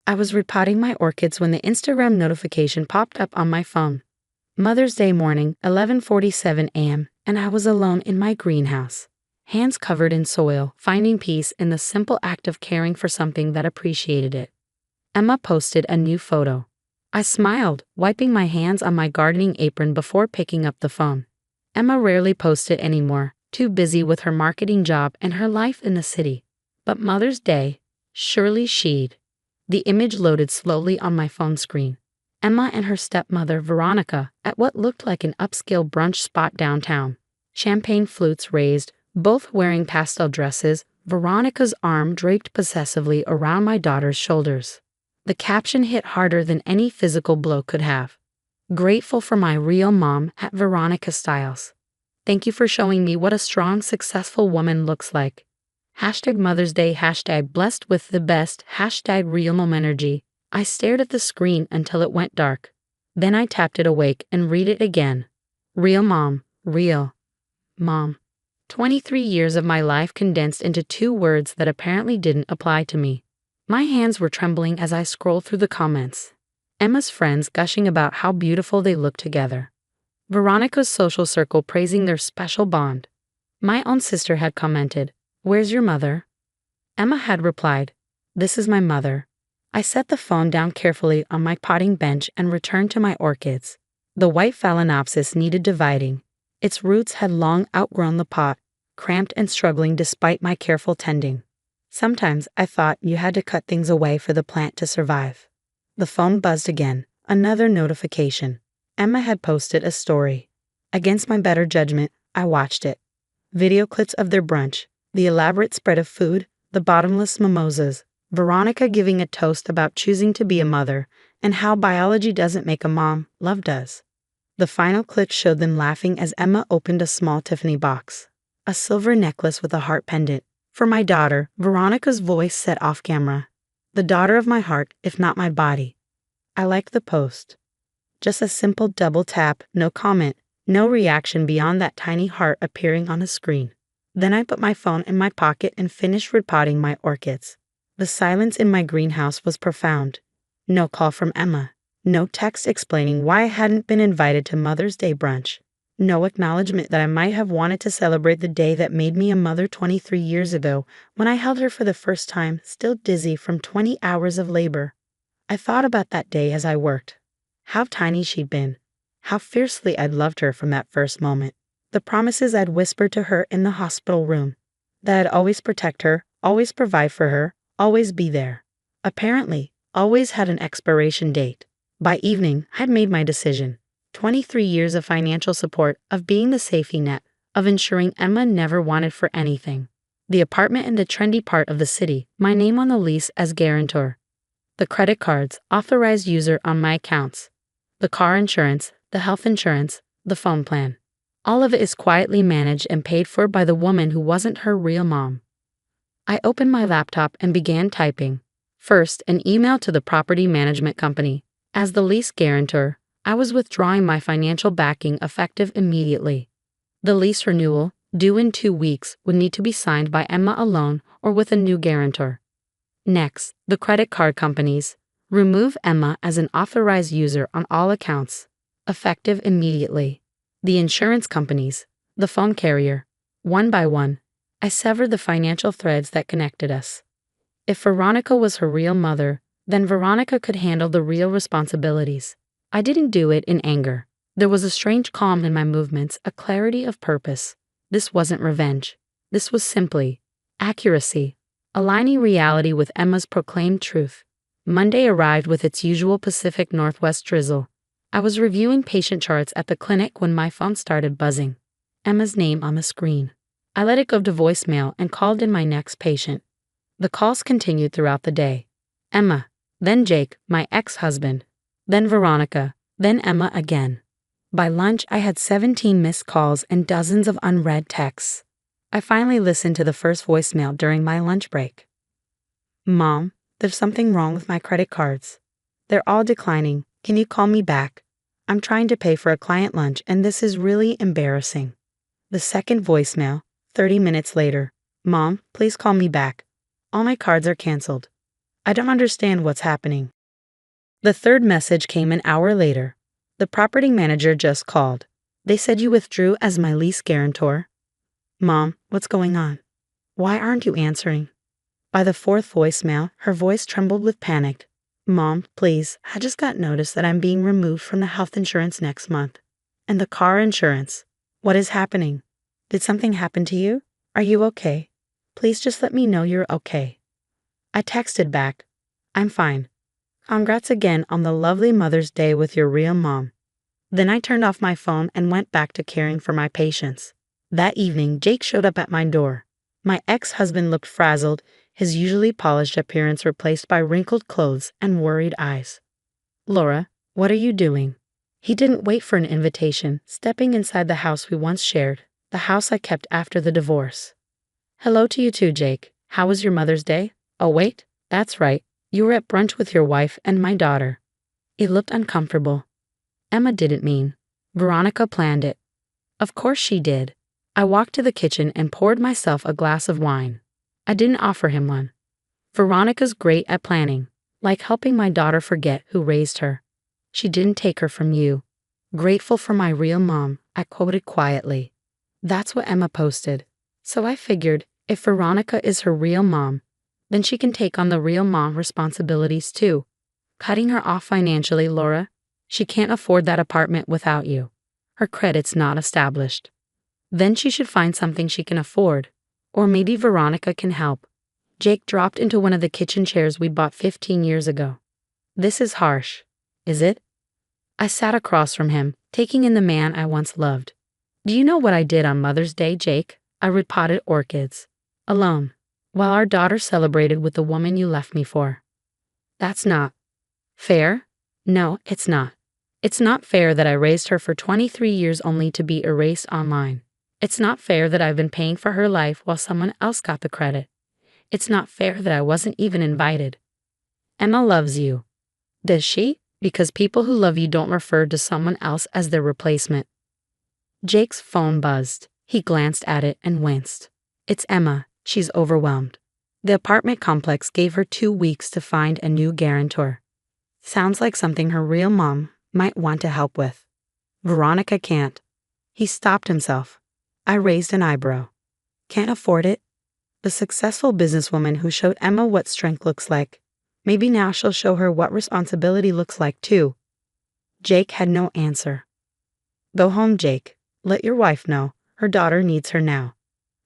I was repotting my orchids when the Instagram notification popped up on my phone. Mother's Day morning, 11:47 a.m., and I was alone in my greenhouse. Hands covered in soil, finding peace in the simple act of caring for something that appreciated it. Emma posted a new photo. I smiled, wiping my hands on my gardening apron before picking up the phone. Emma rarely posted anymore, too busy with her marketing job and her life in the city. But Mother's Day, surely she'd. The image loaded slowly on my phone screen. Emma and her stepmother Veronica at what looked like an upscale brunch spot downtown. Champagne flutes raised, both wearing pastel dresses, Veronica's arm draped possessively around my daughter's shoulders. The caption hit harder than any physical blow could have. Grateful for my real mom at Veronica Styles. Thank you for showing me what a strong, successful woman looks like. #Mother's Day, #blessed with the best, #real mom energy. I stared at the screen until it went dark. Then I tapped it awake and read it again. Real mom, real mom. 23 years of my life condensed into 2 words that apparently didn't apply to me. My hands were trembling as I scrolled through the comments. Emma's friends gushing about how beautiful they looked together. Veronica's social circle praising their special bond. My own sister had commented, "Where's your mother?" Emma had replied, "This is my mother." I set the phone down carefully on my potting bench and returned to my orchids. The white phalaenopsis needed dividing. Its roots had long outgrown the pot, cramped and struggling despite my careful tending. Sometimes I thought you had to cut things away for the plant to survive. The phone buzzed again, another notification. Emma had posted a story. Against my better judgment, I watched it. Video clips of their brunch, the elaborate spread of food, the bottomless mimosas, Veronica giving a toast about choosing to be a mother, and how biology doesn't make a mom, love does. The final clip showed them laughing as Emma opened a small Tiffany box. A silver necklace with a heart pendant. For my daughter, Veronica's voice said off camera. The daughter of my heart, if not my body. I liked the post. Just a simple double tap, no comment, no reaction beyond that tiny heart appearing on a screen. Then I put my phone in my pocket and finished repotting my orchids. The silence in my greenhouse was profound. No call from Emma. No text explaining why I hadn't been invited to Mother's Day brunch. No acknowledgement that I might have wanted to celebrate the day that made me a mother 23 years ago when I held her for the first time, still dizzy from 20 hours of labor. I thought about that day as I worked. How tiny she'd been. How fiercely I'd loved her from that first moment. The promises I'd whispered to her in the hospital room. That I'd always protect her, always provide for her, always be there. Apparently, always had an expiration date. By evening, I'd made my decision. 23 years of financial support, of being the safety net, of ensuring Emma never wanted for anything. The apartment in the trendy part of the city, my name on the lease as guarantor. The credit cards, authorized user on my accounts. The car insurance, the health insurance, the phone plan. All of it is quietly managed and paid for by the woman who wasn't her real mom. I opened my laptop and began typing. First, an email to the property management company. As the lease guarantor, I was withdrawing my financial backing effective immediately. The lease renewal, due in 2 weeks, would need to be signed by Emma alone or with a new guarantor. Next, the credit card companies. Remove Emma as an authorized user on all accounts. Effective immediately. The insurance companies. The phone carrier. One by one, I severed the financial threads that connected us. If Veronica was her real mother, then Veronica could handle the real responsibilities. I didn't do it in anger. There was a strange calm in my movements, a clarity of purpose. This wasn't revenge. This was simply accuracy, aligning reality with Emma's proclaimed truth. Monday arrived with its usual Pacific Northwest drizzle. I was reviewing patient charts at the clinic when my phone started buzzing. Emma's name on the screen. I let it go to voicemail and called in my next patient. The calls continued throughout the day. Emma, then Jake, my ex-husband, then Veronica, then Emma again. By lunch, I had 17 missed calls and dozens of unread texts. I finally listened to the first voicemail during my lunch break. Mom, there's something wrong with my credit cards. They're all declining. Can you call me back? I'm trying to pay for a client lunch and this is really embarrassing. The second voicemail, 30 minutes later. Mom, please call me back. All my cards are canceled. I don't understand what's happening. The third message came an hour later. The property manager just called. They said you withdrew as my lease guarantor. Mom, what's going on? Why aren't you answering? By the fourth voicemail, her voice trembled with panic. Mom, please, I just got notice that I'm being removed from the health insurance next month. And the car insurance. What is happening? Did something happen to you? Are you okay? Please just let me know you're okay. I texted back. I'm fine. Congrats again on the lovely Mother's Day with your real mom. Then I turned off my phone and went back to caring for my patients. That evening, Jake showed up at my door. My ex-husband looked frazzled, his usually polished appearance replaced by wrinkled clothes and worried eyes. Laura, what are you doing? He didn't wait for an invitation, stepping inside the house we once shared, the house I kept after the divorce. Hello to you too, Jake. How was your Mother's Day? Oh wait, that's right. You were at brunch with your wife and my daughter. It looked uncomfortable. Emma didn't mean. Veronica planned it. Of course she did. I walked to the kitchen and poured myself a glass of wine. I didn't offer him one. Veronica's great at planning, like helping my daughter forget who raised her. She didn't take her from you. Grateful for my real mom, I quoted quietly. That's what Emma posted. So I figured, if Veronica is her real mom, then she can take on the real mom responsibilities too. Cutting her off financially, Laura. She can't afford that apartment without you. Her credit's not established. Then she should find something she can afford. Or maybe Veronica can help. Jake dropped into one of the kitchen chairs we bought 15 years ago. This is harsh, is it? I sat across from him, taking in the man I once loved. Do you know what I did on Mother's Day, Jake? I repotted orchids. Alone. While our daughter celebrated with the woman you left me for. That's not fair? No, it's not. It's not fair that I raised her for 23 years only to be erased online. It's not fair that I've been paying for her life while someone else got the credit. It's not fair that I wasn't even invited. Emma loves you. Does she? Because people who love you don't refer to someone else as their replacement. Jake's phone buzzed. He glanced at it and winced. It's Emma. She's overwhelmed. The apartment complex gave her 2 weeks to find a new guarantor. Sounds like something her real mom might want to help with. Veronica can't. He stopped himself. I raised an eyebrow. Can't afford it? The successful businesswoman who showed Emma what strength looks like. Maybe now she'll show her what responsibility looks like too. Jake had no answer. Go home, Jake. Let your wife know. Her daughter needs her now.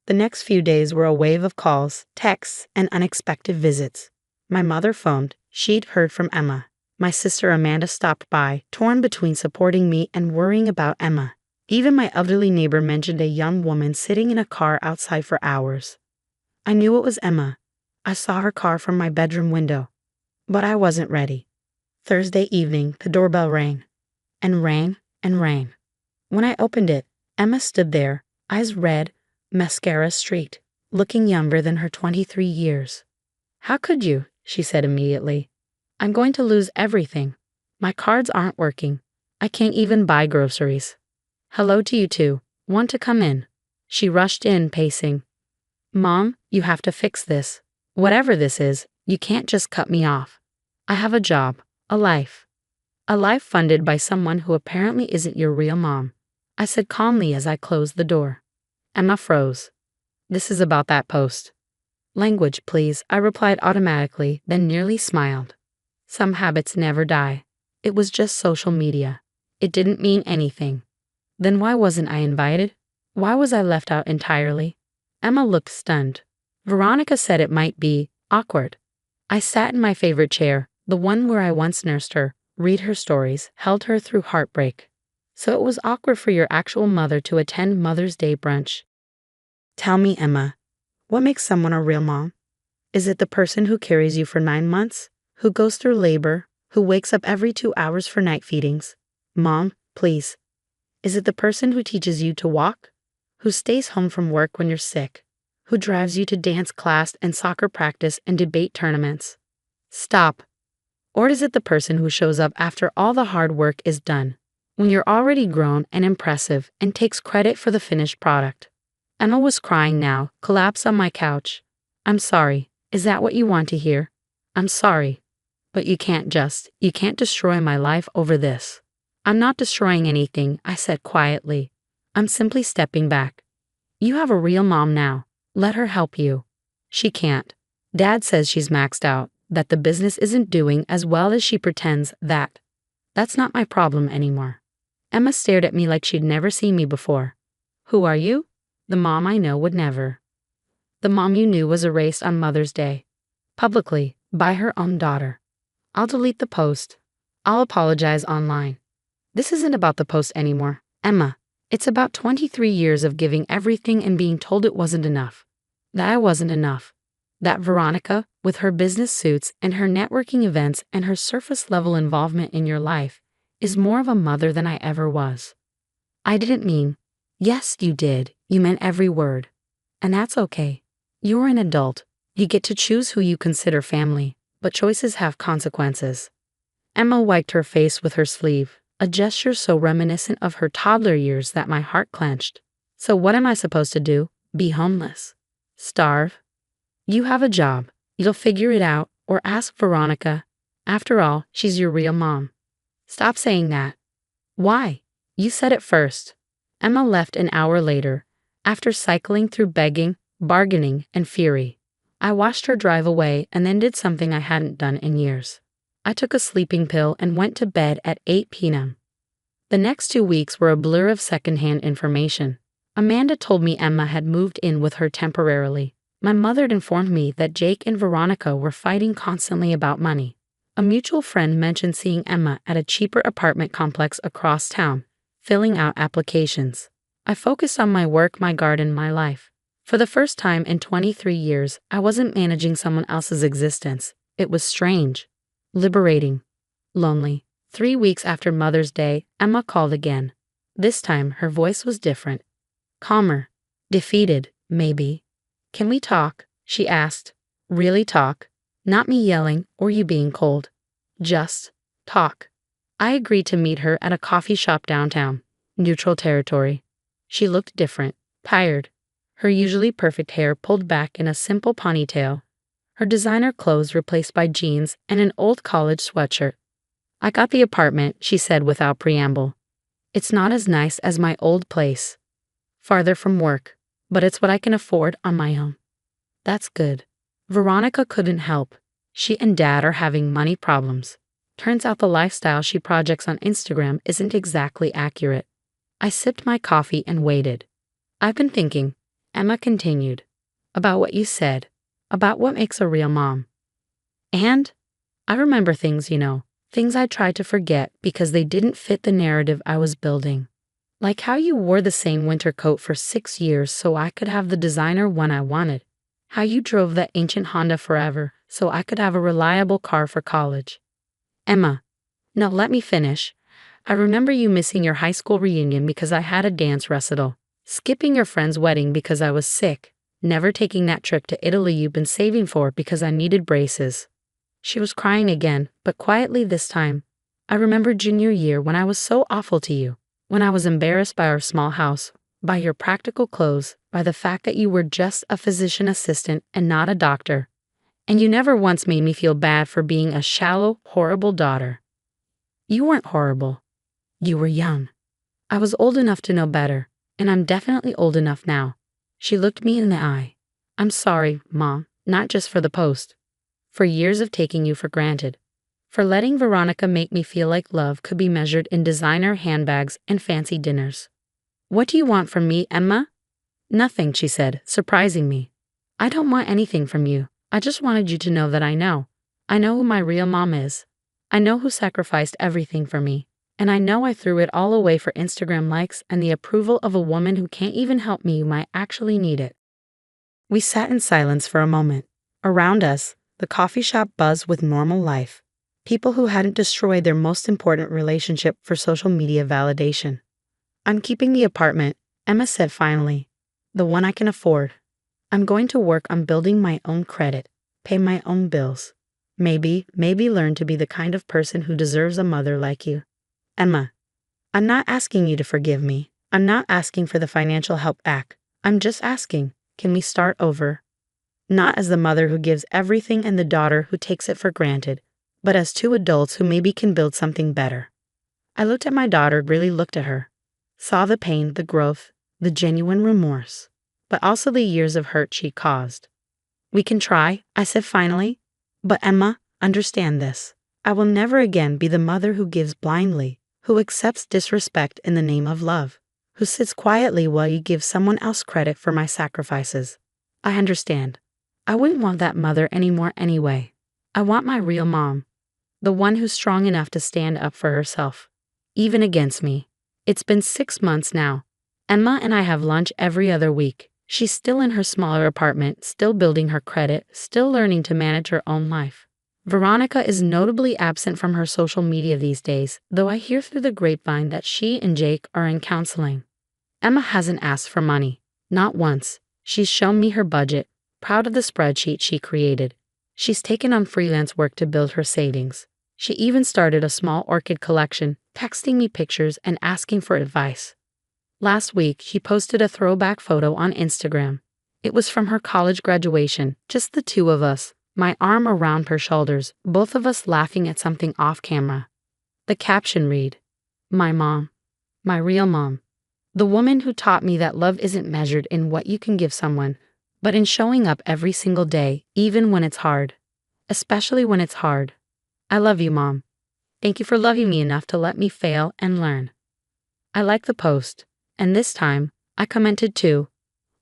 The next few days were a wave of calls, texts, and unexpected visits. My mother phoned. She'd heard from Emma. My sister Amanda stopped by, torn between supporting me and worrying about Emma. Even my elderly neighbor mentioned a young woman sitting in a car outside for hours. I knew it was Emma. I saw her car from my bedroom window. But I wasn't ready. Thursday evening, the doorbell rang. And rang, and rang. When I opened it, Emma stood there, eyes red, mascara streaked, looking younger than her 23 years. How could you? She said immediately. I'm going to lose everything. My cards aren't working. I can't even buy groceries. Hello to you too. Want to come in? She rushed in, pacing. Mom, you have to fix this. Whatever this is, you can't just cut me off. I have a job, a life. A life funded by someone who apparently isn't your real mom. I said calmly as I closed the door. Emma froze. This is about that post. Language, please, I replied automatically, then nearly smiled. Some habits never die. It was just social media. It didn't mean anything. Then why wasn't I invited? Why was I left out entirely? Emma looked stunned. Veronica said it might be awkward. I sat in my favorite chair, the one where I once nursed her, read her stories, held her through heartbreak. So it was awkward for your actual mother to attend Mother's Day brunch. Tell me, Emma, what makes someone a real mom? Is it the person who carries you for 9 months? Who goes through labor? Who wakes up every 2 hours for night feedings? Mom, please. Is it the person who teaches you to walk? Who stays home from work when you're sick? Who drives you to dance class and soccer practice and debate tournaments? Stop. Or is it the person who shows up after all the hard work is done, when you're already grown and impressive and takes credit for the finished product? Emma was crying now, collapsed on my couch. I'm sorry. Is that what you want to hear? I'm sorry, but you can't destroy my life over this. I'm not destroying anything, I said quietly. I'm simply stepping back. You have a real mom now. Let her help you. She can't. Dad says she's maxed out, that the business isn't doing as well as she pretends that. That's not my problem anymore. Emma stared at me like she'd never seen me before. Who are you? The mom I know would never. The mom you knew was erased on Mother's Day. Publicly, by her own daughter. I'll delete the post. I'll apologize online. This isn't about the post anymore, Emma. It's about 23 years of giving everything and being told it wasn't enough. That I wasn't enough. That Veronica, with her business suits and her networking events and her surface-level involvement in your life, is more of a mother than I ever was. I didn't mean. Yes, you did. You meant every word. And that's okay. You're an adult. You get to choose who you consider family, but choices have consequences. Emma wiped her face with her sleeve, a gesture so reminiscent of her toddler years that my heart clenched. So what am I supposed to do? Be homeless? Starve? You have a job. You'll figure it out, or ask Veronica. After all, she's your real mom. Stop saying that. Why? You said it first. Emma left an hour later, after cycling through begging, bargaining, and fury. I watched her drive away and then did something I hadn't done in years. I took a sleeping pill and went to bed at 8 p.m. The next 2 weeks were a blur of secondhand information. Amanda told me Emma had moved in with her temporarily. My mother had informed me that Jake and Veronica were fighting constantly about money. A mutual friend mentioned seeing Emma at a cheaper apartment complex across town, filling out applications. I focused on my work, my garden, my life. For the first time in 23 years, I wasn't managing someone else's existence. It was strange, liberating, lonely. 3 weeks after Mother's Day, Emma called again. This time, her voice was different. Calmer. Defeated, maybe. Can we talk? She asked. Really talk? Not me yelling or you being cold. Just talk. I agreed to meet her at a coffee shop downtown. Neutral territory. She looked different, tired. Her usually perfect hair pulled back in a simple ponytail. Her designer clothes replaced by jeans and an old college sweatshirt. I got the apartment, she said without preamble. It's not as nice as my old place. Farther from work, but it's what I can afford on my own. That's good. Veronica couldn't help. She and Dad are having money problems. Turns out the lifestyle she projects on Instagram isn't exactly accurate. I sipped my coffee and waited. I've been thinking, Emma continued, about what you said, about what makes a real mom. And I remember things, things I tried to forget because they didn't fit the narrative I was building. Like how you wore the same winter coat for 6 years so I could have the designer one I wanted. How you drove that ancient Honda forever so I could have a reliable car for college. Emma, now let me finish. I remember you missing your high school reunion because I had a dance recital, skipping your friend's wedding because I was sick, never taking that trip to Italy you've been saving for because I needed braces. She was crying again, but quietly this time. I remember junior year when I was so awful to you, when I was embarrassed by our small house, by your practical clothes, by the fact that you were just a physician assistant and not a doctor. And you never once made me feel bad for being a shallow, horrible daughter. You weren't horrible. You were young. I was old enough to know better, and I'm definitely old enough now. She looked me in the eye. I'm sorry, Mom, not just for the post. For years of taking you for granted. For letting Veronica make me feel like love could be measured in designer handbags and fancy dinners. What do you want from me, Emma? Nothing, she said, surprising me. I don't want anything from you. I just wanted you to know that I know. I know who my real mom is. I know who sacrificed everything for me. And I know I threw it all away for Instagram likes and the approval of a woman who can't even help me who might actually need it. We sat in silence for a moment. Around us, the coffee shop buzzed with normal life. People who hadn't destroyed their most important relationship for social media validation. I'm keeping the apartment, Emma said finally. The one I can afford. I'm going to work on building my own credit, pay my own bills. Maybe learn to be the kind of person who deserves a mother like you. Emma, I'm not asking you to forgive me. I'm not asking for the financial help back. I'm just asking, can we start over? not as the mother who gives everything and the daughter who takes it for granted, but as two adults who maybe can build something better. I looked at my daughter, really looked at her, saw the pain, the growth, the genuine remorse, but also the years of hurt she caused. We can try, I said finally, but Emma, understand this. I will never again be the mother who gives blindly, who accepts disrespect in the name of love, who sits quietly while you give someone else credit for my sacrifices. I understand. I wouldn't want that mother anymore anyway. I want my real mom, the one who's strong enough to stand up for herself, even against me. It's been 6 months now. Emma and I have lunch every other week. She's still in her smaller apartment, still building her credit, still learning to manage her own life. Veronica is notably absent from her social media these days, though I hear through the grapevine that she and Jake are in counseling. Emma hasn't asked for money. Not once. She's shown me her budget, proud of the spreadsheet she created. She's taken on freelance work to build her savings. She even started a small orchid collection, texting me pictures and asking for advice. Last week, she posted a throwback photo on Instagram. It was from her college graduation, just the two of us, my arm around her shoulders, both of us laughing at something off camera. The caption read, "My mom. My real mom. The woman who taught me that love isn't measured in what you can give someone, but in showing up every single day, even when it's hard. Especially when it's hard. I love you, Mom. Thank you for loving me enough to let me fail and learn." I liked the post, and this time, I commented too.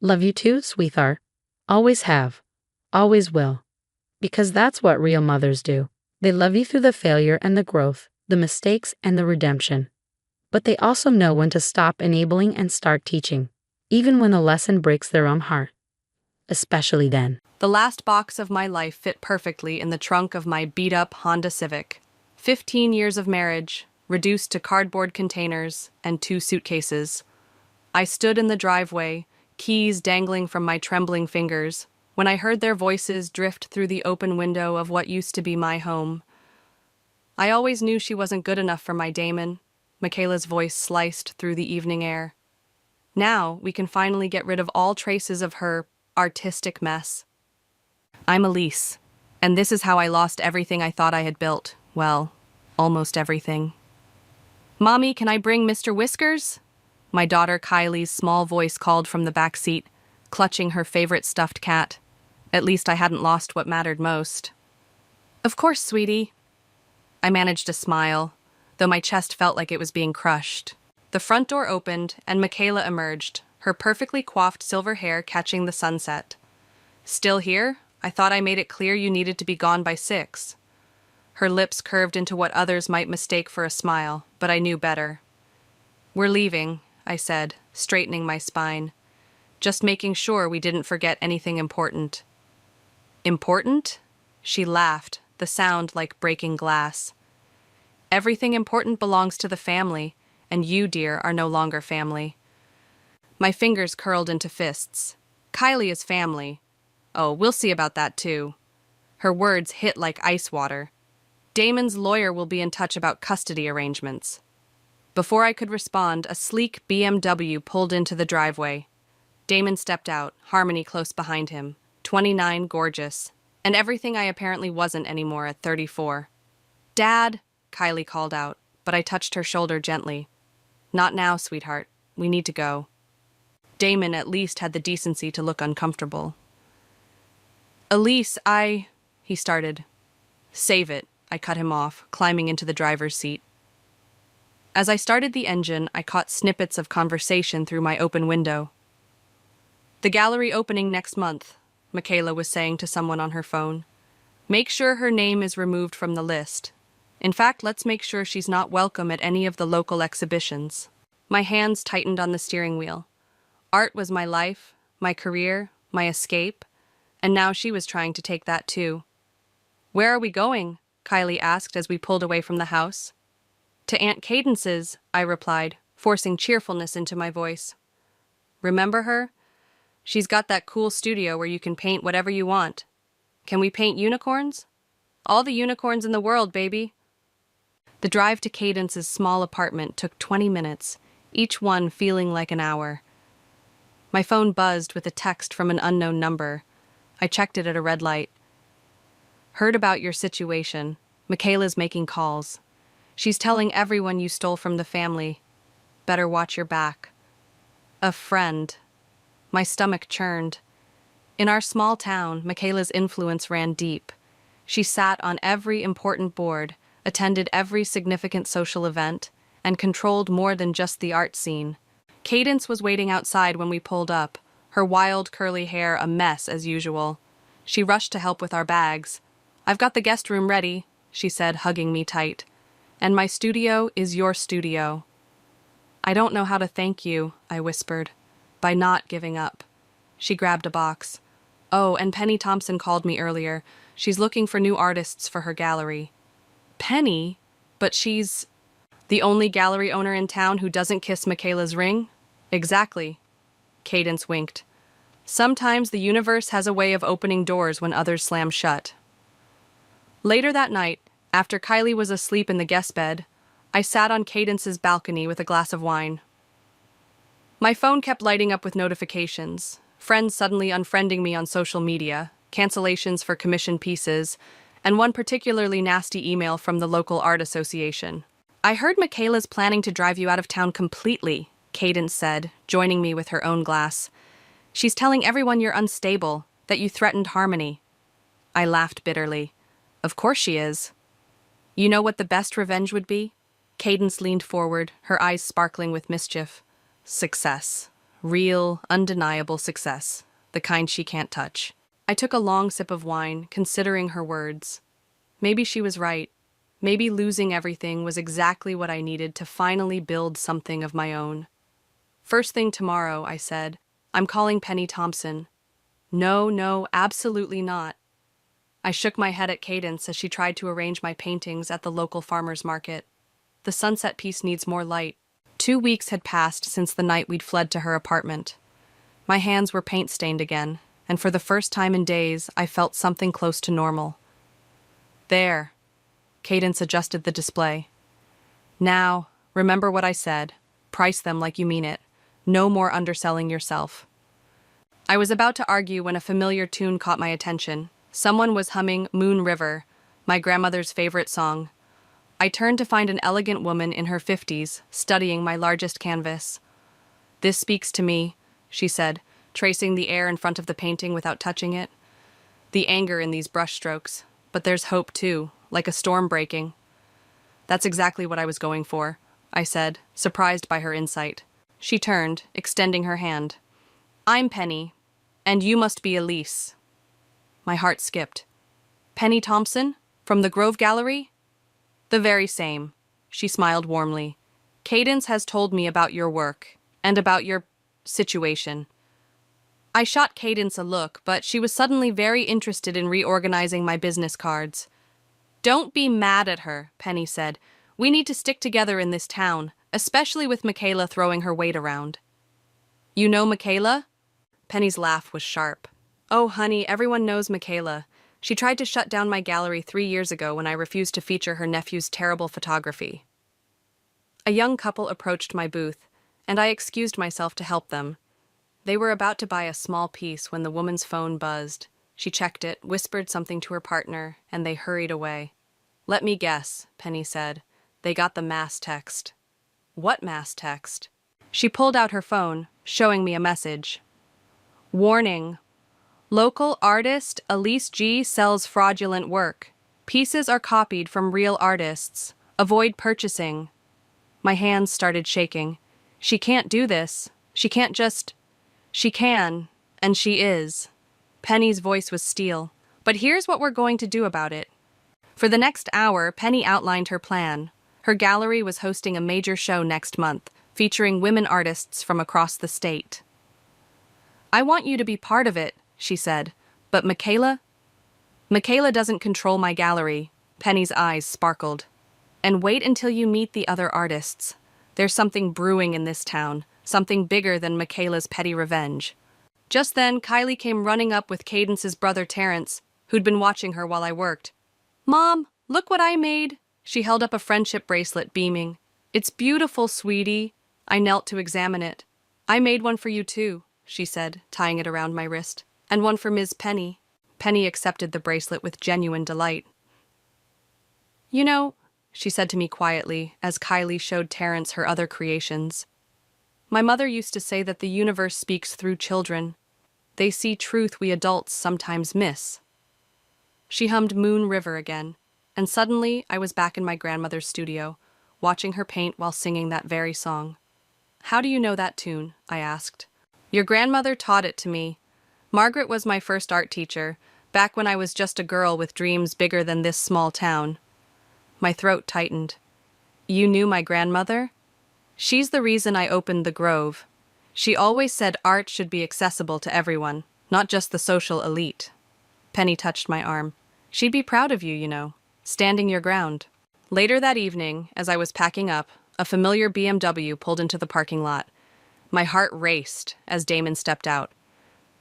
Love you too, sweetheart. Always have. Always will. Because that's what real mothers do. They love you through the failure and the growth, the mistakes and the redemption. But they also know when to stop enabling and start teaching, even when the lesson breaks their own heart. Especially then. The last box of my life fit perfectly in the trunk of my beat-up Honda Civic. 15 years of marriage, reduced to cardboard containers and 2 suitcases. I stood in the driveway, keys dangling from my trembling fingers, when I heard their voices drift through the open window of what used to be my home. I always knew she wasn't good enough for my Damon. Michaela's voice sliced through the evening air. Now we can finally get rid of all traces of her artistic mess. I'm Elise, and this is how I lost everything I thought I had built. Well, almost everything. "Mommy, can I bring Mr. Whiskers?" My daughter Kylie's small voice called from the back seat, clutching her favorite stuffed cat. At least I hadn't lost what mattered most. "Of course, sweetie." I managed a smile, though my chest felt like it was being crushed. The front door opened, and Michaela emerged, her perfectly coiffed silver hair catching the sunset. "Still here? I thought I made it clear you needed to be gone by 6. Her lips curved into what others might mistake for a smile, but I knew better. "We're leaving," I said, straightening my spine. "Just making sure we didn't forget anything important." "Important?" She laughed, the sound like breaking glass. "Everything important belongs to the family, and you, dear, are no longer family." My fingers curled into fists. "Kylie is family. Oh, we'll see about that too." Her words hit like ice water. "Damon's lawyer will be in touch about custody arrangements." Before I could respond, a sleek BMW pulled into the driveway. Damon stepped out, Harmony close behind him, 29, gorgeous, and everything I apparently wasn't anymore at 34. "Dad," Kylie called out, but I touched her shoulder gently. "Not now, sweetheart. We need to go." Damon at least had the decency to look uncomfortable. "Elise, he started. "Save it," I cut him off, climbing into the driver's seat. As I started the engine, I caught snippets of conversation through my open window. "The gallery opening next month," Michaela was saying to someone on her phone. "Make sure her name is removed from the list. In fact, let's make sure she's not welcome at any of the local exhibitions." My hands tightened on the steering wheel. Art was my life, my career, my escape, and now she was trying to take that too. "Where are we going?" Kylie asked as we pulled away from the house. "To Aunt Cadence's," I replied, forcing cheerfulness into my voice. "Remember her? She's got that cool studio where you can paint whatever you want. Can we paint unicorns? All the unicorns in the world, baby." The drive to Cadence's small apartment took 20 minutes, each one feeling like an hour. My phone buzzed with a text from an unknown number. I checked it at a red light. Heard about your situation. Michaela's making calls. She's telling everyone you stole from the family. Better watch your back. A friend. My stomach churned. In our small town, Michaela's influence ran deep. She sat on every important board, attended every significant social event, and controlled more than just the art scene. Cadence was waiting outside when we pulled up, her wild curly hair a mess as usual. She rushed to help with our bags. "I've got the guest room ready," she said, hugging me tight. "And my studio is your studio." "I don't know how to thank you," I whispered, "by not giving up." She grabbed a box. "Oh, and Penny Thompson called me earlier. She's looking for new artists for her gallery." "Penny? But she's the only gallery owner in town who doesn't kiss Michaela's ring?" "Exactly." Cadence winked. "Sometimes the universe has a way of opening doors when others slam shut." Later that night, after Kylie was asleep in the guest bed, I sat on Cadence's balcony with a glass of wine. My phone kept lighting up with notifications, friends suddenly unfriending me on social media, cancellations for commissioned pieces, and one particularly nasty email from the local art association. "I heard Michaela's planning to drive you out of town completely," Cadence said, joining me with her own glass. "She's telling everyone you're unstable, that you threatened harmony." I laughed bitterly. "Of course she is." "You know what the best revenge would be?" Cadence leaned forward, her eyes sparkling with mischief. "Success. Real, undeniable success. The kind she can't touch." I took a long sip of wine, considering her words. Maybe she was right. Maybe losing everything was exactly what I needed to finally build something of my own. "First thing tomorrow," I said, "I'm calling Penny Thompson." No, absolutely not." I shook my head at Cadence as she tried to arrange my paintings at the local farmer's market. "The sunset piece needs more light." 2 weeks had passed since the night we'd fled to her apartment. My hands were paint-stained again, and for the first time in days, I felt something close to normal. "There." Cadence adjusted the display. "Now, remember what I said. Price them like you mean it. No more underselling yourself." I was about to argue when a familiar tune caught my attention. Someone was humming Moon River, my grandmother's favorite song. I turned to find an elegant woman in her 50s, studying my largest canvas. "This speaks to me," she said, tracing the air in front of the painting without touching it. "The anger in these brushstrokes, but there's hope too, like a storm breaking." "That's exactly what I was going for," I said, surprised by her insight. She turned, extending her hand. "I'm Penny, and you must be Elise." My heart skipped. "Penny Thompson? From the Grove Gallery?" "The very same." She smiled warmly. "Cadence has told me about your work, and about your situation." I shot Cadence a look, but she was suddenly very interested in reorganizing my business cards. "Don't be mad at her," Penny said. "We need to stick together in this town, especially with Michaela throwing her weight around." "You know Michaela?" Penny's laugh was sharp. "Oh, honey, everyone knows Michaela. She tried to shut down my gallery 3 years ago when I refused to feature her nephew's terrible photography." A young couple approached my booth, and I excused myself to help them. They were about to buy a small piece when the woman's phone buzzed. She checked it, whispered something to her partner, and they hurried away. "Let me guess," Penny said. "They got the mass text." "What mass text?" She pulled out her phone, showing me a message. "Warning. Local artist Elise G sells fraudulent work. Pieces are copied from real artists. Avoid purchasing." My hands started shaking. "She can't do this. She can't just..." "She can, and she is." Penny's voice was steel. "But here's what we're going to do about it." For the next hour, Penny outlined her plan. Her gallery was hosting a major show next month, featuring women artists from across the state. "I want you to be part of it," she said. "But Michaela?" "Michaela doesn't control my gallery." Penny's eyes sparkled. "And wait until you meet the other artists. There's something brewing in this town, something bigger than Michaela's petty revenge." Just then, Kylie came running up with Cadence's brother Terrence, who'd been watching her while I worked. "Mom, look what I made." She held up a friendship bracelet, beaming. "It's beautiful, sweetie." I knelt to examine it. "I made one for you too," she said, tying it around my wrist. "And one for Ms. Penny." Penny accepted the bracelet with genuine delight. "You know," she said to me quietly as Kylie showed Terrence her other creations, "my mother used to say that the universe speaks through children. They see truth we adults sometimes miss." She hummed Moon River again, and suddenly I was back in my grandmother's studio, watching her paint while singing that very song. "How do you know that tune?" I asked. "Your grandmother taught it to me. Margaret was my first art teacher, back when I was just a girl with dreams bigger than this small town." My throat tightened. "You knew my grandmother?" "She's the reason I opened the Grove. She always said art should be accessible to everyone, not just the social elite." Penny touched my arm. "She'd be proud of you, you know, standing your ground." Later that evening, as I was packing up, a familiar BMW pulled into the parking lot. My heart raced as Damon stepped out.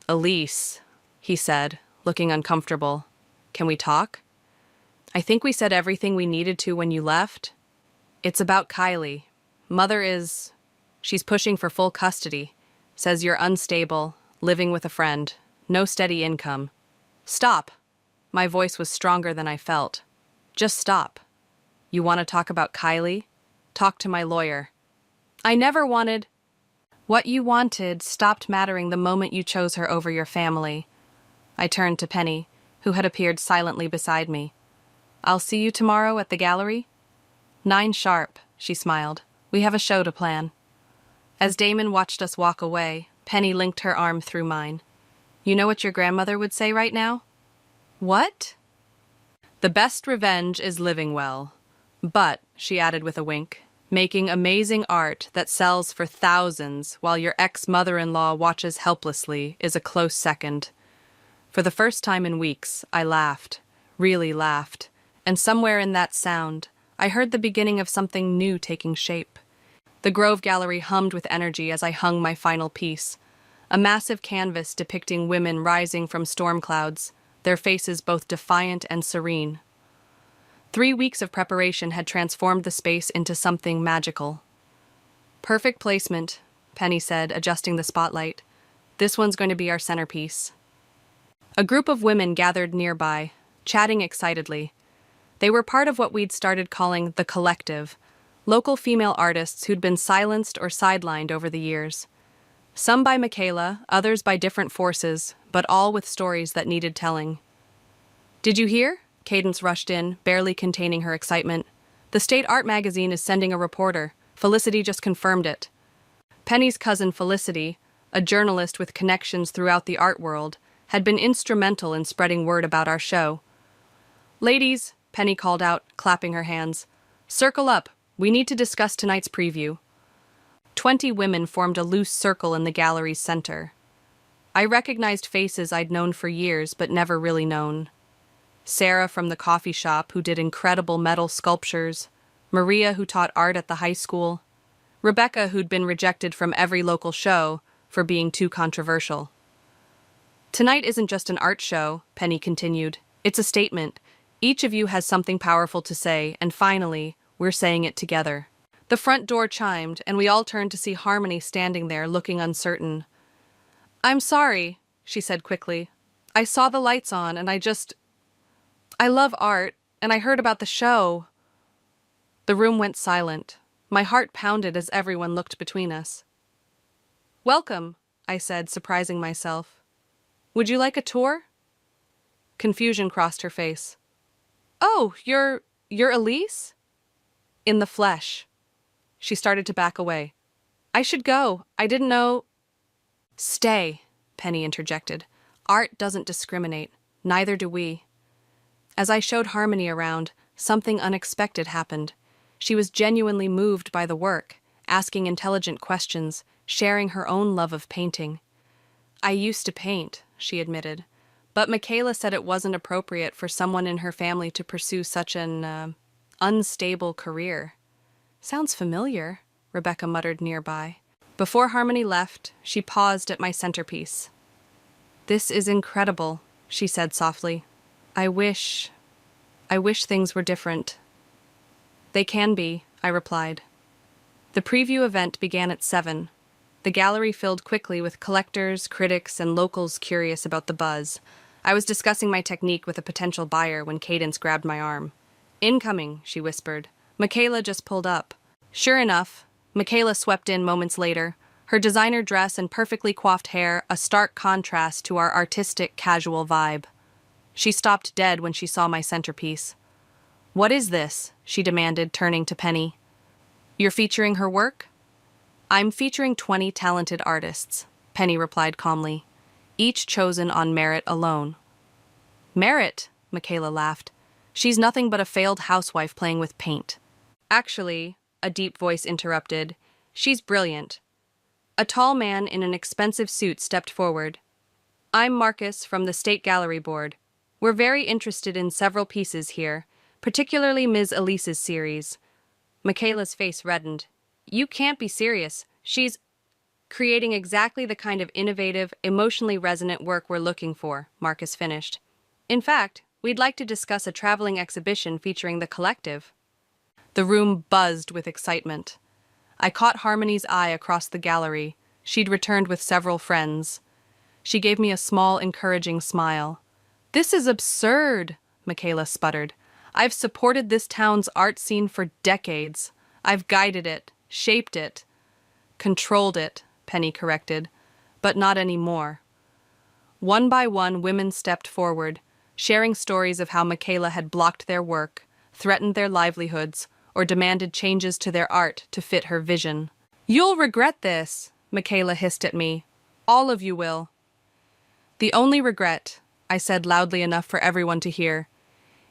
"Elise," he said, looking uncomfortable. "Can we talk? I think we said everything we needed to when you left. It's about Kylie. She's pushing for full custody. Says you're unstable, living with a friend, no steady income." "Stop." My voice was stronger than I felt. "Just stop. You want to talk about Kylie? Talk to my lawyer." "I never wanted—" "What you wanted stopped mattering the moment you chose her over your family." I turned to Penny, who had appeared silently beside me. "I'll see you tomorrow at the gallery?" "9 sharp," she smiled. "We have a show to plan." As Damon watched us walk away, Penny linked her arm through mine. "You know what your grandmother would say right now?" "What?" "The best revenge is living well. But," she added with a wink, "making amazing art that sells for thousands while your ex-mother-in-law watches helplessly is a close second." For the first time in weeks, I laughed, really laughed, and somewhere in that sound, I heard the beginning of something new taking shape. The Grove Gallery hummed with energy as I hung my final piece, a massive canvas depicting women rising from storm clouds, their faces both defiant and serene. 3 weeks of preparation had transformed the space into something magical. "Perfect placement," Penny said, adjusting the spotlight. "This one's going to be our centerpiece." A group of women gathered nearby, chatting excitedly. They were part of what we'd started calling the Collective, local female artists who'd been silenced or sidelined over the years. Some by Michaela, others by different forces, but all with stories that needed telling. "Did you hear?" Cadence rushed in, barely containing her excitement. "The State Art Magazine is sending a reporter. Felicity just confirmed it." Penny's cousin Felicity, a journalist with connections throughout the art world, had been instrumental in spreading word about our show. "Ladies," Penny called out, clapping her hands, "circle up. We need to discuss tonight's preview." 20 women formed a loose circle in the gallery's center. I recognized faces I'd known for years but never really known. Sarah from the coffee shop, who did incredible metal sculptures, Maria, who taught art at the high school, Rebecca, who'd been rejected from every local show for being too controversial. "Tonight isn't just an art show," Penny continued. "It's a statement. Each of you has something powerful to say, and finally, we're saying it together." The front door chimed, and we all turned to see Harmony standing there, looking uncertain. "I'm sorry," she said quickly. "I saw the lights on, and I love art, and I heard about the show." The room went silent. My heart pounded as everyone looked between us. "Welcome," I said, surprising myself. "Would you like a tour?" Confusion crossed her face. "Oh, you're Elise?" "In the flesh." She started to back away. "I should go. I didn't know—" "Stay," Penny interjected. "Art doesn't discriminate. Neither do we." As I showed Harmony around, something unexpected happened. She was genuinely moved by the work, asking intelligent questions, sharing her own love of painting. "I used to paint," she admitted, "but Michaela said it wasn't appropriate for someone in her family to pursue such an, unstable career." "Sounds familiar," Rebecca muttered nearby. Before Harmony left, she paused at my centerpiece. "This is incredible," she said softly. I wish things were different." "They can be," I replied. The preview event began at 7. The gallery filled quickly with collectors, critics, and locals curious about the buzz. I was discussing my technique with a potential buyer when Cadence grabbed my arm. "Incoming," she whispered. "Michaela just pulled up." Sure enough, Michaela swept in moments later, her designer dress and perfectly coiffed hair a stark contrast to our artistic, casual vibe. She stopped dead when she saw my centerpiece. "What is this?" she demanded, turning to Penny. "You're featuring her work?" "I'm featuring 20 talented artists," Penny replied calmly, "each chosen on merit alone." "Merit?" Michaela laughed. "She's nothing but a failed housewife playing with paint." "Actually," a deep voice interrupted, "she's brilliant." A tall man in an expensive suit stepped forward. "I'm Marcus from the State Gallery Board. We're very interested in several pieces here, particularly Ms. Elise's series." Michaela's face reddened. "You can't be serious. She's creating exactly the kind of innovative, emotionally resonant work we're looking for," Marcus finished. "In fact, we'd like to discuss a traveling exhibition featuring the collective." The room buzzed with excitement. I caught Harmony's eye across the gallery. She'd returned with several friends. She gave me a small, encouraging smile. "This is absurd," Michaela sputtered. "I've supported this town's art scene for decades. I've guided it, shaped it, controlled it," Penny corrected, "but not anymore." One by one, women stepped forward, sharing stories of how Michaela had blocked their work, threatened their livelihoods, or demanded changes to their art to fit her vision. "You'll regret this," Michaela hissed at me. "All of you will." "The only regret," I said loudly enough for everyone to hear,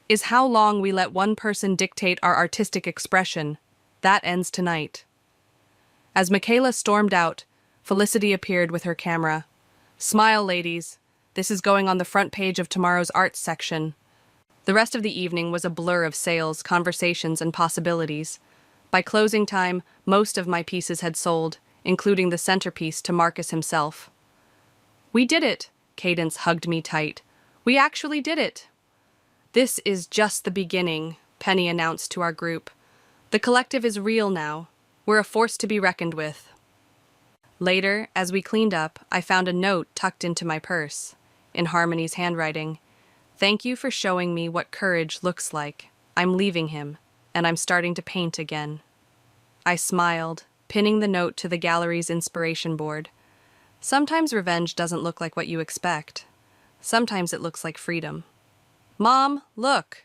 "is how long we let one person dictate our artistic expression. That ends tonight." As Michaela stormed out, Felicity appeared with her camera. "Smile, ladies. This is going on the front page of tomorrow's arts section." The rest of the evening was a blur of sales, conversations, and possibilities. By closing time, most of my pieces had sold, including the centerpiece to Marcus himself. "We did it," Cadence hugged me tight. "We actually did it." "This is just the beginning," Penny announced to our group. "The collective is real now. We're a force to be reckoned with." Later, as we cleaned up, I found a note tucked into my purse. In Harmony's handwriting, "Thank you for showing me what courage looks like. I'm leaving him, and I'm starting to paint again." I smiled, pinning the note to the gallery's inspiration board. Sometimes revenge doesn't look like what you expect. Sometimes it looks like freedom. "Mom, look!"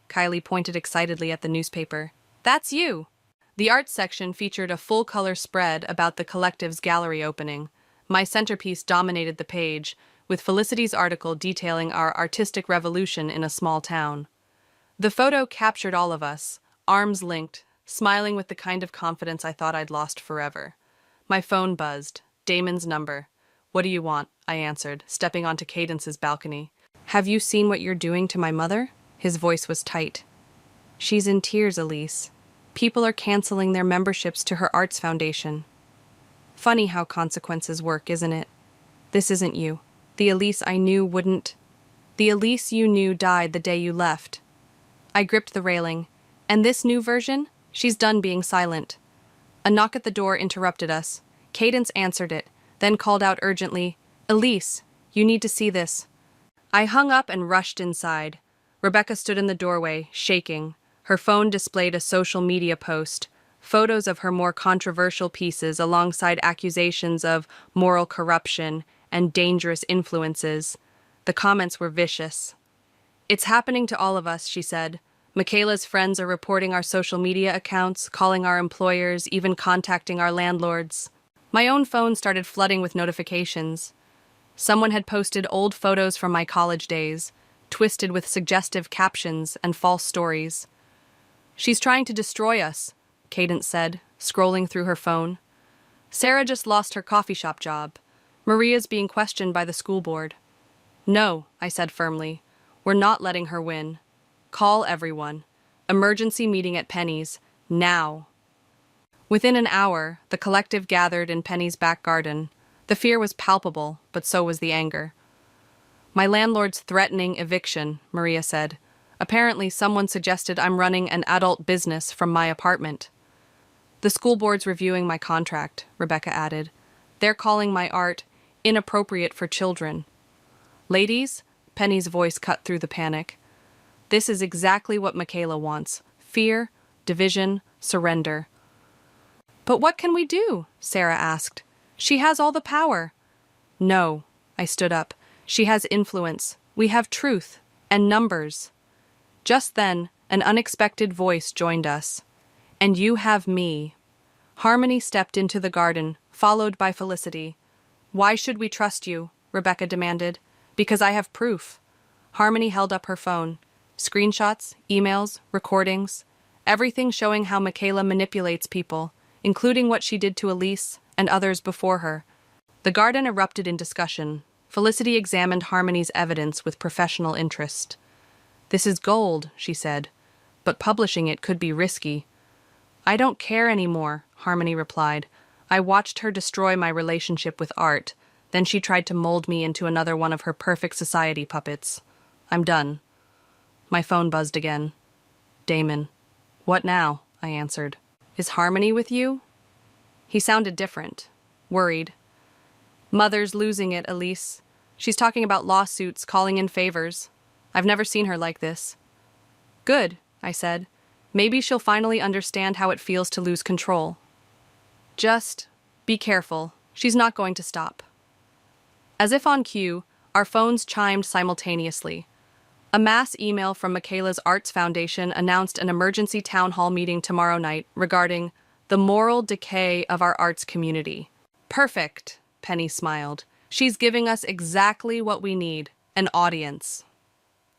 Kylie pointed excitedly at the newspaper. "That's you!" The arts section featured a full-color spread about the collective's gallery opening. My centerpiece dominated the page, with Felicity's article detailing our artistic revolution in a small town. The photo captured all of us, arms linked, smiling with the kind of confidence I thought I'd lost forever. My phone buzzed. Damon's number. "What do you want?" I answered, stepping onto Cadence's balcony. "Have you seen what you're doing to my mother?" His voice was tight. "She's in tears, Elise. People are canceling their memberships to her arts foundation." Funny how consequences work, isn't it? This isn't you. The Elise I knew wouldn't. The Elise you knew died the day you left. I gripped the railing. "And this new version? She's done being silent." A knock at the door interrupted us. Cadence answered it, then called out urgently, "Elise, you need to see this." I hung up and rushed inside. Rebecca stood in the doorway, shaking. Her phone displayed a social media post, photos of her more controversial pieces alongside accusations of moral corruption and dangerous influences. The comments were vicious. "It's happening to all of us," she said. "Michaela's friends are reporting our social media accounts, calling our employers, even contacting our landlords." My own phone started flooding with notifications. Someone had posted old photos from my college days, twisted with suggestive captions and false stories. "She's trying to destroy us," Cadence said, scrolling through her phone. "Sarah just lost her coffee shop job. Maria's being questioned by the school board." "No," I said firmly. "We're not letting her win. Call everyone. Emergency meeting at Penny's. Now." Within an hour, the collective gathered in Penny's back garden. The fear was palpable, but so was the anger. "My landlord's threatening eviction," Maria said. "Apparently someone suggested I'm running an adult business from my apartment." "The school board's reviewing my contract," Rebecca added. "They're calling my art inappropriate for children." "Ladies," Penny's voice cut through the panic. This is exactly what Michaela wants. Fear, division, surrender. But what can we do? Sarah asked. She has all the power. No, I stood up. She has influence. We have truth and numbers. Just then, an unexpected voice joined us. And you have me. Harmony stepped into the garden, followed by Felicity. Why should we trust you? Rebecca demanded. Because I have proof. Harmony held up her phone. Screenshots, emails, recordings, everything showing how Michaela manipulates people, including what she did to Elise and others before her. The garden erupted in discussion. Felicity examined Harmony's evidence with professional interest. This is gold, she said, but publishing it could be risky. I don't care anymore, Harmony replied. I watched her destroy my relationship with art. Then she tried to mold me into another one of her perfect society puppets. I'm done. My phone buzzed again. Damon. What now? I answered. Is Harmony with you? He sounded different. Worried. Mother's losing it, Elise. She's talking about lawsuits, calling in favors. I've never seen her like this. Good, I said. Maybe she'll finally understand how it feels to lose control. Just be careful. She's not going to stop. As if on cue, our phones chimed simultaneously. A mass email from Michaela's Arts Foundation announced an emergency town hall meeting tomorrow night regarding the moral decay of our arts community. Perfect, Penny smiled. She's giving us exactly what we need, an audience.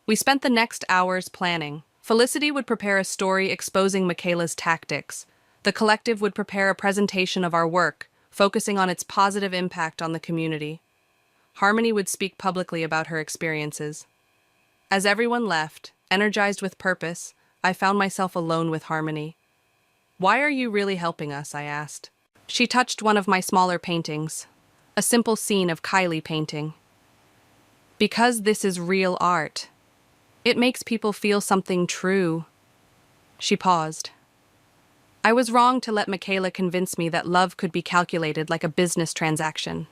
We spent the next hours planning. Felicity would prepare a story exposing Michaela's tactics. The collective would prepare a presentation of our work, focusing on its positive impact on the community. Harmony would speak publicly about her experiences. As everyone left, energized with purpose, I found myself alone with Harmony. Why are you really helping us? I asked. She touched one of my smaller paintings, a simple scene of Kylie painting. Because this is real art. It makes people feel something true. She paused. I was wrong to let Michaela convince me that love could be calculated like a business transaction.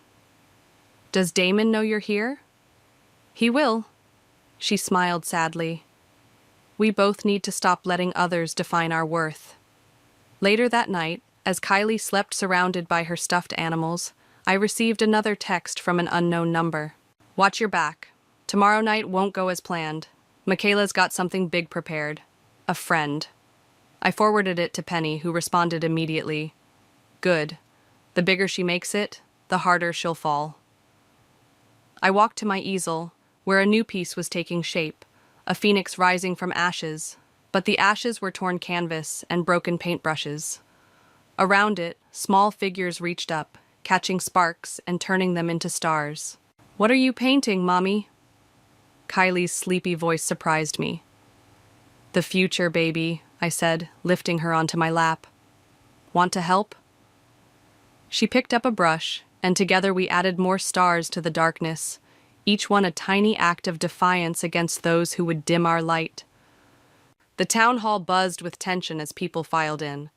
Does Damon know you're here? He will. She smiled sadly. We both need to stop letting others define our worth. Later that night, as Kylie slept surrounded by her stuffed animals, I received another text from an unknown number. Watch your back. Tomorrow night won't go as planned. Michaela's got something big prepared. A friend. I forwarded it to Penny, who responded immediately. Good. The bigger she makes it, the harder she'll fall. I walked to my easel, where a new piece was taking shape, a phoenix rising from ashes, but the ashes were torn canvas and broken paintbrushes. Around it, small figures reached up, catching sparks and turning them into stars. What are you painting, Mommy? Kylie's sleepy voice surprised me. The future, baby, I said, lifting her onto my lap. Want to help? She picked up a brush, and together we added more stars to the darkness, each one a tiny act of defiance against those who would dim our light. The town hall buzzed with tension as people filed in.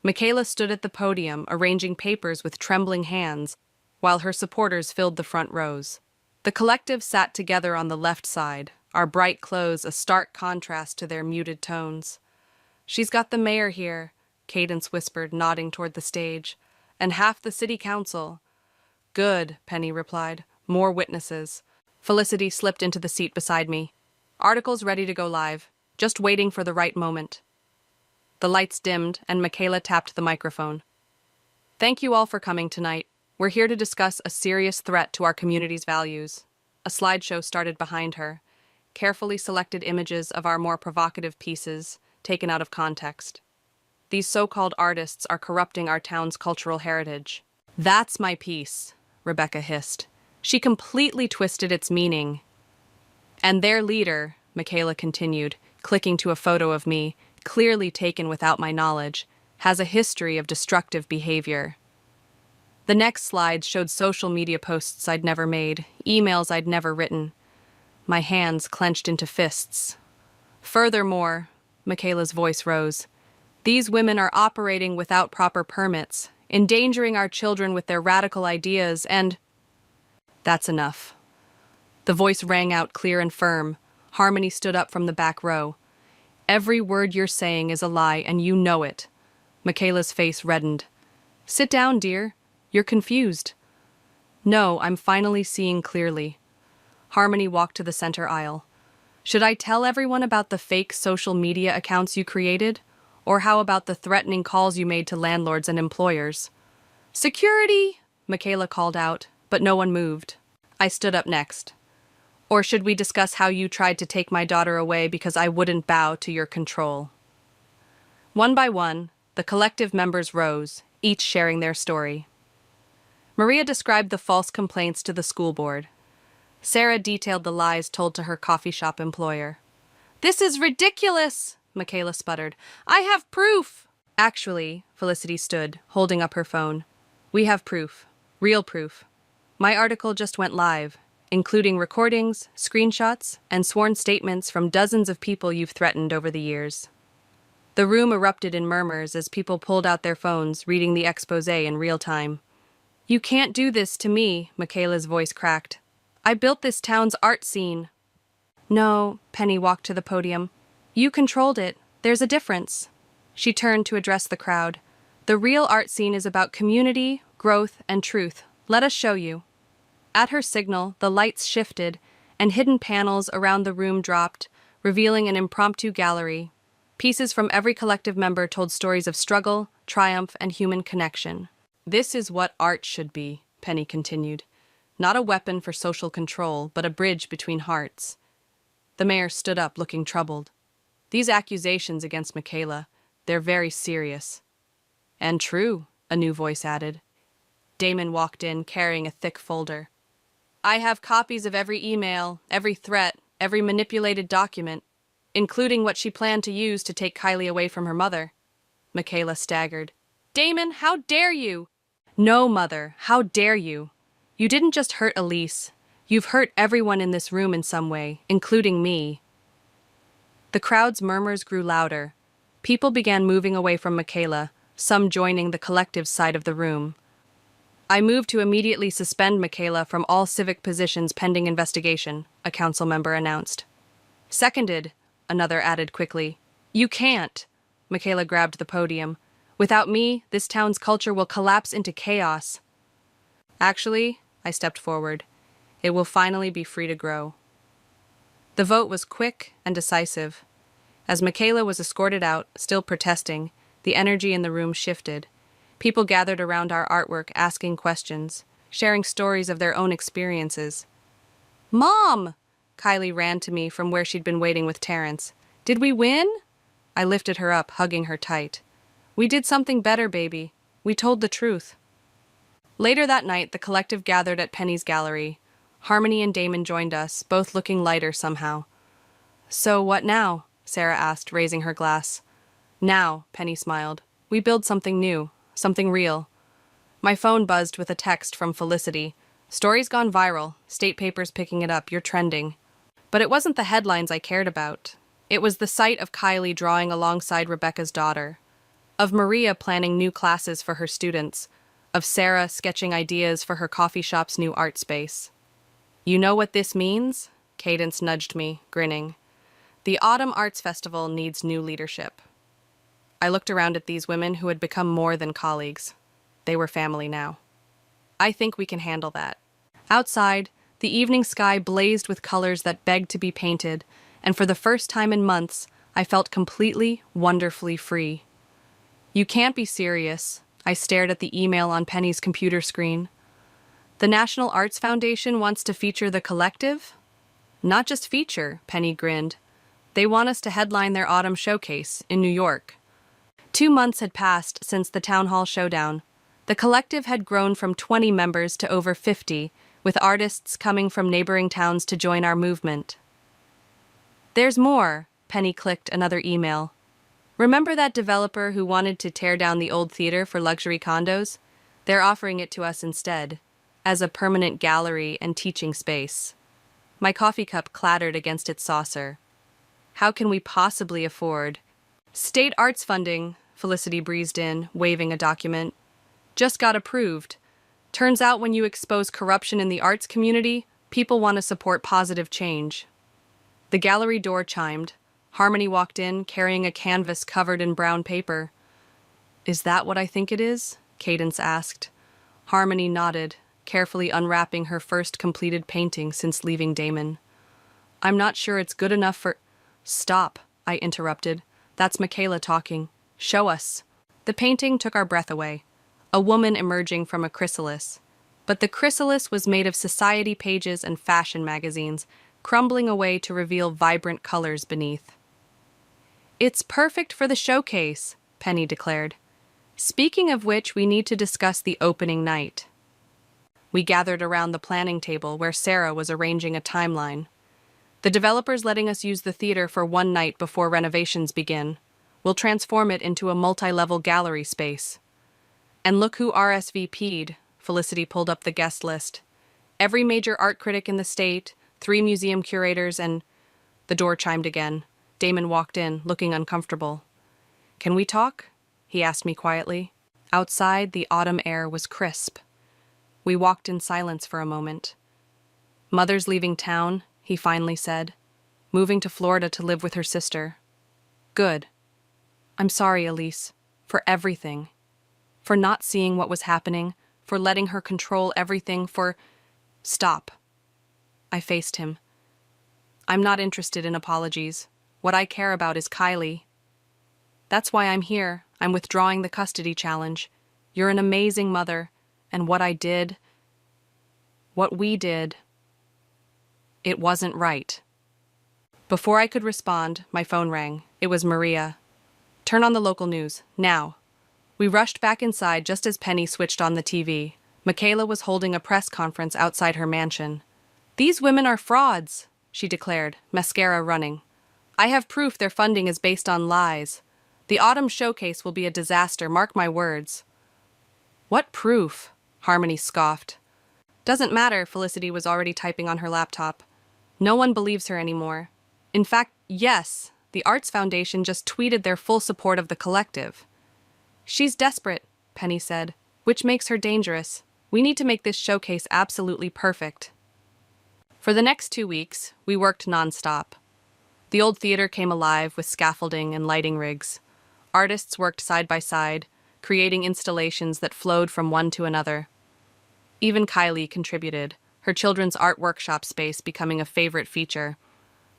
Michaela stood at the podium, arranging papers with trembling hands, while her supporters filled the front rows. The collective sat together on the left side, our bright clothes a stark contrast to their muted tones. She's got the mayor here, Cadence whispered, nodding toward the stage, and half the city council. Good, Penny replied. More witnesses. Felicity slipped into the seat beside me. Articles ready to go live, just waiting for the right moment. The lights dimmed, and Michaela tapped the microphone. Thank you all for coming tonight. We're here to discuss a serious threat to our community's values. A slideshow started behind her, carefully selected images of our more provocative pieces, taken out of context. These so-called artists are corrupting our town's cultural heritage. That's my piece, Rebecca hissed. She completely twisted its meaning. And their leader, Michaela continued, clicking to a photo of me, clearly taken without my knowledge, has a history of destructive behavior. The next slides showed social media posts I'd never made, emails I'd never written. My hands clenched into fists. Furthermore, Michaela's voice rose, these women are operating without proper permits, endangering our children with their radical ideas, and... That's enough. The voice rang out clear and firm. Harmony stood up from the back row. Every word you're saying is a lie, and you know it. Michaela's face reddened. Sit down, dear. You're confused. No, I'm finally seeing clearly. Harmony walked to the center aisle. Should I tell everyone about the fake social media accounts you created? Or how about the threatening calls you made to landlords and employers? Security! Michaela called out, but no one moved. I stood up next. Or should we discuss how you tried to take my daughter away because I wouldn't bow to your control? One by one, the collective members rose, each sharing their story. Maria described the false complaints to the school board. Sarah detailed the lies told to her coffee shop employer. This is ridiculous, Michaela sputtered. I have proof. Actually, Felicity stood, holding up her phone. We have proof. Real proof. My article just went live, including recordings, screenshots, and sworn statements from dozens of people you've threatened over the years. The room erupted in murmurs as people pulled out their phones, reading the exposé in real time. You can't do this to me, Michaela's voice cracked. I built this town's art scene. No, Penny walked to the podium. You controlled it. There's a difference. She turned to address the crowd. The real art scene is about community, growth, and truth. Let us show you. At her signal, the lights shifted, and hidden panels around the room dropped, revealing an impromptu gallery. Pieces from every collective member told stories of struggle, triumph, and human connection. This is what art should be, Penny continued. Not a weapon for social control, but a bridge between hearts. The mayor stood up, looking troubled. These accusations against Michaela, they're very serious. And true, a new voice added. Damon walked in, carrying a thick folder. I have copies of every email, every threat, every manipulated document, including what she planned to use to take Kylie away from her mother. Michaela staggered. Damon, how dare you? No, Mother, how dare you? You didn't just hurt Elise. You've hurt everyone in this room in some way, including me. The crowd's murmurs grew louder. People began moving away from Michaela, some joining the collective side of the room. I move to immediately suspend Michaela from all civic positions pending investigation, a council member announced. Seconded, another added quickly. You can't. Michaela grabbed the podium. Without me, this town's culture will collapse into chaos. Actually, I stepped forward. It will finally be free to grow. The vote was quick and decisive. As Michaela was escorted out, still protesting, the energy in the room shifted. People gathered around our artwork asking questions, sharing stories of their own experiences. Mom! Kylie ran to me from where she'd been waiting with Terrence. Did we win? I lifted her up, hugging her tight. We did something better, baby. We told the truth. Later that night, the collective gathered at Penny's gallery. Harmony and Damon joined us, both looking lighter somehow. So what now? Sarah asked, raising her glass. Now, Penny smiled. We build something new, something real. My phone buzzed with a text from Felicity. Story's gone viral. State papers picking it up. You're trending. But it wasn't the headlines I cared about. It was the sight of Kylie drawing alongside Rebecca's daughter, of Maria planning new classes for her students, of Sarah sketching ideas for her coffee shop's new art space. You know what this means? Cadence nudged me, grinning. The Autumn Arts Festival needs new leadership. I looked around at these women who had become more than colleagues. They were family now. I think we can handle that. Outside, the evening sky blazed with colors that begged to be painted, and for the first time in months, I felt completely, wonderfully free. You can't be serious. I stared at the email on Penny's computer screen. The National Arts Foundation wants to feature the collective? Not just feature, Penny grinned. They want us to headline their autumn showcase in New York. 2 months had passed since the town hall showdown. The collective had grown from 20 members to over 50, with artists coming from neighboring towns to join our movement. There's more, Penny clicked another email. Remember that developer who wanted to tear down the old theater for luxury condos? They're offering it to us instead, as a permanent gallery and teaching space. My coffee cup clattered against its saucer. How can we possibly afford? State arts funding, Felicity breezed in, waving a document. Just got approved. Turns out when you expose corruption in the arts community, People want to support positive change. The gallery door chimed. Harmony walked in, carrying a canvas covered in brown paper. "Is that what I think it is?" Cadence asked. Harmony nodded, carefully unwrapping her first completed painting since leaving Damon. "I'm not sure it's good enough for—" "Stop," I interrupted. "That's Michaela talking. Show us." The painting took our breath away. A woman emerging from a chrysalis. But the chrysalis was made of society pages and fashion magazines, crumbling away to reveal vibrant colors beneath. "It's perfect for the showcase," Penny declared. "Speaking of which, we need to discuss the opening night." We gathered around the planning table where Sarah was arranging a timeline. "The developer's letting us use the theater for one night before renovations begin. We'll transform it into a multi-level gallery space." "And look who RSVP'd," Felicity pulled up the guest list. "Every major art critic in the state, 3 museum curators, and—" The door chimed again. Damon walked in, looking uncomfortable. "Can we talk?" he asked me quietly. Outside, the autumn air was crisp. We walked in silence for a moment. "Mother's leaving town," he finally said. "Moving to Florida to live with her sister." "Good. I'm sorry, Elise, for everything. For not seeing what was happening, for letting her control everything, for—" "Stop." I faced him. "I'm not interested in apologies. What I care about is Kylie. That's why I'm here. I'm withdrawing the custody challenge. You're an amazing mother, and what we did, it wasn't right." Before I could respond, my phone rang. It was Maria. "Turn on the local news, now." We rushed back inside just as Penny switched on the TV. Michaela was holding a press conference outside her mansion. "These women are frauds," she declared, mascara running. "I have proof their funding is based on lies. The autumn showcase will be a disaster, mark my words." "What proof?" Harmony scoffed. "Doesn't matter," Felicity was already typing on her laptop. "No one believes her anymore. In fact, yes, the Arts Foundation just tweeted their full support of the collective." "She's desperate," Penny said, "which makes her dangerous. We need to make this showcase absolutely perfect." For the next 2 weeks, we worked nonstop. The old theater came alive with scaffolding and lighting rigs. Artists worked side by side, creating installations that flowed from one to another. Even Kylie contributed, her children's art workshop space becoming a favorite feature.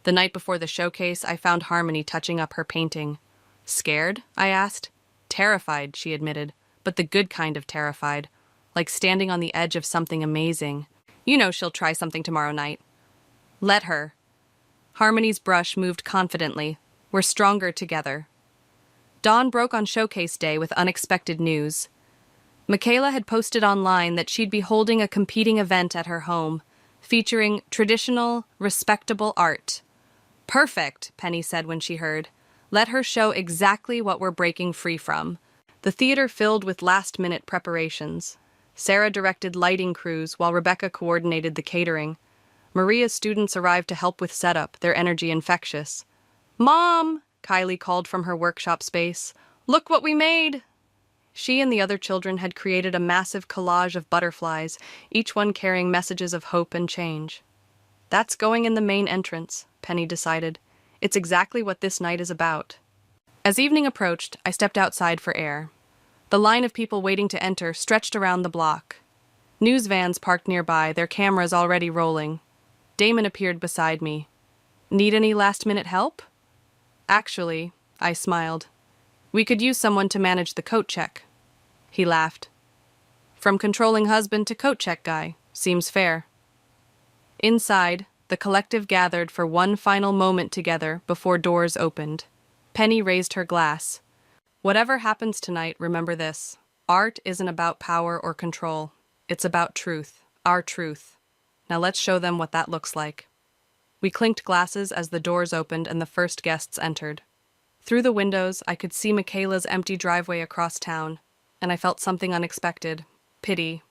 The night before the showcase, I found Harmony touching up her painting. "Scared?" I asked. "Terrified," she admitted, but the good kind of terrified, like standing on the edge of something amazing. "You know she'll try something tomorrow night." "Let her." Harmony's brush moved confidently. "We're stronger together." Dawn broke on showcase day with unexpected news. Michaela had posted online that she'd be holding a competing event at her home, featuring traditional, respectable art. "Perfect," Penny said when she heard. "Let her show exactly what we're breaking free from." The theater filled with last-minute preparations. Sarah directed lighting crews while Rebecca coordinated the catering. Maria's students arrived to help with setup, their energy infectious. "Mom!" Kylie called from her workshop space. "Look what we made!" She and the other children had created a massive collage of butterflies, each one carrying messages of hope and change. "That's going in the main entrance," Penny decided. "It's exactly what this night is about." As evening approached, I stepped outside for air. The line of people waiting to enter stretched around the block. News vans parked nearby, their cameras already rolling. Damon appeared beside me. "Need any last-minute help?" "Actually," I smiled. "We could use someone to manage the coat check." He laughed. "From controlling husband to coat check guy. Seems fair." Inside, the collective gathered for one final moment together before doors opened. Penny raised her glass. "Whatever happens tonight, remember this. Art isn't about power or control. It's about truth, our truth. Now let's show them what that looks like." We clinked glasses as the doors opened and the first guests entered. Through the windows, I could see Michaela's empty driveway across town, and I felt something unexpected, pity.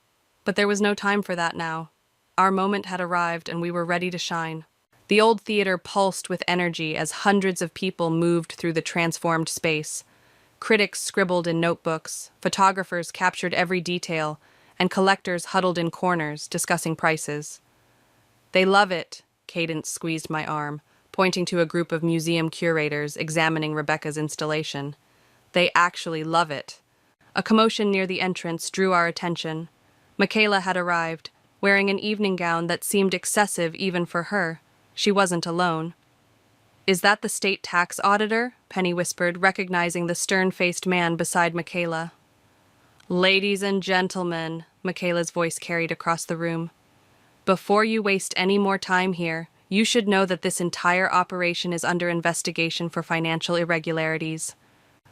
But there was no time for that now. Our moment had arrived and we were ready to shine. The old theater pulsed with energy as hundreds of people moved through the transformed space. Critics scribbled in notebooks, photographers captured every detail, and collectors huddled in corners, discussing prices. They love it, Cadence squeezed my arm, pointing to a group of museum curators examining Rebecca's installation. They actually love it. A commotion near the entrance drew our attention. Michaela had arrived, wearing an evening gown that seemed excessive even for her. She wasn't alone. "Is that the state tax auditor?" Penny whispered, recognizing the stern-faced man beside Michaela. "Ladies and gentlemen," Michaela's voice carried across the room, "before you waste any more time here, you should know that this entire operation is under investigation for financial irregularities."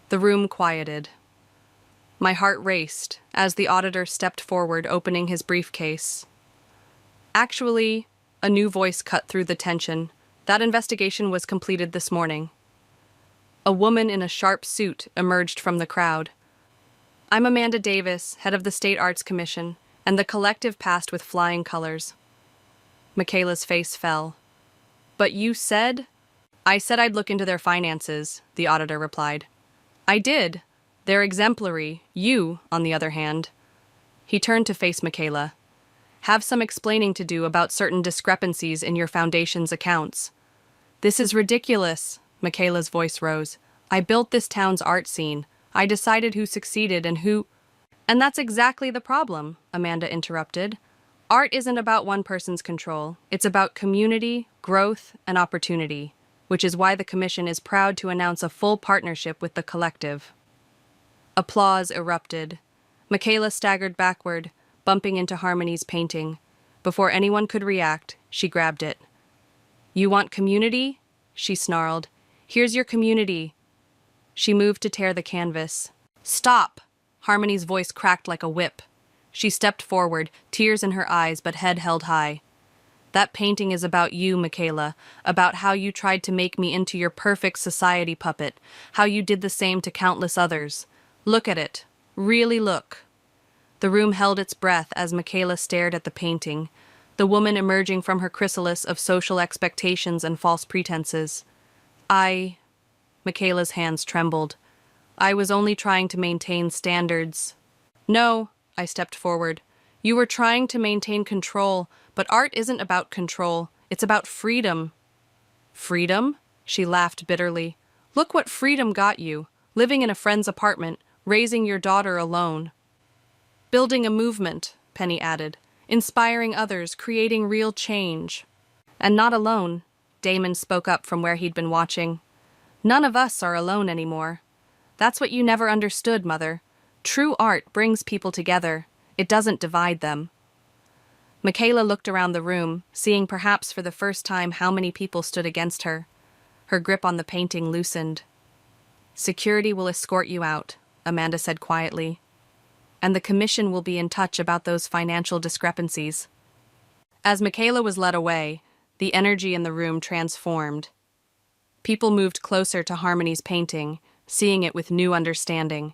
The room quieted. My heart raced as the auditor stepped forward, opening his briefcase. "Actually," a new voice cut through the tension, "that investigation was completed this morning." A woman in a sharp suit emerged from the crowd. "I'm Amanda Davis, head of the State Arts Commission, and the collective passed with flying colors." Michaela's face fell. "But you said—" "I said I'd look into their finances," the auditor replied. "I did. They're exemplary. You, on the other hand." He turned to face Michaela. "Have some explaining to do about certain discrepancies in your foundation's accounts." "This is ridiculous," Michaela's voice rose. "I built this town's art scene. I decided who succeeded and who—" "And that's exactly the problem," Amanda interrupted. "Art isn't about one person's control. It's about community, growth, and opportunity, which is why the Commission is proud to announce a full partnership with the collective." Applause erupted. Michaela staggered backward, bumping into Harmony's painting. Before anyone could react, she grabbed it. "You want community?" she snarled. "Here's your community." She moved to tear the canvas. "Stop!" Harmony's voice cracked like a whip. She stepped forward, tears in her eyes but head held high. "That painting is about you, Michaela, about how you tried to make me into your perfect society puppet, how you did the same to countless others. Look at it. Really look." The room held its breath as Michaela stared at the painting, the woman emerging from her chrysalis of social expectations and false pretenses. Michaela's hands trembled. "I was only trying to maintain standards." "No," I stepped forward. "You were trying to maintain control, but art isn't about control. It's about freedom." "Freedom?" She laughed bitterly. "Look what freedom got you, living in a friend's apartment, raising your daughter alone." "Building a movement," Penny added, "inspiring others, creating real change." "And not alone," Damon spoke up from where he'd been watching. "None of us are alone anymore. That's what you never understood, Mother. True art brings people together. It doesn't divide them." Michaela looked around the room, seeing perhaps for the first time how many people stood against her. Her grip on the painting loosened. "Security will escort you out," Amanda said quietly. "And the Commission will be in touch about those financial discrepancies." As Michaela was led away, the energy in the room transformed. People moved closer to Harmony's painting, seeing it with new understanding.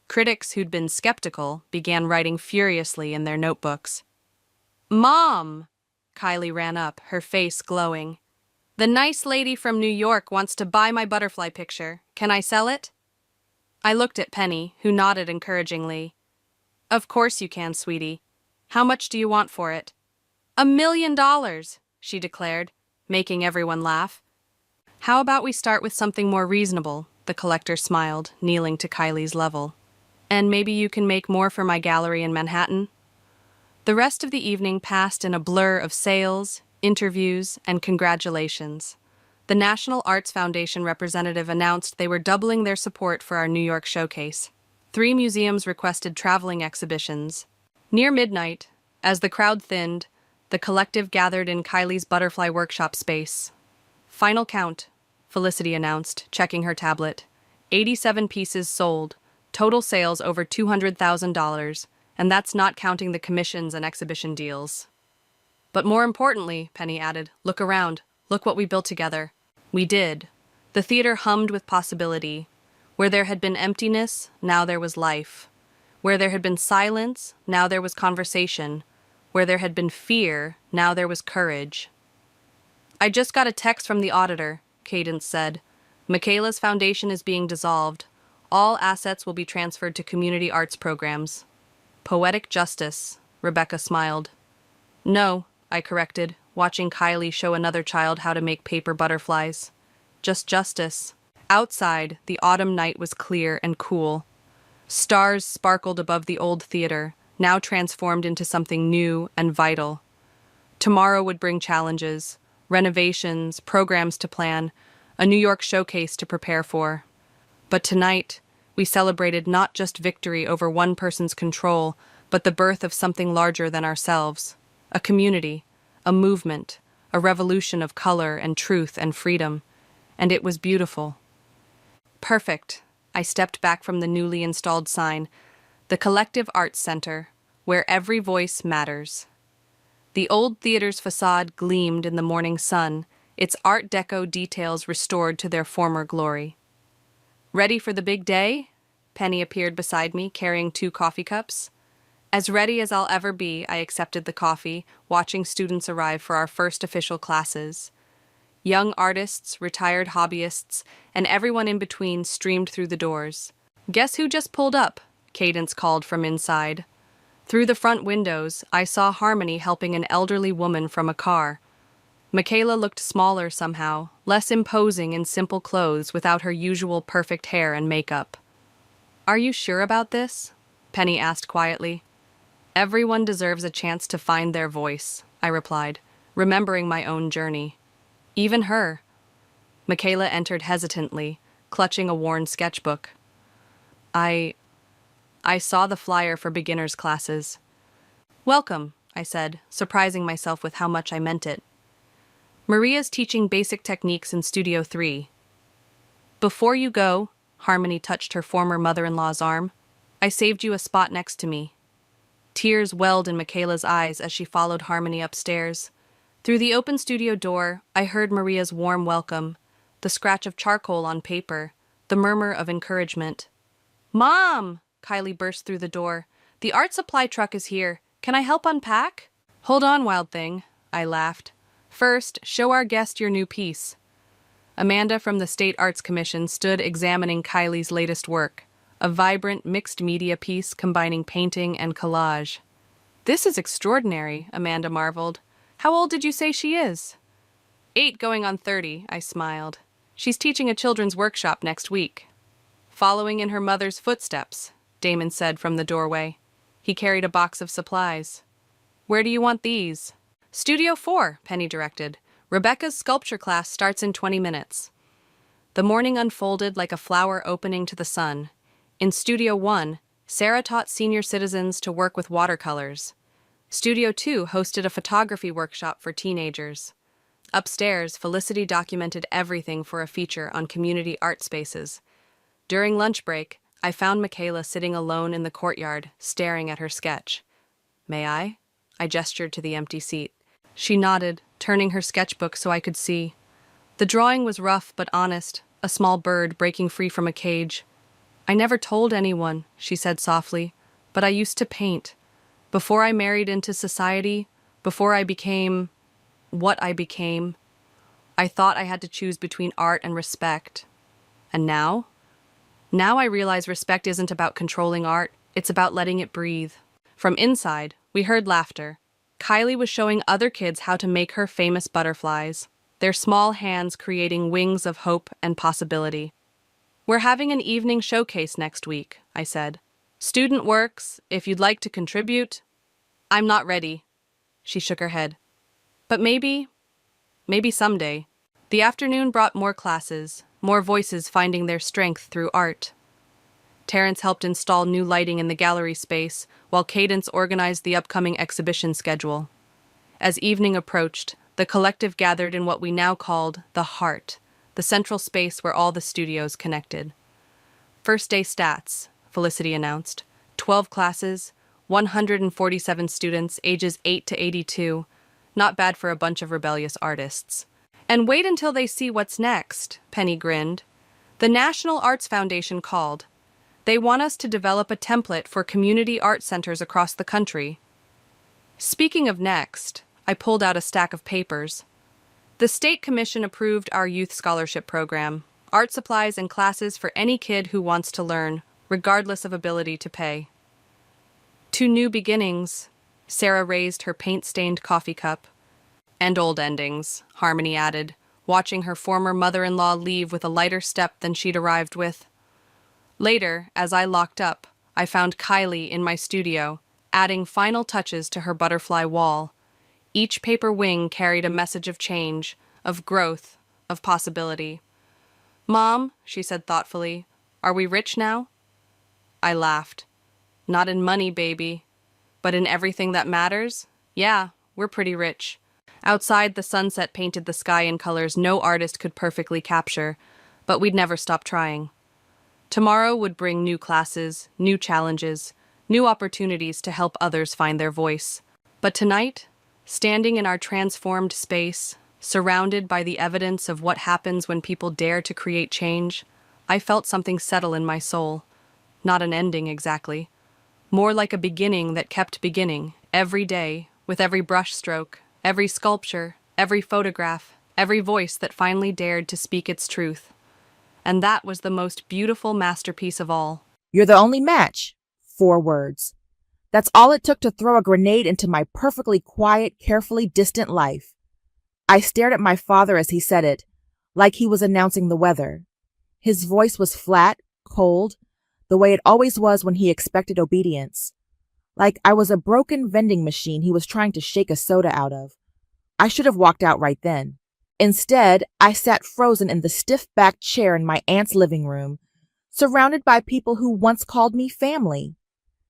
Critics who'd been skeptical began writing furiously in their notebooks. "Mom!" Kylie ran up, her face glowing. "The nice lady from New York wants to buy my butterfly picture. Can I sell it?" I looked at Penny, who nodded encouragingly. "Of course you can, sweetie. How much do you want for it?" $1 million, she declared, making everyone laugh. "How about we start with something more reasonable?" The collector smiled, kneeling to Kylie's level. "And maybe you can make more for my gallery in Manhattan?" The rest of the evening passed in a blur of sales, interviews, and congratulations. The National Arts Foundation representative announced they were doubling their support for our New York showcase. 3 museums requested traveling exhibitions. Near midnight, as the crowd thinned, the collective gathered in Kylie's butterfly workshop space. "Final count," Felicity announced, checking her tablet. 87 pieces sold, total sales over $200,000, and that's not counting the commissions and exhibition deals. "But more importantly," Penny added, "look around. Look what we built together." We did. The theater hummed with possibility. Where there had been emptiness, now there was life. Where there had been silence, now there was conversation. Where there had been fear, now there was courage. "I just got a text from the auditor," Cadence said. "Michaela's foundation is being dissolved. All assets will be transferred to community arts programs." "Poetic justice," Rebecca smiled. "No," I corrected. watching Kylie show another child how to make paper butterflies. Just justice. Outside, the autumn night was clear and cool. Stars sparkled above the old theater, now transformed into something new and vital. Tomorrow would bring challenges, renovations, programs to plan, a New York showcase to prepare for. But tonight, we celebrated not just victory over one person's control, but the birth of something larger than ourselves. A community, a movement, a revolution of color and truth and freedom. And it was beautiful. Perfect. I stepped back from the newly installed sign, the Collective Arts Center, where every voice matters. The old theater's facade gleamed in the morning sun, its Art Deco details restored to their former glory. Ready for the big day? Penny appeared beside me, carrying 2 coffee cups. As ready as I'll ever be, I accepted the coffee, watching students arrive for our first official classes. Young artists, retired hobbyists, and everyone in between streamed through the doors. "Guess who just pulled up?" Cadence called from inside. Through the front windows, I saw Harmony helping an elderly woman from a car. Michaela looked smaller somehow, less imposing in simple clothes without her usual perfect hair and makeup. "Are you sure about this?" Penny asked quietly. "Everyone deserves a chance to find their voice," I replied, remembering my own journey. Even her. Michaela entered hesitantly, clutching a worn sketchbook. I saw the flyer for beginners' classes. "Welcome," I said, surprising myself with how much I meant it. "Maria's teaching basic techniques in Studio 3. Before you go," Harmony touched her former mother-in-law's arm, "I saved you a spot next to me." Tears welled in Michaela's eyes as she followed Harmony upstairs. Through the open studio door, I heard Maria's warm welcome, the scratch of charcoal on paper, the murmur of encouragement. "Mom!" Kylie burst through the door. "The art supply truck is here. Can I help unpack?" "Hold on, wild thing," I laughed. "First, show our guest your new piece." Amanda from the State Arts Commission stood examining Kylie's latest work, a vibrant mixed-media piece combining painting and collage. "This is extraordinary," Amanda marveled. "How old did you say she is?" 8 going on 30, I smiled. "She's teaching a children's workshop next week." "Following in her mother's footsteps," Damon said from the doorway. He carried a box of supplies. "Where do you want these?" "Studio 4, Penny directed. "Rebecca's sculpture class starts in 20 minutes. The morning unfolded like a flower opening to the sun. In Studio 1, Sarah taught senior citizens to work with watercolors. Studio 2 hosted a photography workshop for teenagers. Upstairs, Felicity documented everything for a feature on community art spaces. During lunch break, I found Michaela sitting alone in the courtyard, staring at her sketch. "May I?" I gestured to the empty seat. She nodded, turning her sketchbook so I could see. The drawing was rough but honest, a small bird breaking free from a cage. "I never told anyone," she said softly, "but I used to paint. Before I married into society, before I became what I became, I thought I had to choose between art and respect. And now? Now I realize respect isn't about controlling art, it's about letting it breathe." From inside, we heard laughter. Kylie was showing other kids how to make her famous butterflies, their small hands creating wings of hope and possibility. "We're having an evening showcase next week," I said. "Student works, if you'd like to contribute." "I'm not ready." She shook her head. "But maybe someday." The afternoon brought more classes, more voices finding their strength through art. Terrence helped install new lighting in the gallery space, while Cadence organized the upcoming exhibition schedule. As evening approached, the collective gathered in what we now called the Heart, the central space where all the studios connected. "First day stats," Felicity announced. 12 classes, 147 students, ages 8 to 82. Not bad for a bunch of rebellious artists. "And wait until they see what's next," Penny grinned. "The National Arts Foundation called. They want us to develop a template for community art centers across the country." Speaking of next, I pulled out a stack of papers. The State Commission approved our youth scholarship program, art supplies and classes for any kid who wants to learn, regardless of ability to pay. "To new beginnings," Sarah raised her paint-stained coffee cup. And old endings, Harmony added, watching her former mother-in-law leave with a lighter step than she'd arrived with. Later, as I locked up, I found Kylie in my studio, adding final touches to her butterfly wall. Each paper wing carried a message of change, of growth, of possibility. "Mom," she said thoughtfully, "are we rich now?" I laughed. "Not in money, baby. But in everything that matters? Yeah, we're pretty rich." Outside, the sunset painted the sky in colors no artist could perfectly capture, but we'd never stop trying. Tomorrow would bring new classes, new challenges, new opportunities to help others find their voice. But tonight, standing in our transformed space, surrounded by the evidence of what happens when people dare to create change, I felt something settle in my soul. Not an ending exactly. More like a beginning that kept beginning, every day, with every brushstroke, every sculpture, every photograph, every voice that finally dared to speak its truth. And that was the most beautiful masterpiece of all. "You're the only match." 4 words. That's all it took to throw a grenade into my perfectly quiet, carefully distant life. I stared at my father as he said it, like he was announcing the weather. His voice was flat, cold, the way it always was when he expected obedience. Like I was a broken vending machine he was trying to shake a soda out of. I should have walked out right then. Instead, I sat frozen in the stiff-backed chair in my aunt's living room, surrounded by people who once called me family.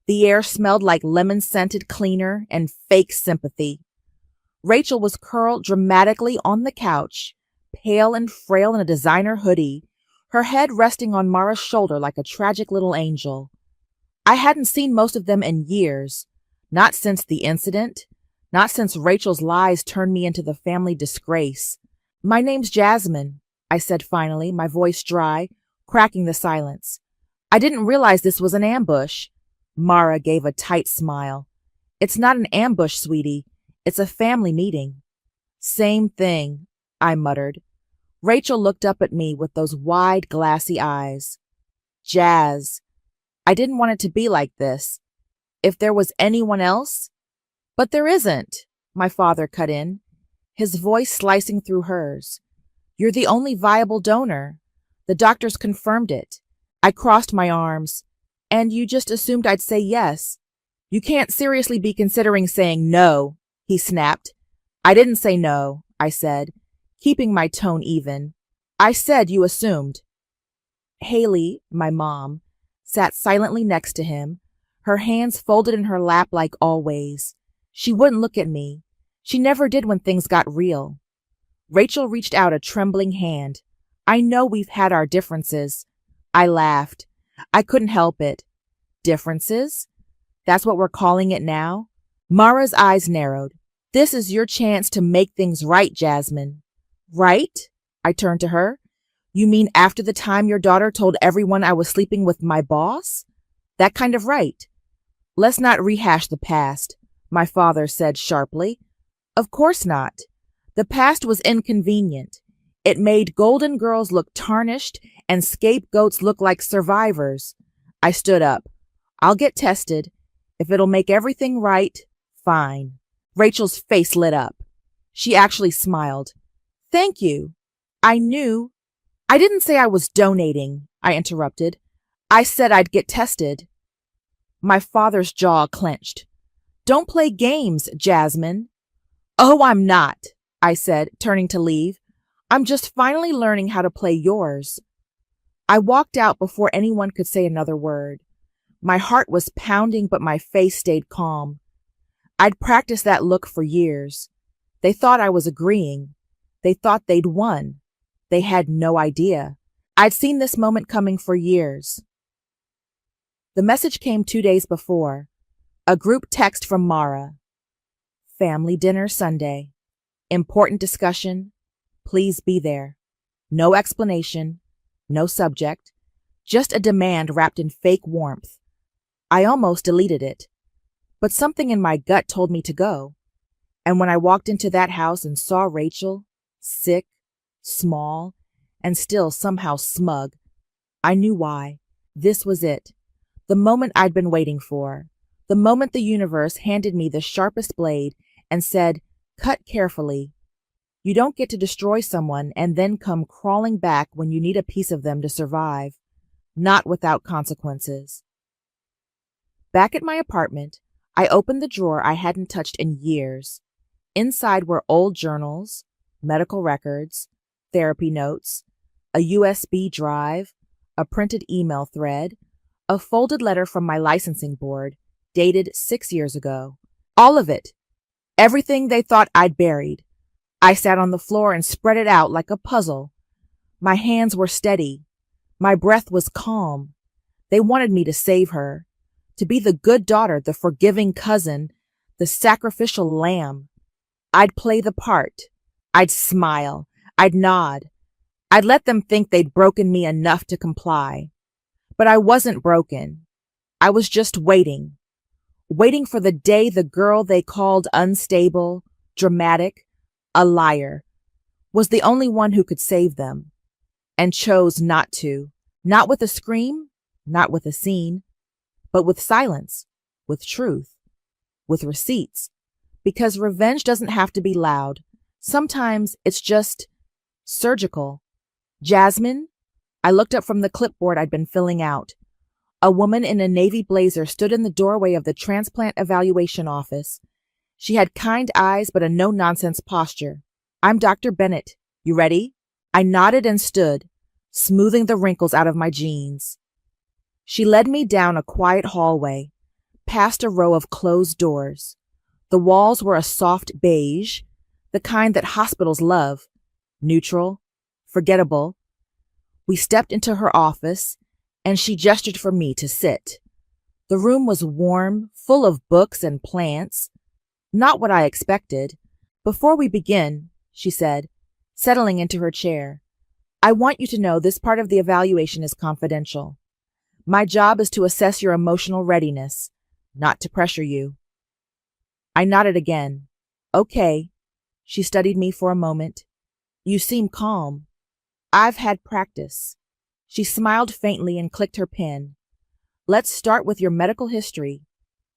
The air smelled like lemon-scented cleaner and fake sympathy. Rachel was curled dramatically on the couch, pale and frail in a designer hoodie, her head resting on Mara's shoulder like a tragic little angel. I hadn't seen most of them in years, not since the incident, not since Rachel's lies turned me into the family disgrace. "My name's Jasmine," I said finally, my voice dry, cracking the silence. "I didn't realize this was an ambush." Mara gave a tight smile. "It's not an ambush, sweetie. It's a family meeting." "Same thing," I muttered. Rachel looked up at me with those wide, glassy eyes. "Jazz, I didn't want it to be like this. If there was anyone else—" "But there isn't," my father cut in, his voice slicing through hers. "You're the only viable donor. The doctors confirmed it." I crossed my arms. "And you just assumed I'd say yes. You can't seriously be considering saying no," he snapped. "I didn't say no," I said, keeping my tone even. "I said you assumed." Haley, my mom, sat silently next to him, her hands folded in her lap like always. She wouldn't look at me. She never did when things got real. Rachel reached out a trembling hand. "I know we've had our differences." I laughed. I couldn't help it. "Differences? That's what we're calling it now?" Mara's eyes narrowed. "This is your chance to make things right, Jasmine." "Right?" I turned to her. "You mean after the time your daughter told everyone I was sleeping with my boss? That kind of right." "Let's not rehash the past," my father said sharply. "Of course not. The past was inconvenient. It made golden girls look tarnished and scapegoats look like survivors." I stood up. "I'll get tested. If it'll make everything right, fine." Rachel's face lit up. She actually smiled. "Thank you. I knew—" "I didn't say I was donating," I interrupted. "I said I'd get tested." My father's jaw clenched. "Don't play games, Jasmine." "Oh, I'm not," I said, turning to leave. "I'm just finally learning how to play yours." I walked out before anyone could say another word. My heart was pounding, but my face stayed calm. I'd practiced that look for years. They thought I was agreeing. They thought they'd won. They had no idea. I'd seen this moment coming for years. The message came 2 days before. A group text from Mara. "Family dinner Sunday. Important discussion. Please be there." No explanation. No subject. Just a demand wrapped in fake warmth. I almost deleted it. But something in my gut told me to go. And when I walked into that house and saw Rachel, sick, small, and still somehow smug, I knew why. This was it. The moment I'd been waiting for. The moment the universe handed me the sharpest blade and said, "Cut carefully. You don't get to destroy someone and then come crawling back when you need a piece of them to survive, not without consequences. Back at my apartment, I opened the drawer I hadn't touched in years. Inside were old journals, medical records, therapy notes, a USB drive, a printed email thread, a folded letter from my licensing board, dated 6 years ago. All of it. Everything they thought I'd buried. I sat on the floor and spread it out like a puzzle. My hands were steady. My breath was calm. They wanted me to save her, to be the good daughter, the forgiving cousin, the sacrificial lamb. I'd play the part. I'd smile. I'd nod. I'd let them think they'd broken me enough to comply. But I wasn't broken. I was just waiting for the day the girl they called unstable, dramatic, a liar, was the only one who could save them, and chose not to, not with a scream, not with a scene, but with silence, with truth, with receipts, because revenge doesn't have to be loud. Sometimes it's just surgical. Jasmine? I looked up from the clipboard I'd been filling out. A woman in a navy blazer stood in the doorway of the transplant evaluation office. She had kind eyes but a no-nonsense posture. I'm Dr. Bennett. You ready? I nodded and stood, smoothing the wrinkles out of my jeans. She led me down a quiet hallway, past a row of closed doors. The walls were a soft beige, the kind that hospitals love, neutral, forgettable. We stepped into her office, and she gestured for me to sit. The room was warm, full of books and plants. Not what I expected. Before we begin, she said, settling into her chair, I want you to know this part of the evaluation is confidential. My job is to assess your emotional readiness, not to pressure you. I nodded again. Okay. She studied me for a moment. You seem calm. I've had practice. She smiled faintly and clicked her pen. Let's start with your medical history.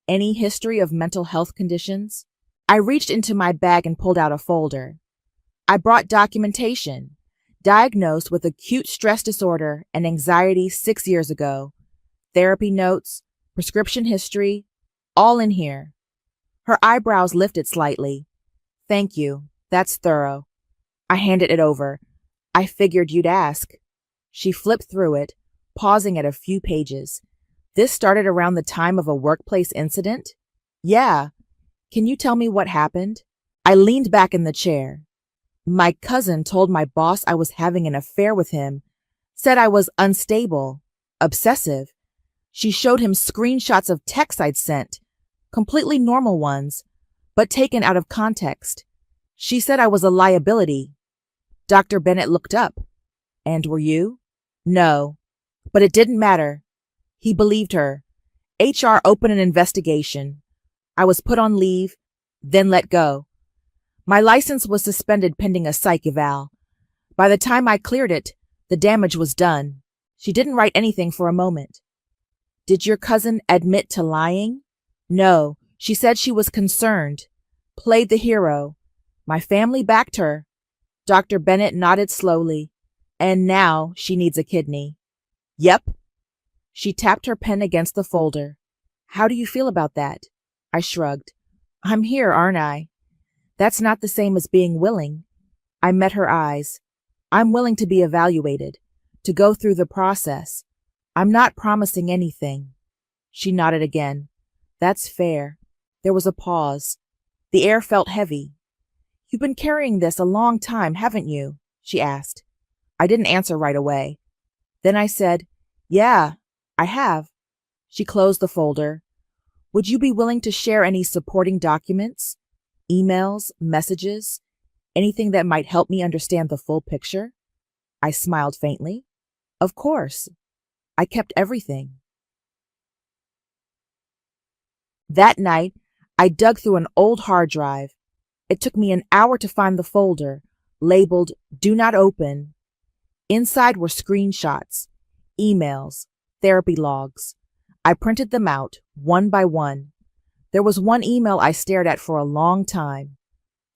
Any history of mental health conditions? I reached into my bag and pulled out a folder. I brought documentation. Diagnosed with acute stress disorder and anxiety 6 years ago. Therapy notes, prescription history, all in here. Her eyebrows lifted slightly. Thank you. That's thorough. I handed it over. I figured you'd ask. She flipped through it, pausing at a few pages. This started around the time of a workplace incident? Yeah. Can you tell me what happened? I leaned back in the chair. My cousin told my boss I was having an affair with him, said I was unstable, obsessive. She showed him screenshots of texts I'd sent, completely normal ones, but taken out of context. She said I was a liability. Dr. Bennett looked up. And were you? No. But it didn't matter. He believed her. HR opened an investigation. I was put on leave, then let go. My license was suspended pending a psych eval. By the time I cleared it, the damage was done. She didn't write anything for a moment. Did your cousin admit to lying? No. She said she was concerned. Played the hero. My family backed her. Dr. Bennett nodded slowly. And now she needs a kidney. Yep. She tapped her pen against the folder. How do you feel about that? I shrugged. I'm here, aren't I? That's not the same as being willing. I met her eyes. I'm willing to be evaluated, to go through the process. I'm not promising anything. She nodded again. That's fair. There was a pause. The air felt heavy. You've been carrying this a long time, haven't you? She asked. I didn't answer right away. Then I said, Yeah, I have. She closed the folder. Would you be willing to share any supporting documents? Emails, messages, anything that might help me understand the full picture? I smiled faintly. Of course. I kept everything. That night, I dug through an old hard drive. It took me an hour to find the folder, labeled Do Not Open. Inside were screenshots, emails, therapy logs. I printed them out, one by one. There was one email I stared at for a long time.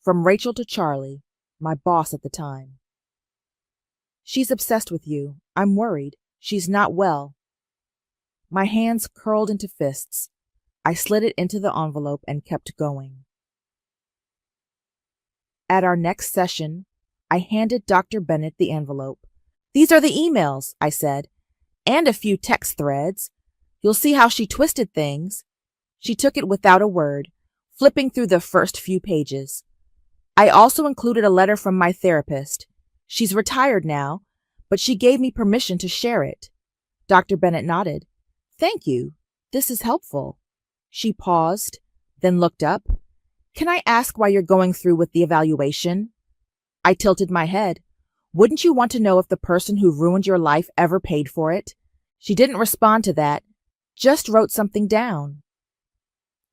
From Rachel to Charlie. my boss at the time. She's obsessed with you. I'm worried. She's not well. My hands curled into fists. I slid it into the envelope and kept going. At our next session, I handed Dr. Bennett the envelope. "These are the emails," I said, "and a few text threads. You'll see how she twisted things." She took it without a word, flipping through the first few pages. I also included a letter from my therapist. She's retired now, but she gave me permission to share it. Dr. Bennett nodded. "Thank you. This is helpful." She paused, then looked up. "Can I ask why you're going through with the evaluation?" I tilted my head. "Wouldn't you want to know if the person who ruined your life ever paid for it?" She didn't respond to that, just wrote something down.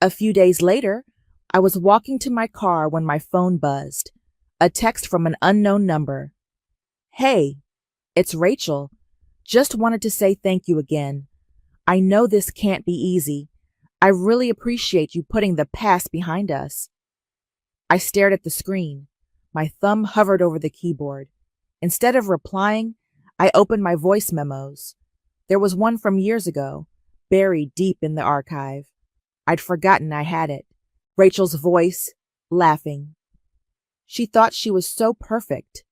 A few days later, I was walking to my car when my phone buzzed. A text from an unknown number. "Hey, it's Rachel. Just wanted to say thank you again. I know this can't be easy. I really appreciate you putting the past behind us." I stared at the screen. My thumb hovered over the keyboard. Instead of replying, I opened my voice memos. There was one from years ago, buried deep in the archive. I'd forgotten I had it. Rachel's voice, laughing. She thought she was so perfect.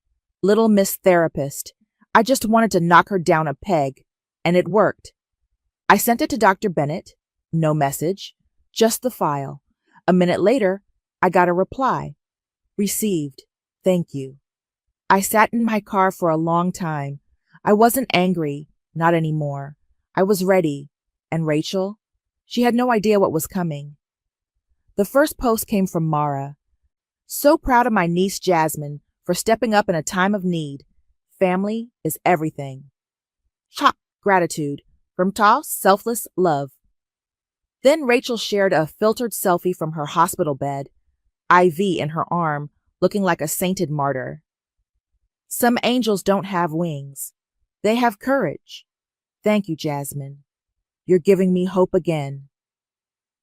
Little Miss Therapist. I just wanted to knock her down a peg, and it worked. I sent it to Dr. Bennett. No message, just the file. A minute later, I got a reply. "Received. Thank you." I sat in my car for a long time. I wasn't angry, not anymore. I was ready. And Rachel? She had no idea what was coming. The first post came from Mara. "So proud of my niece Jasmine for stepping up in a time of need. Family is everything. Chop, gratitude. From Ta, selfless love." Then Rachel shared a filtered selfie from her hospital bed, IV in her arm, looking like a sainted martyr. "Some angels don't have wings. They have courage. Thank you, Jasmine. You're giving me hope again."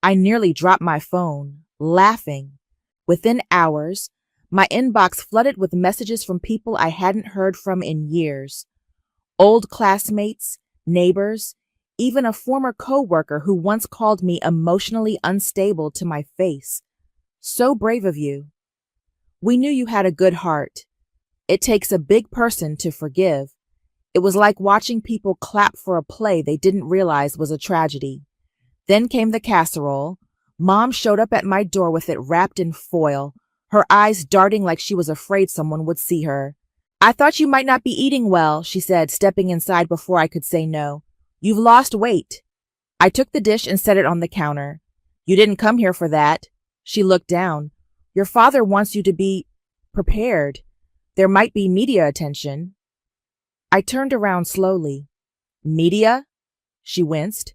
I nearly dropped my phone, laughing. Within hours, my inbox flooded with messages from people I hadn't heard from in years. Old classmates, neighbors, even a former co-worker who once called me emotionally unstable to my face. "So brave of you. We knew you had a good heart. It takes a big person to forgive." It was like watching people clap for a play they didn't realize was a tragedy. Then came the casserole. Mom showed up at my door with it wrapped in foil, her eyes darting like she was afraid someone would see her. "I thought you might not be eating well," she said, stepping inside before I could say no. "You've lost weight." I took the dish and set it on the counter. "You didn't come here for that." She looked down. "Your father wants you to be prepared. There might be media attention." I turned around slowly. "Media?" She winced.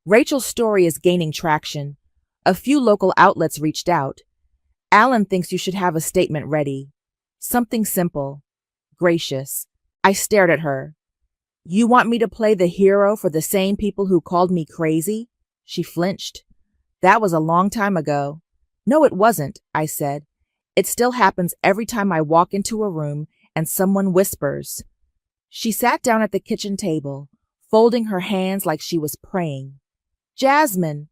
"Rachel's story is gaining traction. A few local outlets reached out. Alan thinks you should have a statement ready. Something simple. Gracious." I stared at her. "You want me to play the hero for the same people who called me crazy?" She flinched. "That was a long time ago." "No, it wasn't," I said. "It still happens every time I walk into a room and someone whispers." She sat down at the kitchen table, folding her hands like she was praying. "Jasmine,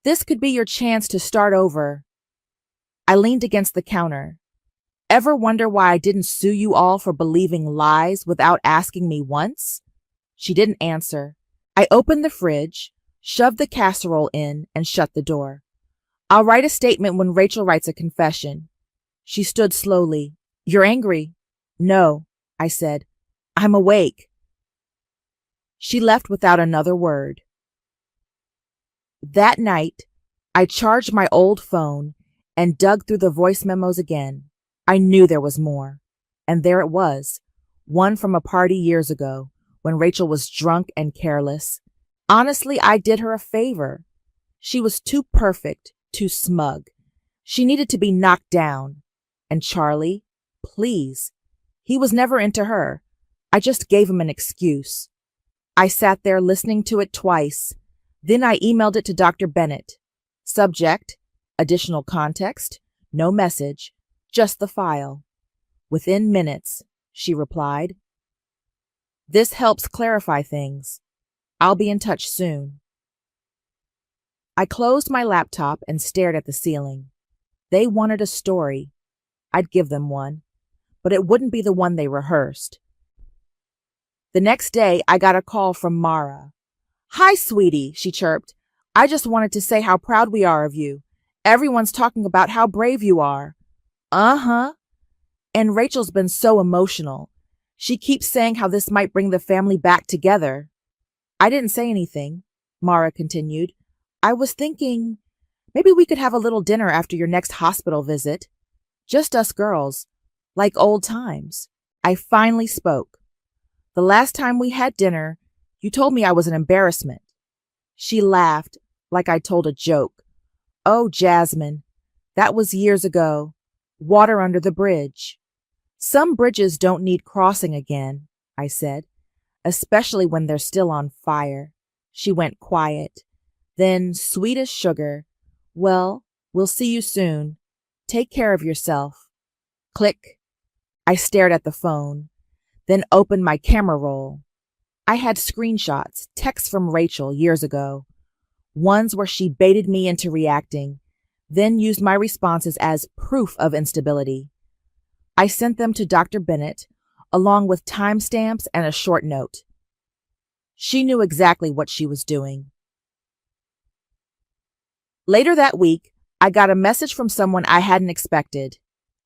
this could be your chance to start over." I leaned against the counter. "Ever wonder why I didn't sue you all for believing lies without asking me once?" She didn't answer. I opened the fridge, shoved the casserole in, and shut the door. "I'll write a statement when Rachel writes a confession." She stood slowly. "You're angry?" "No," I said. "I'm awake." She left without another word. That night, I charged my old phone and dug through the voice memos again. I knew there was more. And there it was, one from a party years ago when Rachel was drunk and careless. Honestly, I did her a favor. She was too perfect, too smug. She needed to be knocked down. And Charlie, please. He was never into her. I just gave him an excuse. I sat there listening to it twice. Then I emailed it to Dr. Bennett. Subject, additional context, no message, just the file. Within minutes, she replied. This helps clarify things. I'll be in touch soon. I closed my laptop and stared at the ceiling. They wanted a story. I'd give them one, but it wouldn't be the one they rehearsed. The next day, I got a call from Mara. Hi, sweetie, she chirped. I just wanted to say how proud we are of you. Everyone's talking about how brave you are. Uh-huh. And Rachel's been so emotional. She keeps saying how this might bring the family back together. I didn't say anything, Mara continued. I was thinking maybe we could have a little dinner after your next hospital visit. Just us girls, like old times. I finally spoke. The last time we had dinner, you told me I was an embarrassment. She laughed like I told a joke. Oh, Jasmine, that was years ago. Water under the bridge. Some bridges don't need crossing again, I said, especially when they're still on fire. She went quiet. Then, sweet as sugar, well, we'll see you soon. Take care of yourself. Click. I stared at the phone, then opened my camera roll. I had screenshots, texts from Rachel years ago, ones where she baited me into reacting, then used my responses as proof of instability. I sent them to Dr. Bennett, along with timestamps and a short note. She knew exactly what she was doing. Later that week, I got a message from someone I hadn't expected.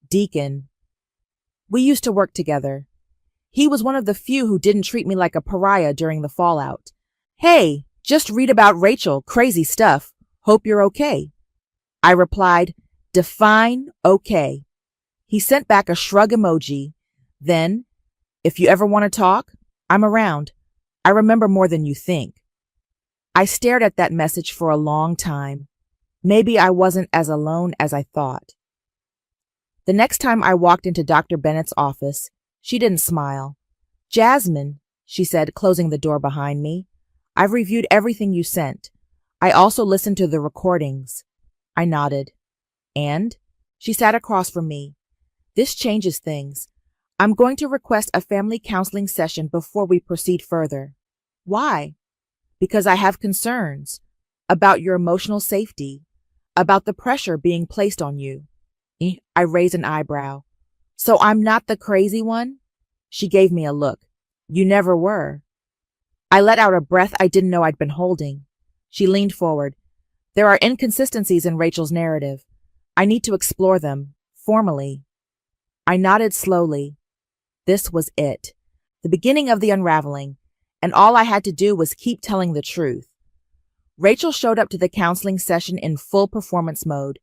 Deacon. We used to work together. He was one of the few who didn't treat me like a pariah during the fallout. Hey, just read about Rachel, crazy stuff. Hope you're okay. I replied, define okay. He sent back a shrug emoji. Then, if you ever want to talk, I'm around. I remember more than you think. I stared at that message for a long time. Maybe I wasn't as alone as I thought. The next time I walked into Dr. Bennett's office, she didn't smile. Jasmine, she said, closing the door behind me, I've reviewed everything you sent. I also listened to the recordings. I nodded. And? She sat across from me. This changes things. I'm going to request a family counseling session before we proceed further. Why? Because I have concerns about your emotional safety, about the pressure being placed on you. I raised an eyebrow. So I'm not the crazy one? She gave me a look. You never were. I let out a breath I didn't know I'd been holding. She leaned forward. There are inconsistencies in Rachel's narrative. I need to explore them, formally. I nodded slowly. This was it, the beginning of the unraveling, and all I had to do was keep telling the truth. Rachel showed up to the counseling session in full performance mode,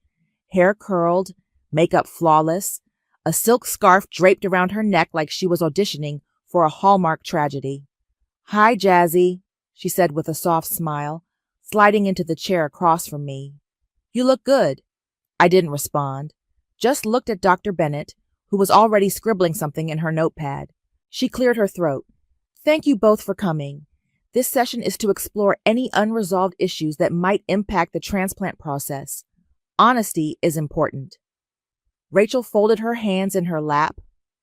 hair curled, makeup flawless, a silk scarf draped around her neck like she was auditioning for a Hallmark tragedy. Hi, Jazzy, she said with a soft smile, sliding into the chair across from me. You look good. I didn't respond, just looked at Dr. Bennett, who was already scribbling something in her notepad. She cleared her throat. Thank you both for coming. This session is to explore any unresolved issues that might impact the transplant process. Honesty is important. Rachel folded her hands in her lap,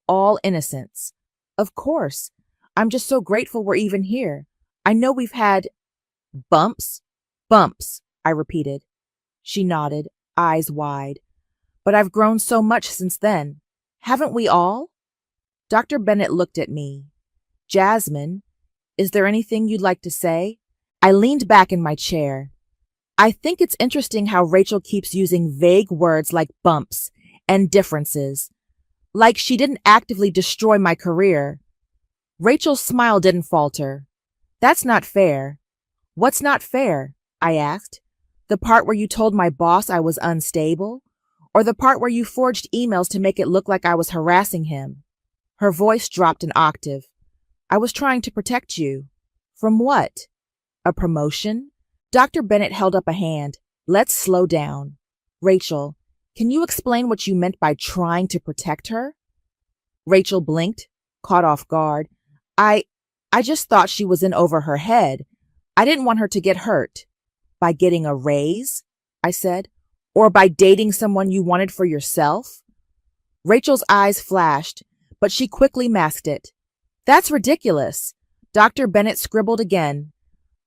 all innocence. Of course. I'm just so grateful we're even here. I know we've had bumps. Bumps, I repeated. She nodded, eyes wide. But I've grown so much since then. Haven't we all? Dr. Bennett looked at me. Jasmine, is there anything you'd like to say? I leaned back in my chair. I think it's interesting how Rachel keeps using vague words like bumps and differences, like she didn't actively destroy my career. Rachel's smile didn't falter. That's not fair. What's not fair? I asked. The part where you told my boss I was unstable? Or the part where you forged emails to make it look like I was harassing him? Her voice dropped an octave. I was trying to protect you. From what? A promotion? Dr. Bennett held up a hand. Let's slow down. Rachel, can you explain what you meant by trying to protect her? Rachel blinked, caught off guard. I just thought she was in over her head. I didn't want her to get hurt. By getting a raise? I said. Or by dating someone you wanted for yourself? Rachel's eyes flashed. but she quickly masked it. That's ridiculous. Dr. Bennett scribbled again.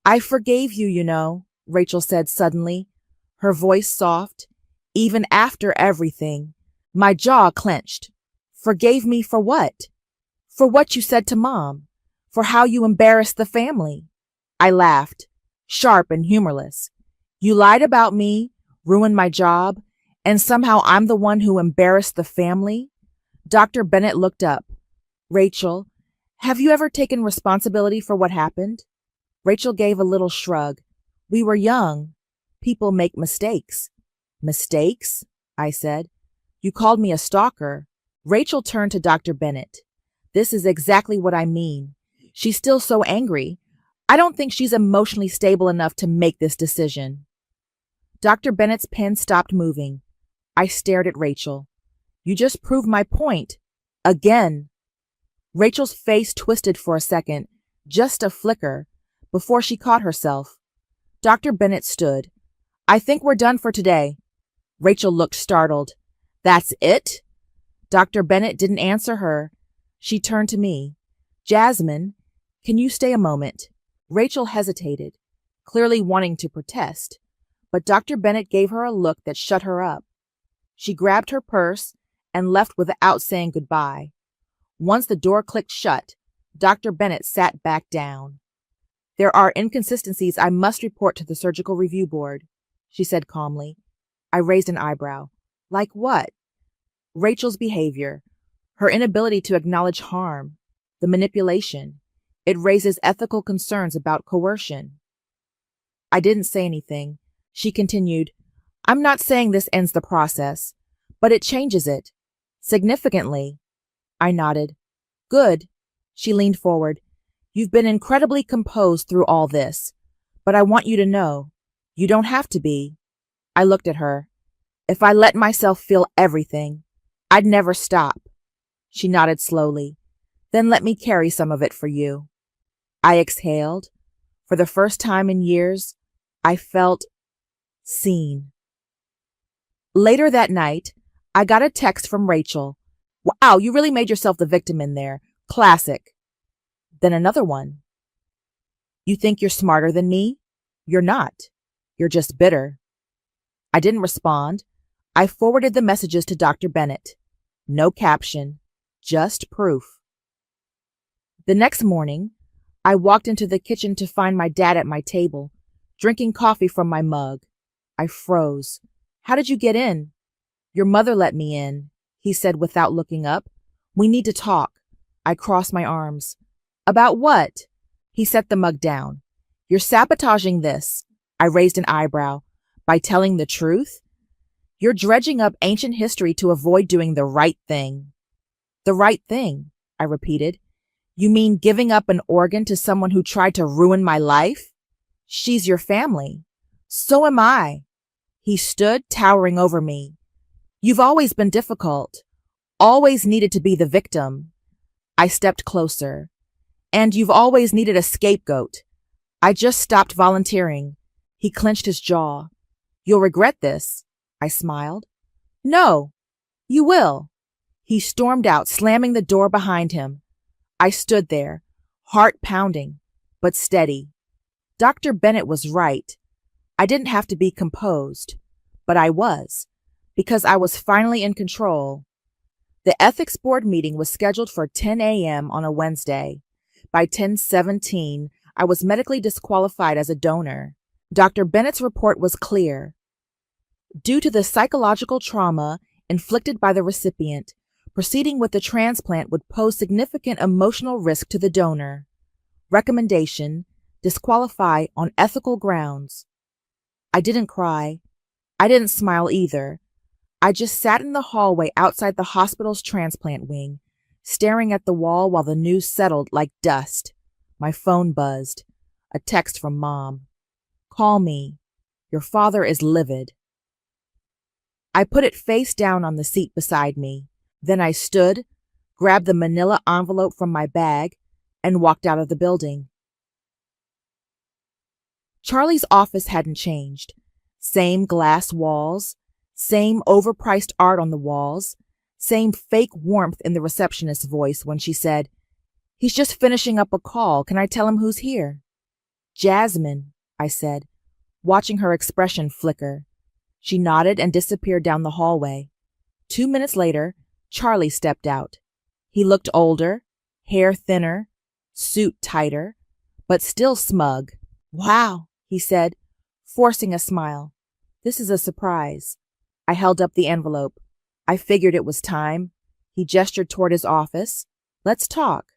I forgave you, you know, Rachel said suddenly, her voice soft. Even after everything. My jaw clenched. Forgave me for what? For what you said to Mom. For how you embarrassed the family. I laughed, sharp and humorless. You lied about me, ruined my job, and somehow I'm the one who embarrassed the family? Dr. Bennett looked up. Rachel, have you ever taken responsibility for what happened? Rachel gave a little shrug. We were young. People make mistakes. Mistakes? I said. You called me a stalker. Rachel turned to Dr. Bennett. This is exactly what I mean. She's still so angry. I don't think she's emotionally stable enough to make this decision. Dr. Bennett's pen stopped moving. I stared at Rachel. You just proved my point. Again. Rachel's face twisted for a second, just a flicker, before she caught herself. Dr. Bennett stood. I think we're done for today. Rachel looked startled. That's it? Dr. Bennett didn't answer her. She turned to me. Jasmine, can you stay a moment? Rachel hesitated, clearly wanting to protest, but Dr. Bennett gave her a look that shut her up. She grabbed her purse and left without saying goodbye. Once the door clicked shut, Dr. Bennett sat back down. There are inconsistencies I must report to the surgical review board, she said calmly. I raised an eyebrow. Like what? Rachel's behavior, her inability to acknowledge harm, the manipulation. It raises ethical concerns about coercion. I didn't say anything. She continued, I'm not saying this ends the process, but it changes it. Significantly. I nodded. Good. She leaned forward. You've been incredibly composed through all this, but I want you to know, you don't have to be. I looked at her. If I let myself feel everything, I'd never stop. She nodded slowly. Then let me carry some of it for you. I exhaled. For the first time in years, I felt seen. Later that night, I got a text from Rachel. Wow, you really made yourself the victim in there. Classic. Then another one. You think you're smarter than me? You're not. You're just bitter. I didn't respond. I forwarded the messages to Dr. Bennett. No caption, just proof. The next morning, I walked into the kitchen to find my dad at my table, drinking coffee from my mug. I froze. How did you get in? Your mother let me in, he said without looking up. We need to talk. I crossed my arms. About what? He set the mug down. You're sabotaging this. I raised an eyebrow. By telling the truth? You're dredging up ancient history to avoid doing the right thing. The right thing, I repeated. You mean giving up an organ to someone who tried to ruin my life? She's your family. So am I. He stood, towering over me. You've always been difficult. Always needed to be the victim. I stepped closer. And you've always needed a scapegoat. I just stopped volunteering. He clenched his jaw. You'll regret this. I smiled. No, you will. He stormed out, slamming the door behind him. I stood there, heart pounding, but steady. Dr. Bennett was right. I didn't have to be composed, but I was, because I was finally in control. The ethics board meeting was scheduled for 10 a.m. on a Wednesday. By 10:17, I was medically disqualified as a donor. Dr. Bennett's report was clear. Due to the psychological trauma inflicted by the recipient, proceeding with the transplant would pose significant emotional risk to the donor. Recommendation: disqualify on ethical grounds. I didn't cry. I didn't smile either. I just sat in the hallway outside the hospital's transplant wing, staring at the wall while the news settled like dust. My phone buzzed. A text from Mom. Call me. Your father is livid. I put it face down on the seat beside me. Then I stood, grabbed the manila envelope from my bag, and walked out of the building. Charlie's office hadn't changed. Same glass walls, same overpriced art on the walls, Same fake warmth in the receptionist's voice when she said, "He's just finishing up a call. Can I tell him who's here?" "Jasmine," I said, watching her expression flicker. She nodded and disappeared down the hallway. 2 minutes later, Charlie stepped out. He looked older, hair thinner, suit tighter, but still smug. "Wow," he said, forcing a smile. "This is a surprise." I held up the envelope. I figured it was time. He gestured toward his office. "Let's talk."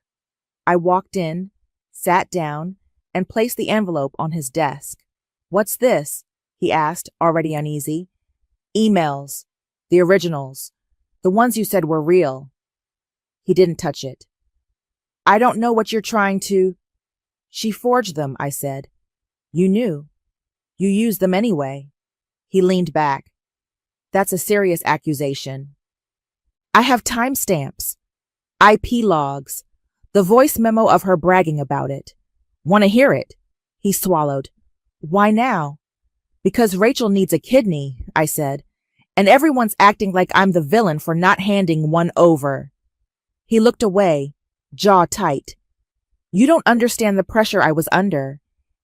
I walked in, sat down, and placed the envelope on his desk. "What's this?" he asked, already uneasy. "Emails. The originals. The ones you said were real." He didn't touch it. "I don't know what you're trying to—" "She forged them," I said. "You knew. You used them anyway." He leaned back. "That's a serious accusation." "I have timestamps, IP logs, the voice memo of her bragging about it." "Want to hear it?" He swallowed. "Why now?" "Because Rachel needs a kidney," I said, "and everyone's acting like I'm the villain for not handing one over." He looked away, jaw tight. "You don't understand the pressure I was under.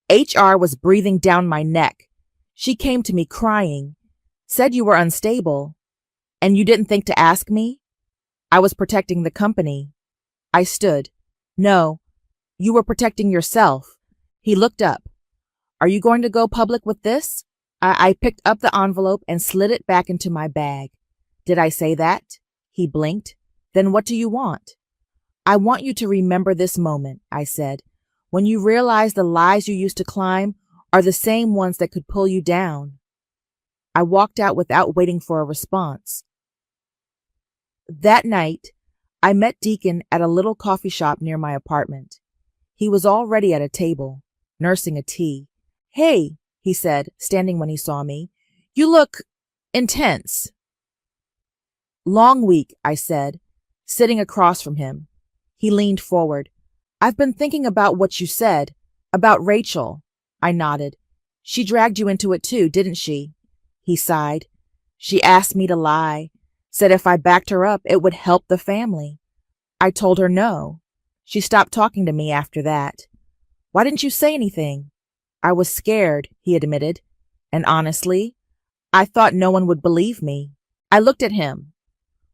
HR was breathing down my neck. She came to me crying, said you were unstable, and you didn't think to ask me?" "I was protecting the company." I stood. "No, you were protecting yourself." He looked up. "Are you going to go public with this?" I picked up the envelope and slid it back into my bag. "Did I say that?" He blinked. "Then what do you want?" "I want you to remember this moment," I said, "when you realize the lies you used to climb are the same ones that could pull you down." I walked out without waiting for a response. That night, I met Deacon at a little coffee shop near my apartment. He was already at a table, nursing a tea. "Hey," he said, standing when he saw me. "You look intense." "Long week," I said, sitting across from him. He leaned forward. "I've been thinking about what you said, about Rachel." I nodded. "She dragged you into it too, didn't she?" He sighed. "She asked me to lie, said if I backed her up, it would help the family. I told her no. She stopped talking to me after that." "Why didn't you say anything?" "I was scared," he admitted. "And honestly, I thought no one would believe me." I looked at him.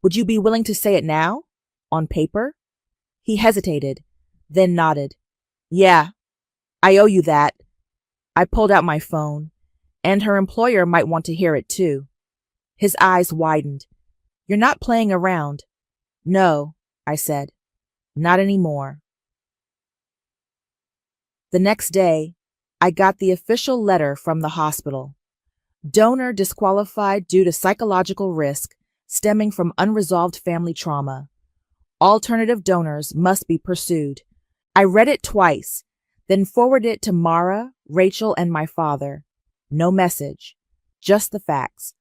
"Would you be willing to say it now? On paper?" He hesitated, then nodded. "Yeah, I owe you that." I pulled out my phone. "And her employer might want to hear it too." His eyes widened. "You're not playing around." "No," I said. "Not anymore." The next day, I got the official letter from the hospital. Donor disqualified due to psychological risk stemming from unresolved family trauma. Alternative donors must be pursued. I read it twice, then forwarded it to Mara, Rachel, and my father. No message, just the facts.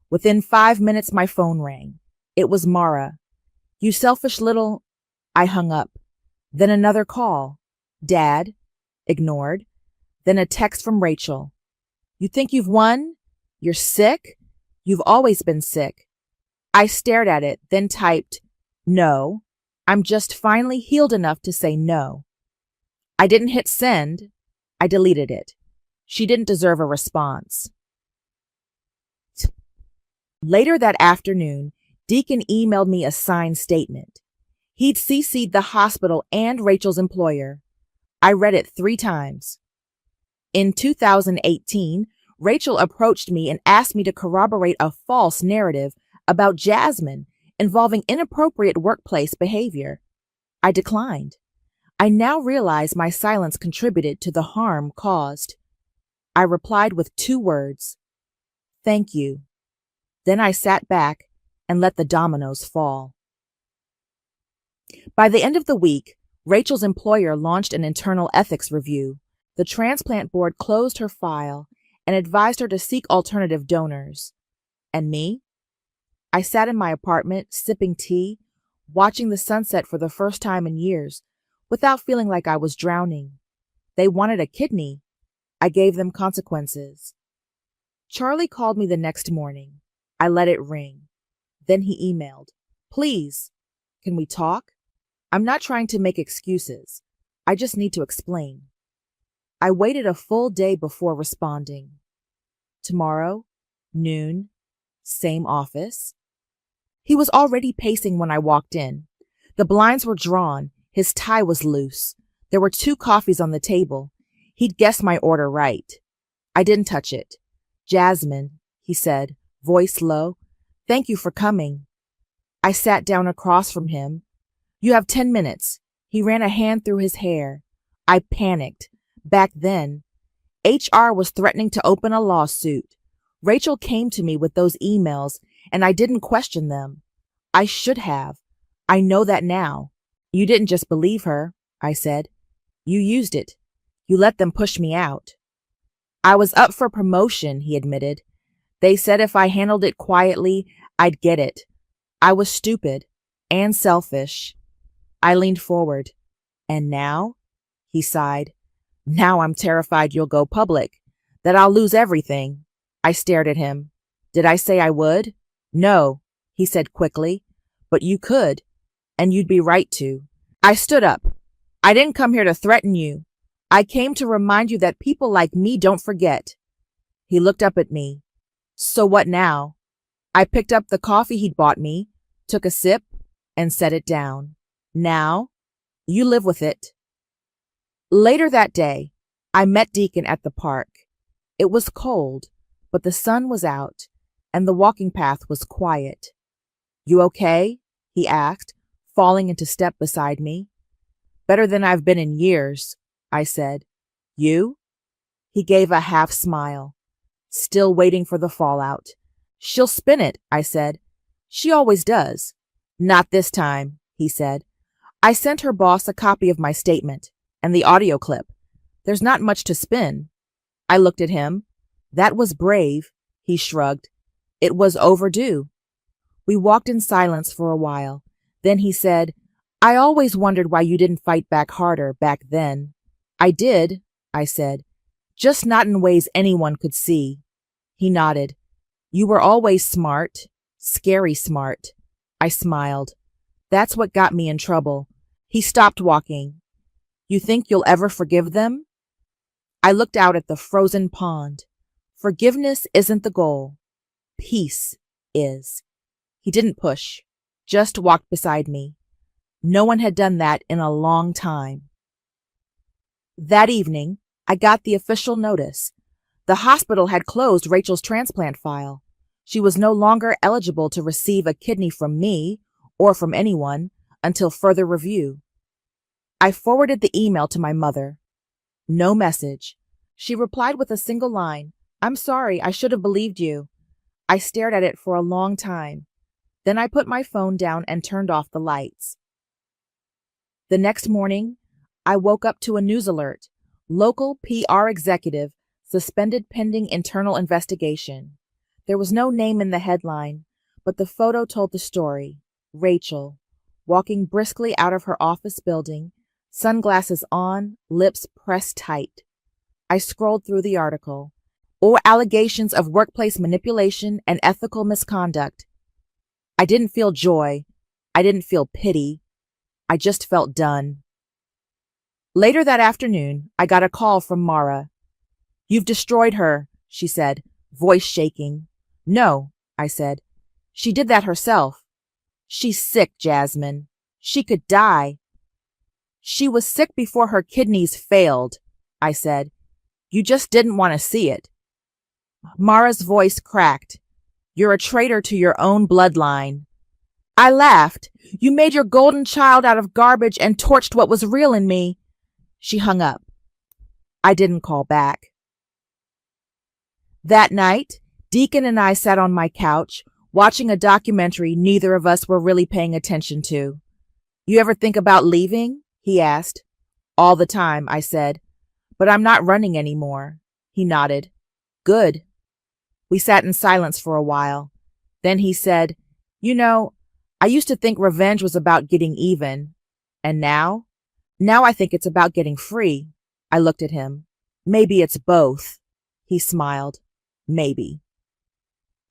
Within 5 minutes, my phone rang. It was Mara. "You selfish little—" I hung up. Then another call. "Dad." Ignored. Then a text from Rachel. "You think you've won? You're sick? You've always been sick." I stared at it, then typed, "No. I'm just finally healed enough to say no." I didn't hit send. I deleted it. She didn't deserve a response. Later that afternoon, Deacon emailed me a signed statement. He'd CC'd the hospital and Rachel's employer. I read it 3 times. In 2018, Rachel approached me and asked me to corroborate a false narrative about Jasmine involving inappropriate workplace behavior. I declined. I now realize my silence contributed to the harm caused. I replied with 2 words, "Thank you." Then I sat back and let the dominoes fall. By the end of the week, Rachel's employer launched an internal ethics review. The transplant board closed her file and advised her to seek alternative donors. And me? I sat in my apartment, sipping tea, watching the sunset for the first time in years, without feeling like I was drowning. They wanted a kidney. I gave them consequences. Charlie called me the next morning. I let it ring. Then he emailed. Please, can we talk? I'm not trying to make excuses. I just need to explain. I waited a full day before responding. Tomorrow, noon, same office. He was already pacing when I walked in. The blinds were drawn. His tie was loose. There were 2 coffees on the table. He'd guessed my order right. I didn't touch it. Jasmine, he said, voice low, thank you for coming. I sat down across from him. You have 10 minutes. He ran a hand through his hair. I panicked. Back then, HR was threatening to open a lawsuit. Rachel came to me with those emails, and I didn't question them. I should have. I know that now. You didn't just believe her, I said. You used it. You let them push me out. I was up for promotion, he admitted. They said if I handled it quietly, I'd get it. I was stupid and selfish. I leaned forward. And now? He sighed. Now I'm terrified you'll go public, that I'll lose everything. I stared at him. Did I say I would? No, he said quickly. But you could, and you'd be right to. I stood up. I didn't come here to threaten you. I came to remind you that people like me don't forget. He looked up at me. So what now? I picked up the coffee he'd bought me, took a sip, and set it down. Now, you live with it. Later that day, I met Deacon at the park. It was cold, but the sun was out, and the walking path was quiet. You okay? He asked, falling into step beside me. Better than I've been in years, I said. You? He gave a half smile. Still waiting for the fallout. She'll spin it, I said. She always does. Not this time, he said. I sent her boss a copy of my statement and the audio clip. There's not much to spin. I looked at him. That was brave, he shrugged. It was overdue. We walked in silence for a while. Then he said, I always wondered why you didn't fight back harder back then. I did, I said, just not in ways anyone could see. He nodded. You were always smart, scary smart. I smiled. That's what got me in trouble. He stopped walking. You think you'll ever forgive them? I looked out at the frozen pond. Forgiveness isn't the goal. Peace is. He didn't push, just walked beside me. No one had done that in a long time. That evening, I got the official notice. The hospital had closed Rachel's transplant file. She was no longer eligible to receive a kidney from me or from anyone until further review. I forwarded the email to my mother. No message. She replied with a single line. I'm sorry, I should have believed you. I stared at it for a long time. Then I put my phone down and turned off the lights. The next morning, I woke up to a news alert. Local PR executive suspended pending internal investigation. There was no name in the headline, but the photo told the story. Rachel, walking briskly out of her office building, sunglasses on, lips pressed tight. I scrolled through the article. Or allegations of workplace manipulation and ethical misconduct. I didn't feel joy. I didn't feel pity. I just felt done. Later that afternoon, I got a call from Mara. You've destroyed her, she said, voice shaking. No, I said. She did that herself. She's sick, Jasmine. She could die. She was sick before her kidneys failed, I said. You just didn't want to see it. Mara's voice cracked. You're a traitor to your own bloodline. I laughed. You made your golden child out of garbage and torched what was real in me. She hung up. I didn't call back. That night, Deacon and I sat on my couch, watching a documentary neither of us were really paying attention to. You ever think about leaving? He asked. All the time, I said. But I'm not running anymore. He nodded. Good. We sat in silence for a while. Then he said, You know, I used to think revenge was about getting even. And now? Now I think it's about getting free. I looked at him. Maybe it's both. He smiled. Maybe.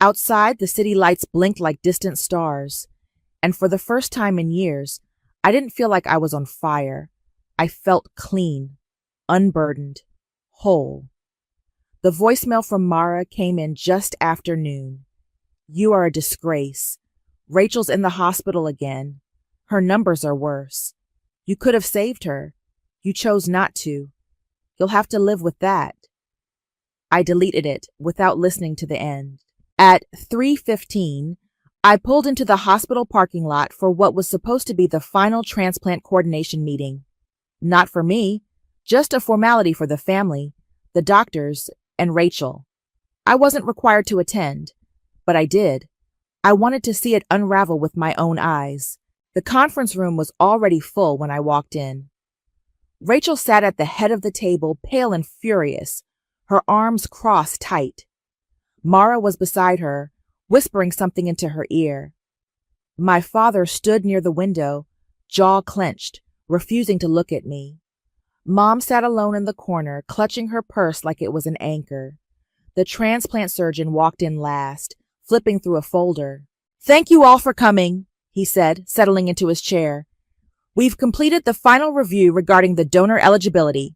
Outside, the city lights blinked like distant stars. And for the first time in years, I didn't feel like I was on fire. I felt clean, unburdened, whole. The voicemail from Mara came in just after noon. You are a disgrace. Rachel's in the hospital again. Her numbers are worse. You could have saved her. You chose not to. You'll have to live with that. I deleted it without listening to the end. At 3:15, I pulled into the hospital parking lot for what was supposed to be the final transplant coordination meeting. Not for me, just a formality for the family, the doctors, and Rachel. I wasn't required to attend, but I did. I wanted to see it unravel with my own eyes. The conference room was already full when I walked in. Rachel sat at the head of the table, pale and furious, her arms crossed tight. Mara was beside her, whispering something into her ear. My father stood near the window, jaw clenched, refusing to look at me. Mom sat alone in the corner, clutching her purse like it was an anchor. The transplant surgeon walked in last, flipping through a folder. Thank you all for coming, he said, settling into his chair. We've completed the final review regarding the donor eligibility.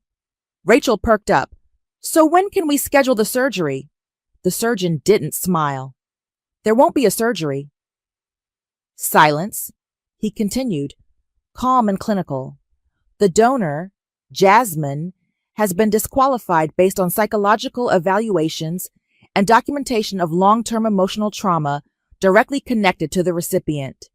Rachel perked up. So when can we schedule the surgery? The surgeon didn't smile. There won't be a surgery. Silence. He continued, calm and clinical. The donor, Jasmine, has been disqualified based on psychological evaluations and documentation of long-term emotional trauma directly connected to the recipient.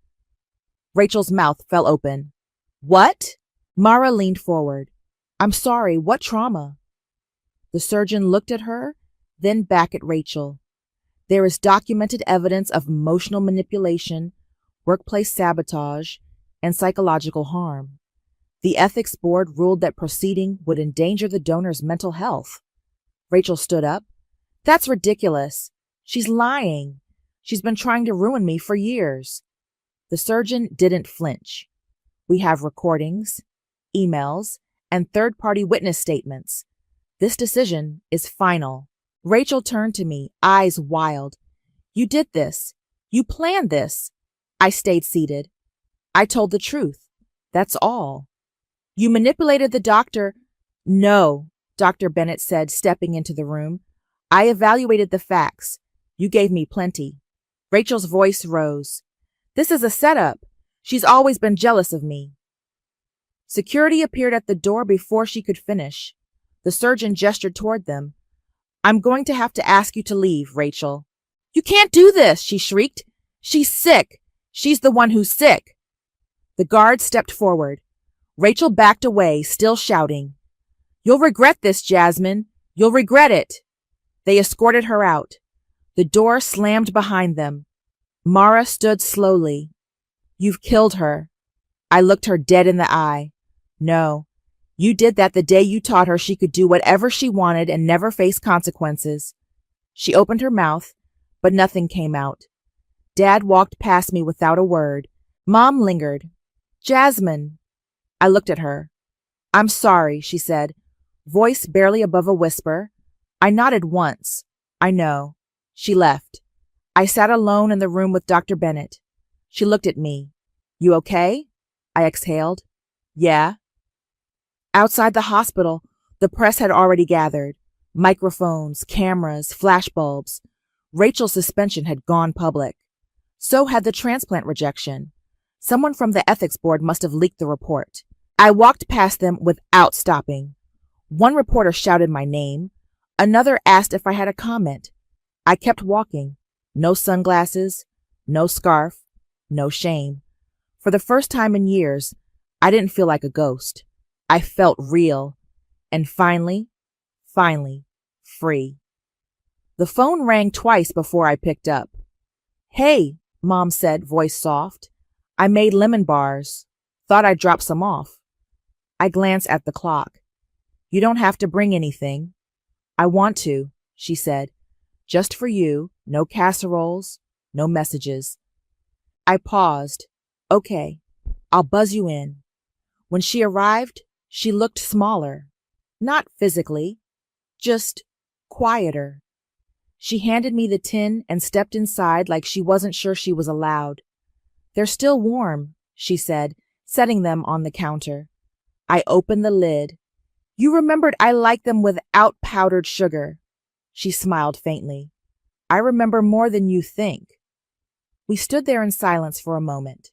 Rachel's mouth fell open. What? Mara leaned forward. I'm sorry, what trauma? The surgeon looked at her, then back at Rachel. There is documented evidence of emotional manipulation, workplace sabotage, and psychological harm. The ethics board ruled that proceeding would endanger the donor's mental health. Rachel stood up. That's ridiculous. She's lying. She's been trying to ruin me for years. The surgeon didn't flinch. We have recordings, emails, and third-party witness statements. This decision is final. Rachel turned to me, eyes wild. You did this. You planned this. I stayed seated. I told the truth. That's all. You manipulated the doctor. No, Dr. Bennett said, stepping into the room. I evaluated the facts. You gave me plenty. Rachel's voice rose. This is a setup. She's always been jealous of me. Security appeared at the door before she could finish. The surgeon gestured toward them. I'm going to have to ask you to leave, Rachel. You can't do this, she shrieked. She's sick. She's the one who's sick. The guard stepped forward. Rachel backed away, still shouting. You'll regret this, Jasmine. You'll regret it. They escorted her out. The door slammed behind them. Mara stood slowly. You've killed her. I looked her dead in the eye. No, you did that the day you taught her she could do whatever she wanted and never face consequences. She opened her mouth, but nothing came out. Dad walked past me without a word. Mom lingered. Jasmine. I looked at her. I'm sorry, she said, voice barely above a whisper. I nodded once. I know. She left. I sat alone in the room with Dr. Bennett. She looked at me. You okay? I exhaled. Yeah. Outside the hospital, the press had already gathered. Microphones, cameras, flashbulbs. Rachel's suspension had gone public. So had the transplant rejection. Someone from the ethics board must have leaked the report. I walked past them without stopping. One reporter shouted my name. Another asked if I had a comment. I kept walking. No sunglasses, no scarf, no shame. For the first time in years, I didn't feel like a ghost. I felt real. And finally, free. The phone rang twice before I picked up. Hey, Mom said, voice soft. I made lemon bars. Thought I'd drop some off. I glanced at the clock. You don't have to bring anything. I want to, she said. Just for you, no casseroles, no messages. I paused. Okay, I'll buzz you in. When she arrived, she looked smaller. Not physically, just quieter. She handed me the tin and stepped inside like she wasn't sure she was allowed. They're still warm, she said, setting them on the counter. I opened the lid. You remembered I like them without powdered sugar. She smiled faintly. I remember more than you think. We stood there in silence for a moment.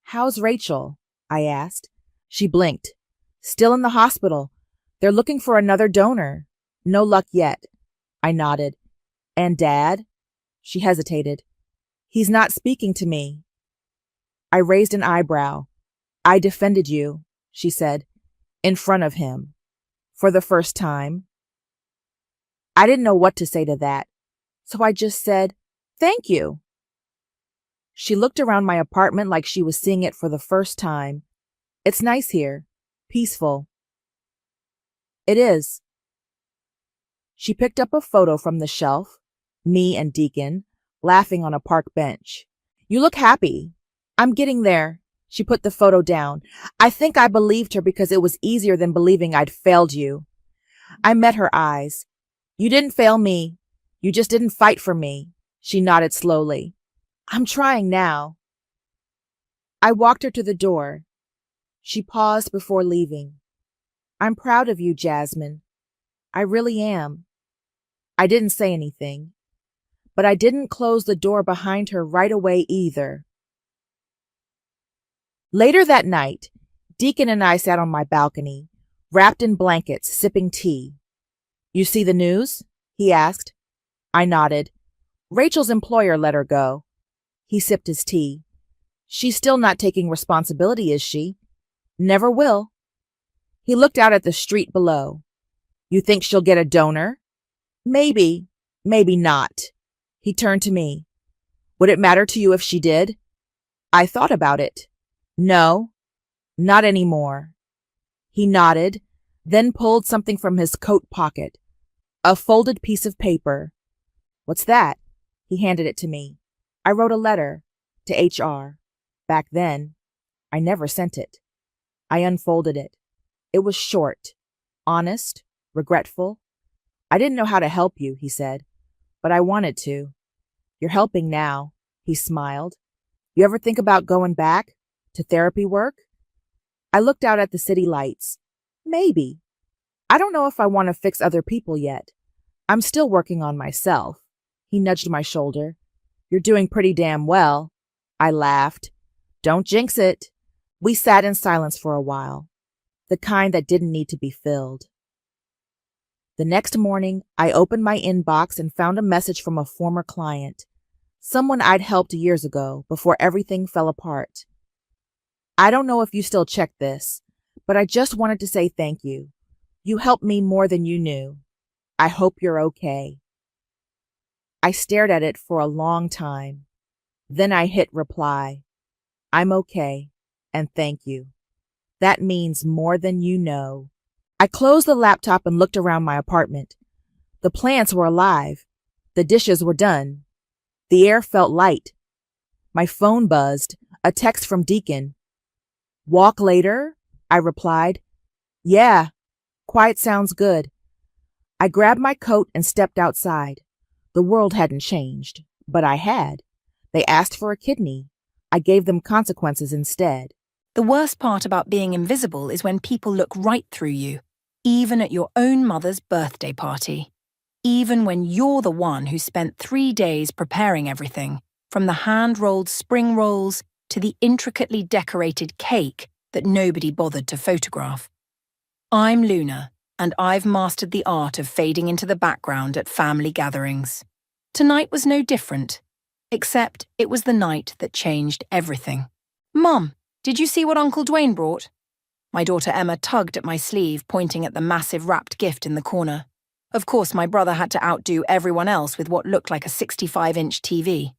How's Rachel? I asked. She blinked. Still in the hospital. They're looking for another donor. No luck yet. I nodded. And Dad? She hesitated. He's not speaking to me. I raised an eyebrow. I defended you, she said, in front of him. For the first time. I didn't know what to say to that, so I just said, thank you. She looked around my apartment like she was seeing it for the first time. It's nice here. Peaceful. It is. She picked up a photo from the shelf, me and Deacon, laughing on a park bench. You look happy. I'm getting there. She put the photo down. I think I believed her because it was easier than believing I'd failed you. I met her eyes. You didn't fail me. You just didn't fight for me. She nodded slowly. I'm trying now. I walked her to the door. She paused before leaving. I'm proud of you, Jasmine. I really am. I didn't say anything, but I didn't close the door behind her right away either. Later that night, Deacon and I sat on my balcony, wrapped in blankets, sipping tea. You see the news? He asked. I nodded. Rachel's employer let her go. He sipped his tea. She's still not taking responsibility, is she? Never will. He looked out at the street below. You think she'll get a donor? Maybe, maybe not. He turned to me. Would it matter to you if she did? I thought about it. No, not anymore. He nodded, then pulled something from his coat pocket. A folded piece of paper. What's that? He handed it to me. I wrote a letter to HR. Back then, I never sent it. I unfolded it. It was short, honest, regretful. I didn't know how to help you, he said, but I wanted to. You're helping now, he smiled. You ever think about going back to therapy work? I looked out at the city lights. Maybe. I don't know if I want to fix other people yet. I'm still working on myself. He nudged my shoulder. You're doing pretty damn well. I laughed. Don't jinx it. We sat in silence for a while, the kind that didn't need to be filled. The next morning, I opened my inbox and found a message from a former client, someone I'd helped years ago before everything fell apart. I don't know if you still check this, but I just wanted to say thank you. You helped me more than you knew. I hope you're okay. I stared at it for a long time. Then I hit reply. I'm okay, and thank you. That means more than you know. I closed the laptop and looked around my apartment. The plants were alive. The dishes were done. The air felt light. My phone buzzed, a text from Deacon. Walk later? I replied. Yeah, quiet sounds good. I grabbed my coat and stepped outside. The world hadn't changed, but I had. They asked for a kidney. I gave them consequences instead. The worst part about being invisible is when people look right through you, even at your own mother's birthday party. Even when you're the one who spent 3 days preparing everything, from the hand-rolled spring rolls to the intricately decorated cake that nobody bothered to photograph. I'm Luna, and I've mastered the art of fading into the background at family gatherings. Tonight was no different, except it was the night that changed everything. Mum, did you see what Uncle Dwayne brought? My daughter Emma tugged at my sleeve, pointing at the massive wrapped gift in the corner. Of course, my brother had to outdo everyone else with what looked like a 65-inch TV.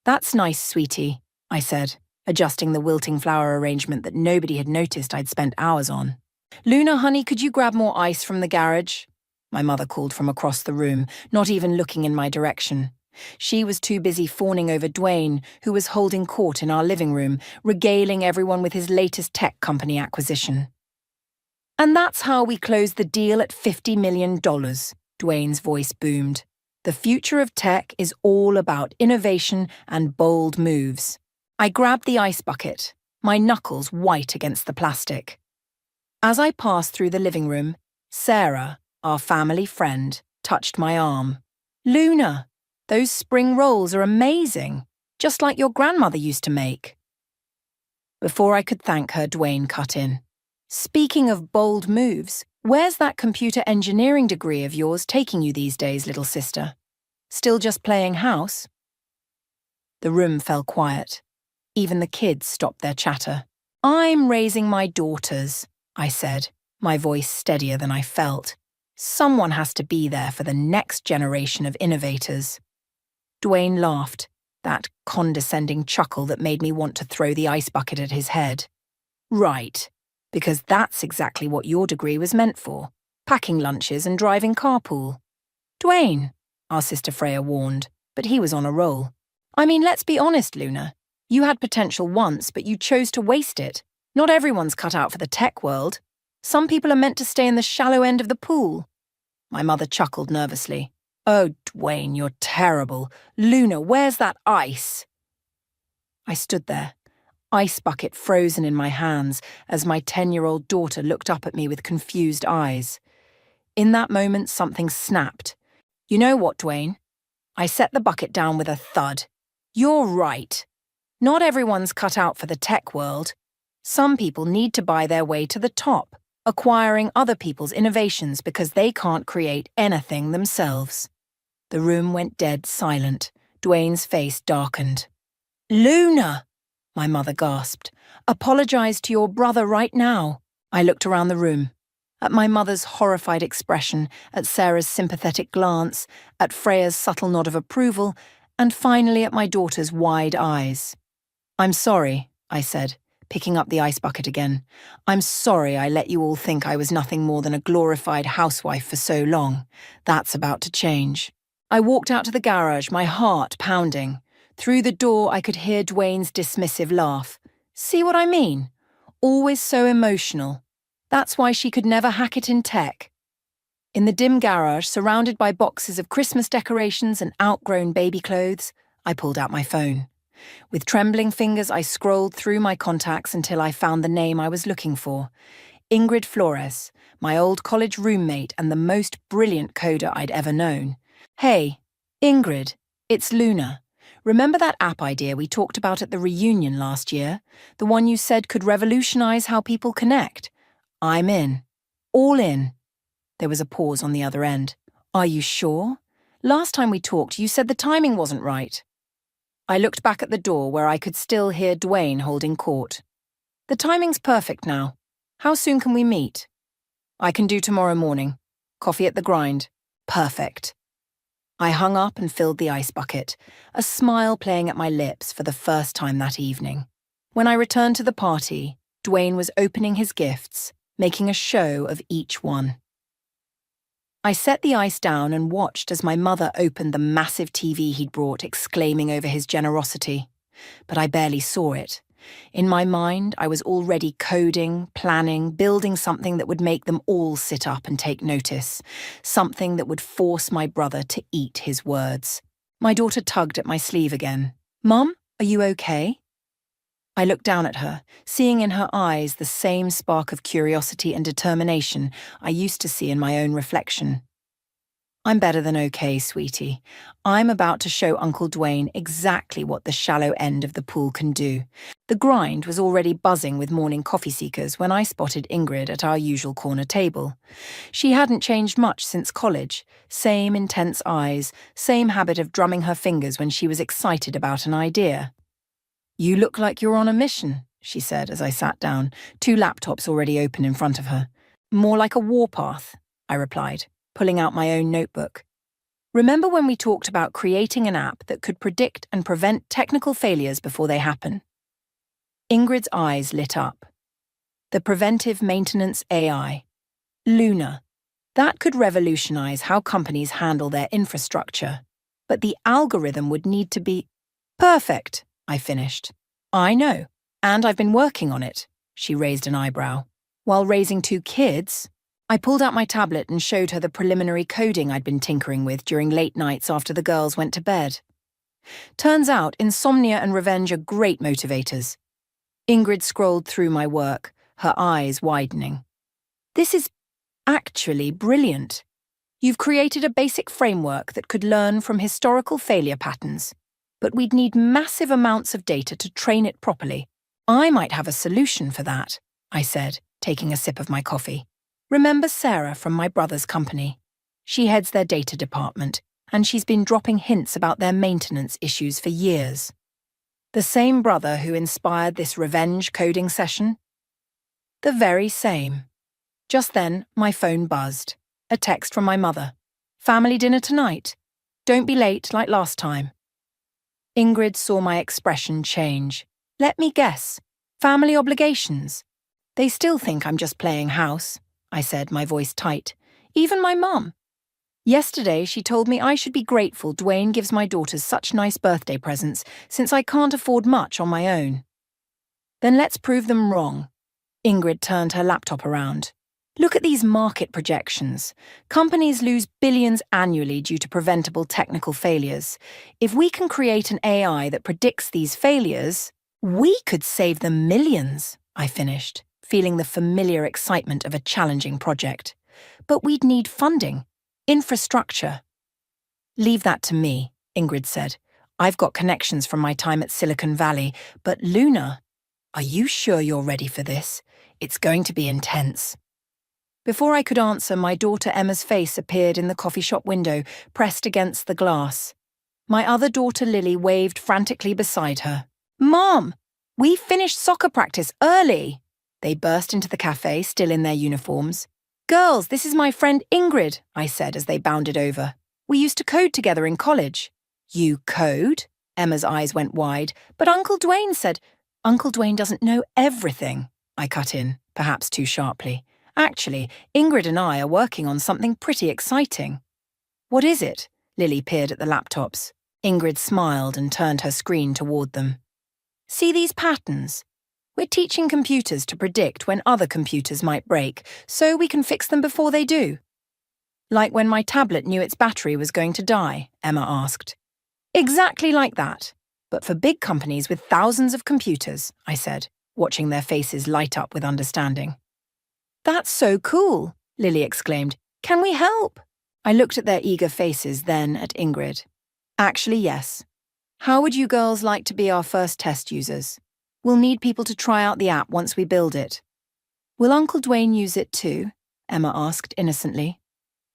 That's nice, sweetie, I said, adjusting the wilting flower arrangement that nobody had noticed I'd spent hours on. Luna, honey, could you grab more ice from the garage? My mother called from across the room, not even looking in my direction. She was too busy fawning over Dwayne, who was holding court in our living room, regaling everyone with his latest tech company acquisition. And that's how we closed the deal at $50 million, Dwayne's voice boomed. The future of tech is all about innovation and bold moves. I grabbed the ice bucket, my knuckles white against the plastic. As I passed through the living room, Sarah, our family friend, touched my arm. "Luna, those spring rolls are amazing, just like your grandmother used to make." Before I could thank her, Dwayne cut in. "Speaking of bold moves, where's that computer engineering degree of yours taking you these days, little sister? Still just playing house?" The room fell quiet. Even the kids stopped their chatter. "I'm raising my daughters," I said, my voice steadier than I felt. "Someone has to be there for the next generation of innovators." Dwayne laughed, that condescending chuckle that made me want to throw the ice bucket at his head. "Right, because that's exactly what your degree was meant for, packing lunches and driving carpool." "Dwayne," our sister Freya warned, but he was on a roll. "I mean, let's be honest, Luna. You had potential once, but you chose to waste it. Not everyone's cut out for the tech world. Some people are meant to stay in the shallow end of the pool." My mother chuckled nervously. "Oh, Dwayne, you're terrible. Luna, where's that ice?" I stood there, ice bucket frozen in my hands, as my 10-year-old daughter looked up at me with confused eyes. In that moment, something snapped. "You know what, Dwayne?" I set the bucket down with a thud. "You're right. Not everyone's cut out for the tech world. Some people need to buy their way to the top, acquiring other people's innovations because they can't create anything themselves." The room went dead silent. Dwayne's face darkened. "Luna!" my mother gasped. "Apologize to your brother right now." I looked around the room, at my mother's horrified expression, at Sarah's sympathetic glance, at Freya's subtle nod of approval, and finally at my daughter's wide eyes. "I'm sorry," I said, picking up the ice bucket again. "I'm sorry I let you all think I was nothing more than a glorified housewife for so long. That's about to change." I walked out to the garage, my heart pounding. Through the door, I could hear Dwayne's dismissive laugh. "See what I mean? Always so emotional. That's why she could never hack it in tech." In the dim garage, surrounded by boxes of Christmas decorations and outgrown baby clothes, I pulled out my phone. With trembling fingers, I scrolled through my contacts until I found the name I was looking for. Ingrid Flores, my old college roommate and the most brilliant coder I'd ever known. "Hey, Ingrid, it's Luna. Remember that app idea we talked about at the reunion last year? The one you said could revolutionize how people connect? I'm in. All in." There was a pause on the other end. "Are you sure? Last time we talked, you said the timing wasn't right." I looked back at the door where I could still hear Dwayne holding court. "The timing's perfect now. How soon can we meet?" "I can do tomorrow morning. Coffee at the grind." "Perfect." I hung up and filled the ice bucket, a smile playing at my lips for the first time that evening. When I returned to the party, Dwayne was opening his gifts, making a show of each one. I set the ice down and watched as my mother opened the massive TV he'd brought, exclaiming over his generosity. But I barely saw it. In my mind, I was already coding, planning, building something that would make them all sit up and take notice, something that would force my brother to eat his words. My daughter tugged at my sleeve again. "Mum, are you okay?" I looked down at her, seeing in her eyes the same spark of curiosity and determination I used to see in my own reflection. "I'm better than okay, sweetie. I'm about to show Uncle Dwayne exactly what the shallow end of the pool can do." The grind was already buzzing with morning coffee seekers when I spotted Ingrid at our usual corner table. She hadn't changed much since college. Same intense eyes, same habit of drumming her fingers when she was excited about an idea. "You look like you're on a mission," she said as I sat down, 2 laptops already open in front of her. "More like a warpath," I replied, pulling out my own notebook. "Remember when we talked about creating an app that could predict and prevent technical failures before they happen?" Ingrid's eyes lit up. "The preventive maintenance AI. Luna. That could revolutionize how companies handle their infrastructure. But the algorithm would need to be..." "Perfect," I finished. "I know, and I've been working on it." She raised an eyebrow. "While raising 2 kids?" I pulled out my tablet and showed her the preliminary coding I'd been tinkering with during late nights after the girls went to bed. Turns out insomnia and revenge are great motivators. Ingrid scrolled through my work, her eyes widening. This is actually brilliant. You've created a basic framework that could learn from historical failure patterns, but we'd need massive amounts of data to train it properly. I might have a solution for that, I said, taking a sip of my coffee. Remember Sarah from my brother's company? She heads their data department, and she's been dropping hints about their maintenance issues for years. The same brother who inspired this revenge coding session? The very same. Just then, my phone buzzed. A text from my mother. Family dinner tonight. Don't be late like last time. Ingrid saw my expression change. Let me guess. Family obligations. They still think I'm just playing house, I said, my voice tight. Even my mum. Yesterday, she told me I should be grateful Dwayne gives my daughters such nice birthday presents, since I can't afford much on my own. Then let's prove them wrong. Ingrid turned her laptop around. Look at these market projections. Companies lose billions annually due to preventable technical failures. If we can create an AI that predicts these failures, we could save them millions, I finished, feeling the familiar excitement of a challenging project. But we'd need funding. Infrastructure. Leave that to me, Ingrid said. I've got connections from my time at Silicon Valley, but Luna, are you sure you're ready for this? It's going to be intense. Before I could answer, my daughter Emma's face appeared in the coffee shop window, pressed against the glass. My other daughter Lily waved frantically beside her. Mom, we finished soccer practice early. They burst into the cafe, still in their uniforms. Girls, this is my friend Ingrid, I said as they bounded over. We used to code together in college. You code? Emma's eyes went wide. But Uncle Dwayne said, Uncle Dwayne doesn't know everything, I cut in, perhaps too sharply. Actually, Ingrid and I are working on something pretty exciting. What is it? Lily peered at the laptops. Ingrid smiled and turned her screen toward them. See these patterns? We're teaching computers to predict when other computers might break, so we can fix them before they do. Like when my tablet knew its battery was going to die, Emma asked. Exactly like that. But for big companies with thousands of computers, I said, watching their faces light up with understanding. That's so cool, Lily exclaimed. Can we help? I looked at their eager faces, then at Ingrid. Actually, yes. How would you girls like to be our first test users? We'll need people to try out the app once we build it. Will Uncle Dwayne use it too? Emma asked innocently.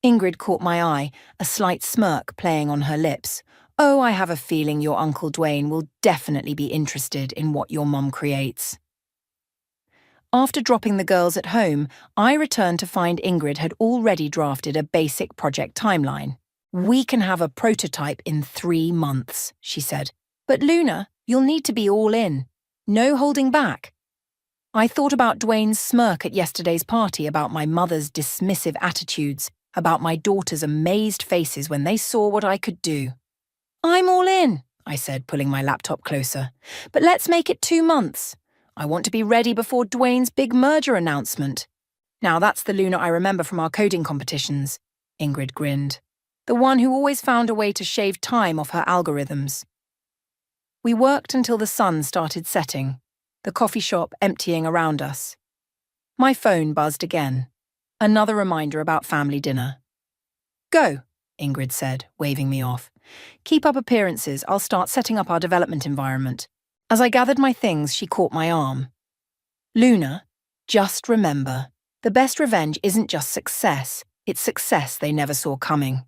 Ingrid caught my eye, a slight smirk playing on her lips. Oh, I have a feeling your Uncle Dwayne will definitely be interested in what your mum creates. After dropping the girls at home, I returned to find Ingrid had already drafted a basic project timeline. We can have a prototype in 3 months, she said. But Luna, you'll need to be all in. No holding back. I thought about Dwayne's smirk at yesterday's party, about my mother's dismissive attitudes, about my daughter's amazed faces when they saw what I could do. I'm all in, I said, pulling my laptop closer. But let's make it 2 months. I want to be ready before Dwayne's big merger announcement. Now that's the Luna I remember from our coding competitions, Ingrid grinned. The one who always found a way to shave time off her algorithms. We worked until the sun started setting, the coffee shop emptying around us. My phone buzzed again. Another reminder about family dinner. Go, Ingrid said, waving me off. Keep up appearances, I'll start setting up our development environment. As I gathered my things, she caught my arm. Luna, just remember, the best revenge isn't just success, it's success they never saw coming.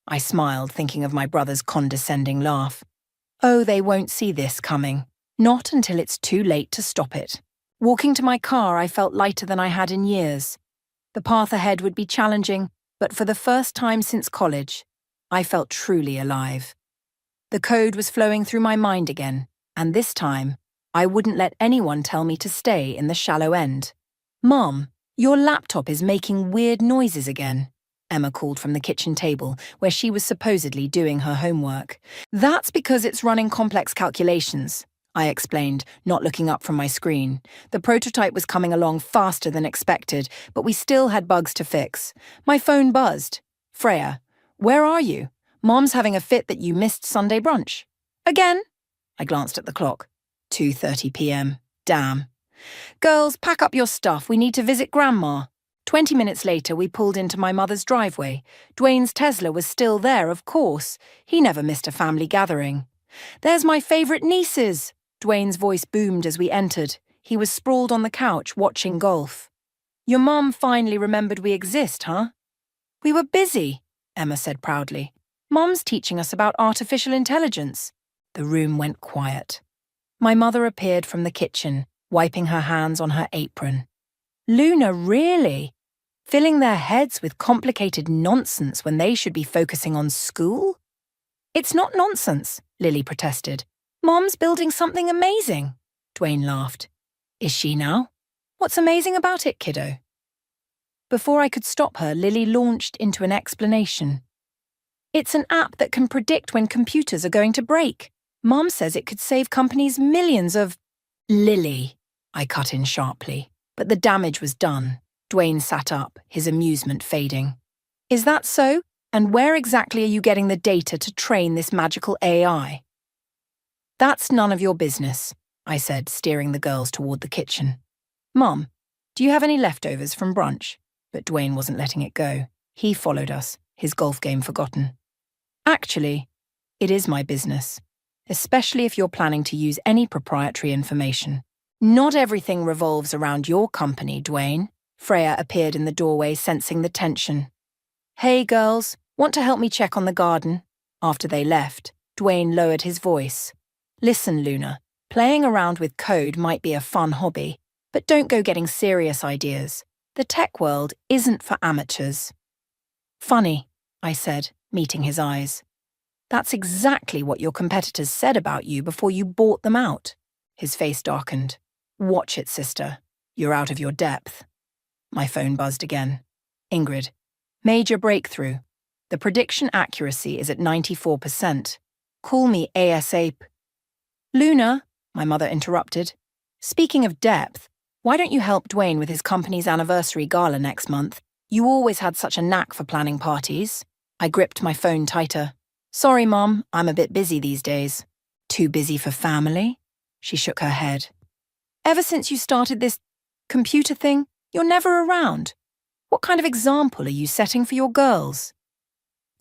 I smiled, thinking of my brother's condescending laugh. Oh, they won't see this coming. Not until it's too late to stop it. Walking to my car, I felt lighter than I had in years. The path ahead would be challenging, but for the first time since college, I felt truly alive. The code was flowing through my mind again, and this time, I wouldn't let anyone tell me to stay in the shallow end. Mom, your laptop is making weird noises again, Emma called from the kitchen table, where she was supposedly doing her homework. That's because it's running complex calculations, I explained, not looking up from my screen. The prototype was coming along faster than expected, but we still had bugs to fix. My phone buzzed. Freya, where are you? Mom's having a fit that you missed Sunday brunch. Again? I glanced at the clock. 2:30 p.m. Damn. Girls, pack up your stuff. We need to visit Grandma. 20 minutes later, we pulled into my mother's driveway. Dwayne's Tesla was still there, of course. He never missed a family gathering. There's my favourite nieces. Dwayne's voice boomed as we entered. He was sprawled on the couch, watching golf. Your mum finally remembered we exist, huh? We were busy, Emma said proudly. Mum's teaching us about artificial intelligence. The room went quiet. My mother appeared from the kitchen, wiping her hands on her apron. Luna, really? Filling their heads with complicated nonsense when they should be focusing on school? It's not nonsense, Lily protested. Mom's building something amazing. Dwayne laughed. Is she now? What's amazing about it, kiddo? Before I could stop her, Lily launched into an explanation. It's an app that can predict when computers are going to break. Mom says it could save companies millions of... Lily, I cut in sharply. But the damage was done. Dwayne sat up, his amusement fading. Is that so? And where exactly are you getting the data to train this magical AI? That's none of your business, I said, steering the girls toward the kitchen. Mom, do you have any leftovers from brunch? But Dwayne wasn't letting it go. He followed us, his golf game forgotten. Actually, it is my business, especially if you're planning to use any proprietary information. Not everything revolves around your company, Dwayne. Freya appeared in the doorway, sensing the tension. Hey, girls, want to help me check on the garden? After they left, Dwayne lowered his voice. Listen, Luna, playing around with code might be a fun hobby, but don't go getting serious ideas. The tech world isn't for amateurs. Funny, I said, meeting his eyes. That's exactly what your competitors said about you before you bought them out. His face darkened. Watch it, sister. You're out of your depth. My phone buzzed again. Ingrid. Major breakthrough. The prediction accuracy is at 94%. Call me ASAP. Luna, my mother interrupted. Speaking of depth, why don't you help Dwayne with his company's anniversary gala next month? You always had such a knack for planning parties. I gripped my phone tighter. Sorry, Mom, I'm a bit busy these days. Too busy for family? She shook her head. Ever since you started this computer thing, you're never around. What kind of example are you setting for your girls?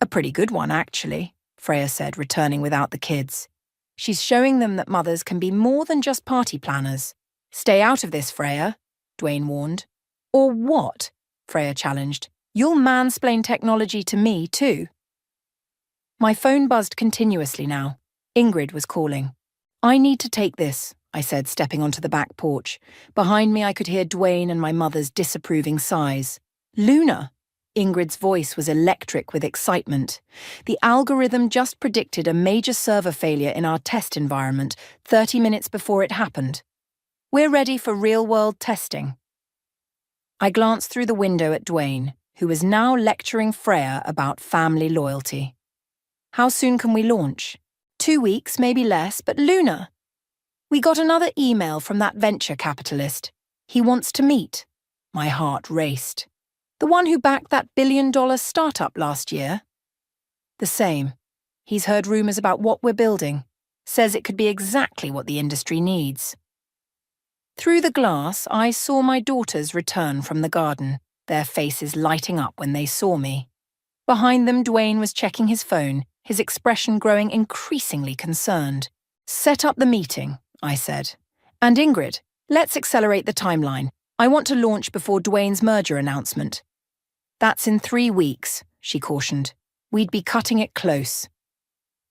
A pretty good one, actually, Freya said, returning without the kids. She's showing them that mothers can be more than just party planners. Stay out of this, Freya, Dwayne warned. Or what? Freya challenged. You'll mansplain technology to me, too. My phone buzzed continuously now. Ingrid was calling. I need to take this, I said, stepping onto the back porch. Behind me, I could hear Dwayne and my mother's disapproving sighs. Luna! Ingrid's voice was electric with excitement. The algorithm just predicted a major server failure in our test environment 30 minutes before it happened. We're ready for real-world testing. I glanced through the window at Dwayne, who was now lecturing Freya about family loyalty. How soon can we launch? 2 weeks, maybe less, but Luna! We got another email from that venture capitalist. He wants to meet. My heart raced. The one who backed that billion-dollar startup last year? The same. He's heard rumors about what we're building. Says it could be exactly what the industry needs. Through the glass, I saw my daughters return from the garden, their faces lighting up when they saw me. Behind them, Dwayne was checking his phone, his expression growing increasingly concerned. Set up the meeting, I said. And Ingrid, let's accelerate the timeline. I want to launch before Dwayne's merger announcement. That's in 3 weeks, she cautioned. We'd be cutting it close.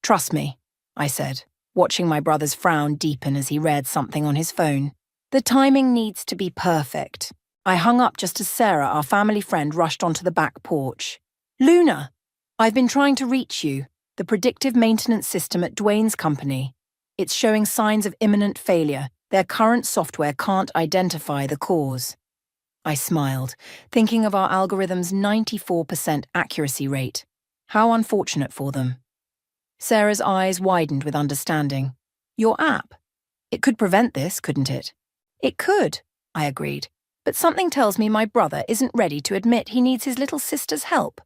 Trust me, I said, watching my brother's frown deepen as he read something on his phone. The timing needs to be perfect. I hung up just as Sarah, our family friend, rushed onto the back porch. Luna, I've been trying to reach you, the predictive maintenance system at Dwayne's company. It's showing signs of imminent failure. Their current software can't identify the cause. I smiled, thinking of our algorithm's 94% accuracy rate. How unfortunate for them. Sarah's eyes widened with understanding. Your app? It could prevent this, couldn't it? It could, I agreed, but something tells me my brother isn't ready to admit he needs his little sister's help.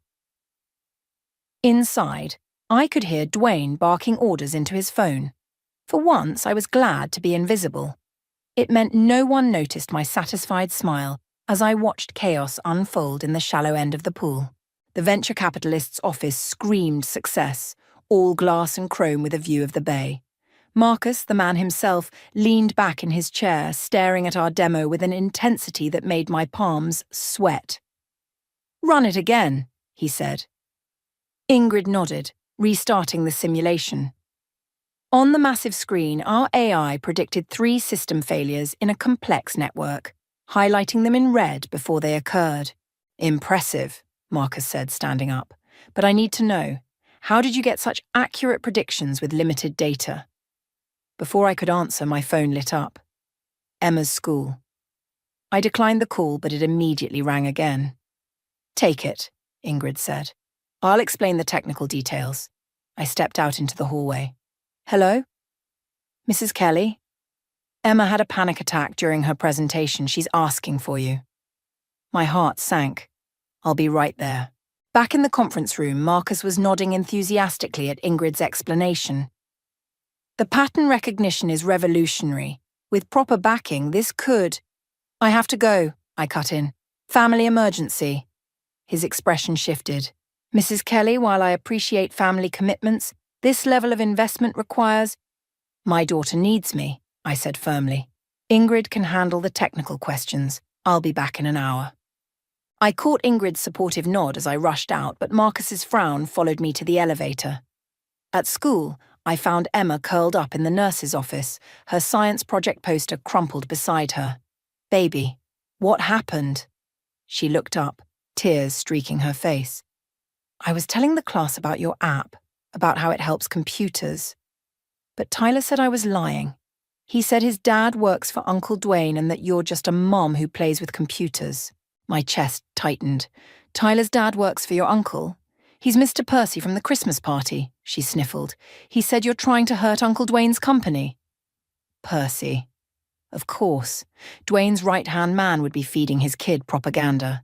Inside, I could hear Dwayne barking orders into his phone. For once, I was glad to be invisible. It meant no one noticed my satisfied smile as I watched chaos unfold in the shallow end of the pool. The venture capitalist's office screamed success, all glass and chrome with a view of the bay. Marcus, the man himself, leaned back in his chair, staring at our demo with an intensity that made my palms sweat. "Run it again," he said. Ingrid nodded, restarting the simulation. On the massive screen, our AI predicted 3 system failures in a complex network, highlighting them in red before they occurred. "Impressive," Marcus said, standing up. "But I need to know, how did you get such accurate predictions with limited data?" Before I could answer, my phone lit up. Emma's school. I declined the call, but it immediately rang again. "Take it," Ingrid said. "I'll explain the technical details." I stepped out into the hallway. "Hello? Mrs. Kelly? Emma had a panic attack during her presentation. She's asking for you." My heart sank. "I'll be right there." Back in the conference room, Marcus was nodding enthusiastically at Ingrid's explanation. "The pattern recognition is revolutionary. With proper backing, this could—" "I have to go," I cut in. "Family emergency." His expression shifted. "Mrs. Kelly, while I appreciate family commitments, this level of investment requires—" "My daughter needs me," I said firmly. "Ingrid can handle the technical questions. I'll be back in an hour." I caught Ingrid's supportive nod as I rushed out, but Marcus's frown followed me to the elevator. At school, I found Emma curled up in the nurse's office, her science project poster crumpled beside her. "Baby, what happened?" She looked up, tears streaking her face. "I was telling the class about your app, about how it helps computers. But Tyler said I was lying. He said his dad works for Uncle Dwayne and that you're just a mom who plays with computers." My chest tightened. "Tyler's dad works for your uncle? He's Mr. Percy from the Christmas party," she sniffled. "He said you're trying to hurt Uncle Dwayne's company." Percy. Of course. Dwayne's right-hand man would be feeding his kid propaganda.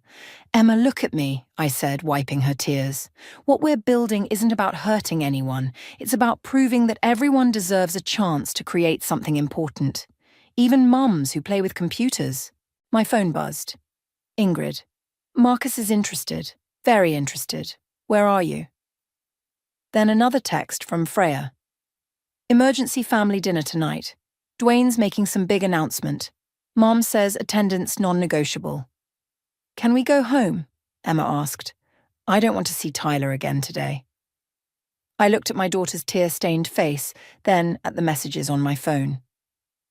"Emma, look at me," I said, wiping her tears. "What we're building isn't about hurting anyone. It's about proving that everyone deserves a chance to create something important. Even mums who play with computers." My phone buzzed. "Ingrid, Marcus is interested. Very interested. Where are you?" Then another text from Freya. "Emergency family dinner tonight. Dwayne's making some big announcement. Mom says attendance non-negotiable." "Can we go home?" Emma asked. "I don't want to see Tyler again today." I looked at my daughter's tear-stained face, then at the messages on my phone.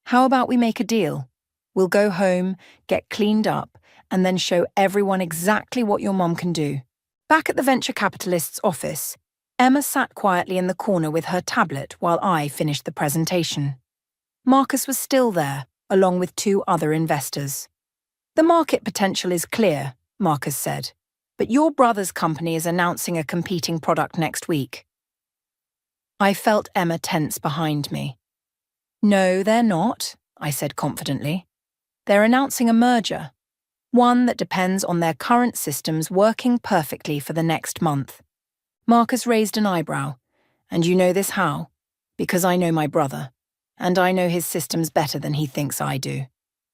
"How about we make a deal? We'll go home, get cleaned up, and then show everyone exactly what your mom can do." Back at the venture capitalist's office, Emma sat quietly in the corner with her tablet while I finished the presentation. Marcus was still there, along with 2 other investors. "The market potential is clear," Marcus said, "but your brother's company is announcing a competing product next week." I felt Emma tense behind me. "No, they're not," I said confidently. "They're announcing a merger. One that depends on their current systems working perfectly for the next month." Marcus raised an eyebrow. "And you know this how?" "Because I know my brother, and I know his systems better than he thinks I do."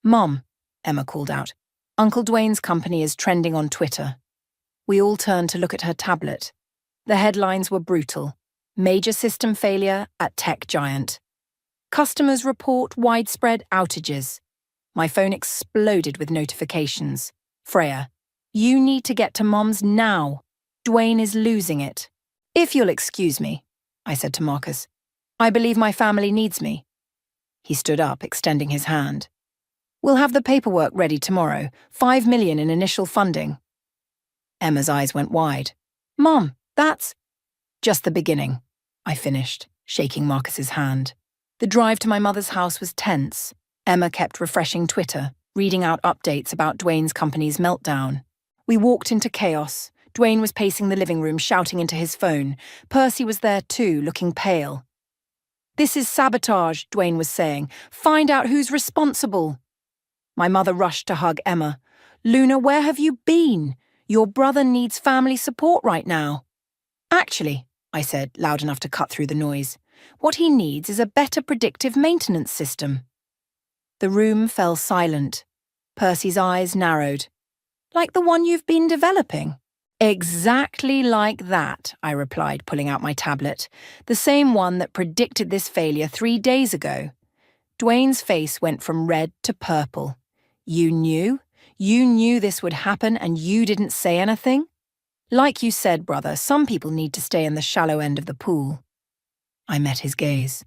"Mom," Emma called out, "Uncle Dwayne's company is trending on Twitter." We all turned to look at her tablet. The headlines were brutal. "Major system failure at tech giant. Customers report widespread outages." My phone exploded with notifications. "Freya, you need to get to Mom's now. Dwayne is losing it." "If you'll excuse me," I said to Marcus. "I believe my family needs me." He stood up, extending his hand. "We'll have the paperwork ready tomorrow. 5 million in initial funding." Emma's eyes went wide. "Mom, that's—" "Just the beginning," I finished, shaking Marcus's hand. The drive to my mother's house was tense. Emma kept refreshing Twitter, reading out updates about Dwayne's company's meltdown. We walked into chaos. Dwayne was pacing the living room, shouting into his phone. Percy was there too, looking pale. "This is sabotage," Dwayne was saying. "Find out who's responsible." My mother rushed to hug Emma. "Luna, where have you been? Your brother needs family support right now." "Actually," I said, loud enough to cut through the noise, What he needs is a better predictive maintenance system. The room fell silent. Percy's eyes narrowed. Like the one you've been developing? Exactly like that, I replied, pulling out my tablet. The same one that predicted this failure 3 days ago. Dwayne's face went from red to purple. You knew? You knew this would happen and you didn't say anything? Like you said, brother, some people need to stay in the shallow end of the pool. I met his gaze.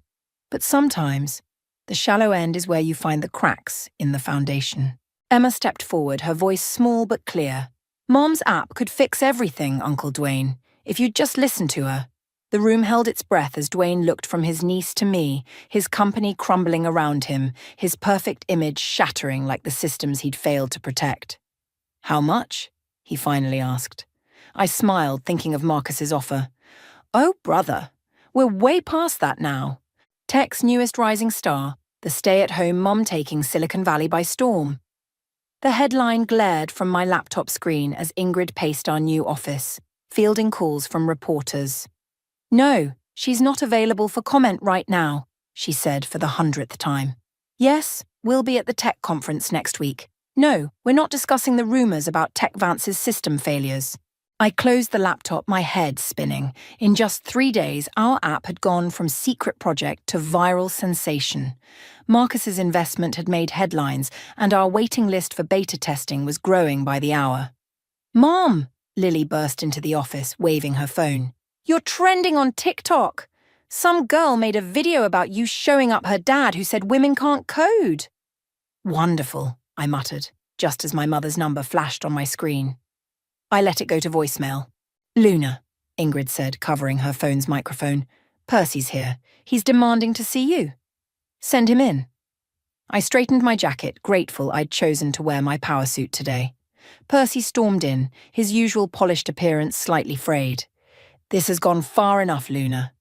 But sometimes, the shallow end is where you find the cracks in the foundation. Emma stepped forward, her voice small but clear. Mom's app could fix everything, Uncle Dwayne, if you'd just listen to her. The room held its breath as Dwayne looked from his niece to me, his company crumbling around him, his perfect image shattering like the systems he'd failed to protect. How much? He finally asked. I smiled, thinking of Marcus's offer. Oh, brother, we're way past that now. Tech's newest rising star, the stay-at-home mom taking Silicon Valley by storm. The headline glared from my laptop screen as Ingrid paced our new office, fielding calls from reporters. No, she's not available for comment right now, she said for the 100th time. Yes, we'll be at the tech conference next week. No, we're not discussing the rumors about TechVance's system failures. I closed the laptop, my head spinning. In just 3 days, our app had gone from secret project to viral sensation. Marcus's investment had made headlines, and our waiting list for beta testing was growing by the hour. Mom! Lily burst into the office, waving her phone. You're trending on TikTok! Some girl made a video about you showing up her dad who said women can't code. Wonderful, I muttered, just as my mother's number flashed on my screen. I let it go to voicemail. Luna, Ingrid said, covering her phone's microphone. Percy's here. He's demanding to see you. Send him in. I straightened my jacket, grateful I'd chosen to wear my power suit today. Percy stormed in, his usual polished appearance slightly frayed. This has gone far enough, Luna.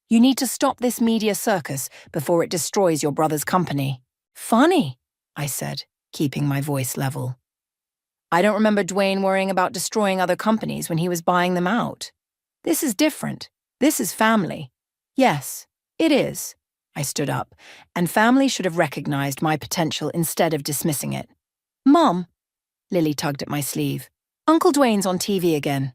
You need to stop this media circus before it destroys your brother's company. Funny, I said, keeping my voice level. I don't remember Dwayne worrying about destroying other companies when he was buying them out. This is different. This is family. Yes, it is. I stood up, and family should have recognized my potential instead of dismissing it. Mom, Lily tugged at my sleeve. Uncle Dwayne's on TV again.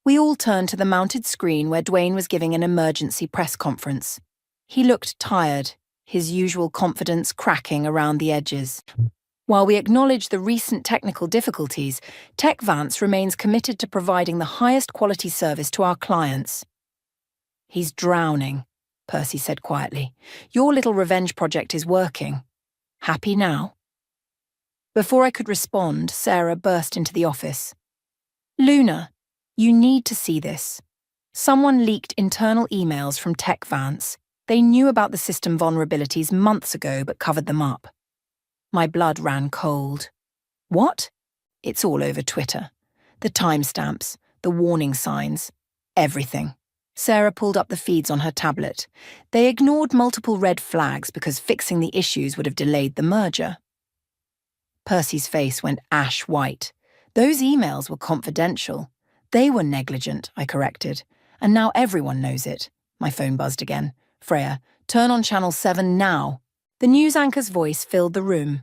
We all turned to the mounted screen where Dwayne was giving an emergency press conference. He looked tired, his usual confidence cracking around the edges. While we acknowledge the recent technical difficulties, TechVance remains committed to providing the highest quality service to our clients. He's drowning, Percy said quietly. Your little revenge project is working. Happy now? Before I could respond, Sarah burst into the office. Luna, you need to see this. Someone leaked internal emails from TechVance. They knew about the system vulnerabilities months ago but covered them up. My blood ran cold. What? It's all over Twitter. The timestamps, the warning signs, everything. Sarah pulled up the feeds on her tablet. They ignored multiple red flags because fixing the issues would have delayed the merger. Percy's face went ash white. Those emails were confidential. They were negligent, I corrected. And now everyone knows it. My phone buzzed again. Freya, turn on channel 7 now. The news anchor's voice filled the room.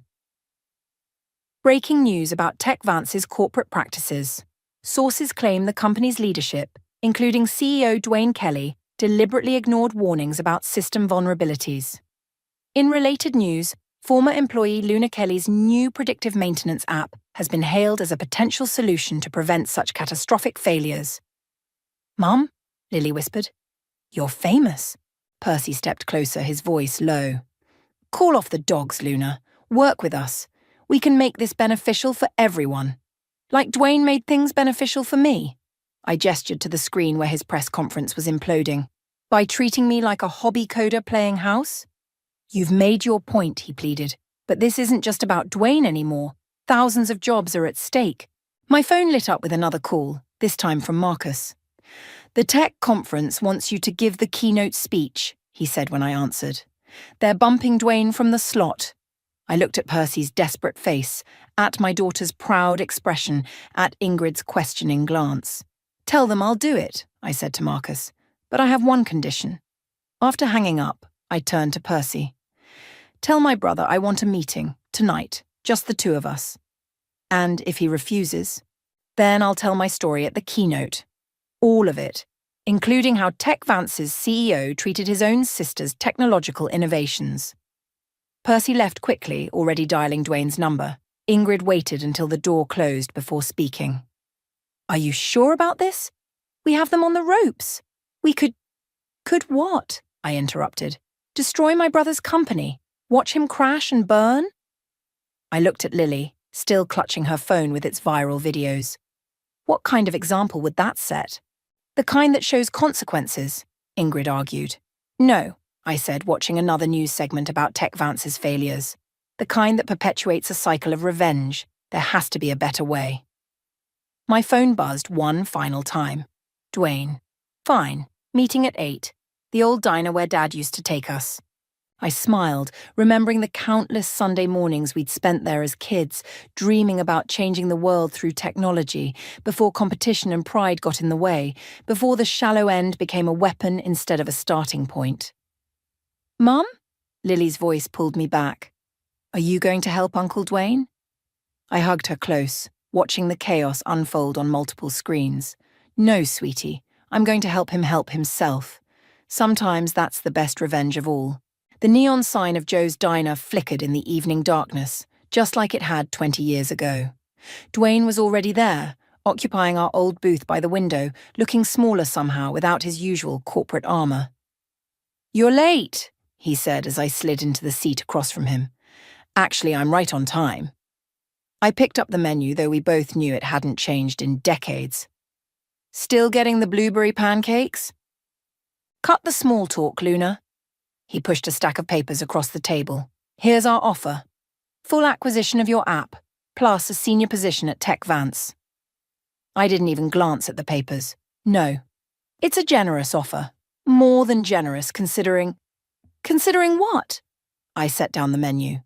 Breaking news about TechVance's corporate practices. Sources claim the company's leadership, including CEO Dwayne Kelly, deliberately ignored warnings about system vulnerabilities. In related news, former employee Luna Kelly's new predictive maintenance app has been hailed as a potential solution to prevent such catastrophic failures. Mum, Lily whispered. You're famous. Percy stepped closer, his voice low. Call off the dogs, Luna. Work with us. We can make this beneficial for everyone. Like Dwayne made things beneficial for me. I gestured to the screen where his press conference was imploding. By treating me like a hobby coder playing house? You've made your point, he pleaded. But this isn't just about Dwayne anymore. Thousands of jobs are at stake. My phone lit up with another call, this time from Marcus. The tech conference wants you to give the keynote speech, he said when I answered. They're bumping Dwayne from the slot. I looked at Percy's desperate face, at my daughter's proud expression, at Ingrid's questioning glance. Tell them I'll do it, I said to Marcus. But I have one condition. After hanging up, I turned to Percy. Tell my brother I want a meeting, tonight, just the two of us. And if he refuses, then I'll tell my story at the keynote. All of it, including how TechVance's CEO treated his own sister's technological innovations. Percy left quickly, already dialing Dwayne's number. Ingrid waited until the door closed before speaking. Are you sure about this? We have them on the ropes. We could... Could what? I interrupted. Destroy my brother's company? Watch him crash and burn? I looked at Lily, still clutching her phone with its viral videos. What kind of example would that set? The kind that shows consequences, Ingrid argued. No, I said, watching another news segment about TechVance's failures. The kind that perpetuates a cycle of revenge. There has to be a better way. My phone buzzed one final time. Dwayne. Fine. Meeting at 8. The old diner where Dad used to take us. I smiled, remembering the countless Sunday mornings we'd spent there as kids, dreaming about changing the world through technology, before competition and pride got in the way, before the shallow end became a weapon instead of a starting point. Mum? Lily's voice pulled me back. Are you going to help Uncle Dwayne? I hugged her close, watching the chaos unfold on multiple screens. No, sweetie, I'm going to help him help himself. Sometimes that's the best revenge of all. The neon sign of Joe's diner flickered in the evening darkness, just like it had 20 years ago. Dwayne was already there, occupying our old booth by the window, looking smaller somehow without his usual corporate armor. You're late, he said as I slid into the seat across from him. Actually, I'm right on time. I picked up the menu, though we both knew it hadn't changed in decades. Still getting the blueberry pancakes? Cut the small talk, Luna. He pushed a stack of papers across the table. Here's our offer. Full acquisition of your app, plus a senior position at TechVance. I didn't even glance at the papers. No. It's a generous offer. More than generous, considering... Considering what? I set down the menu.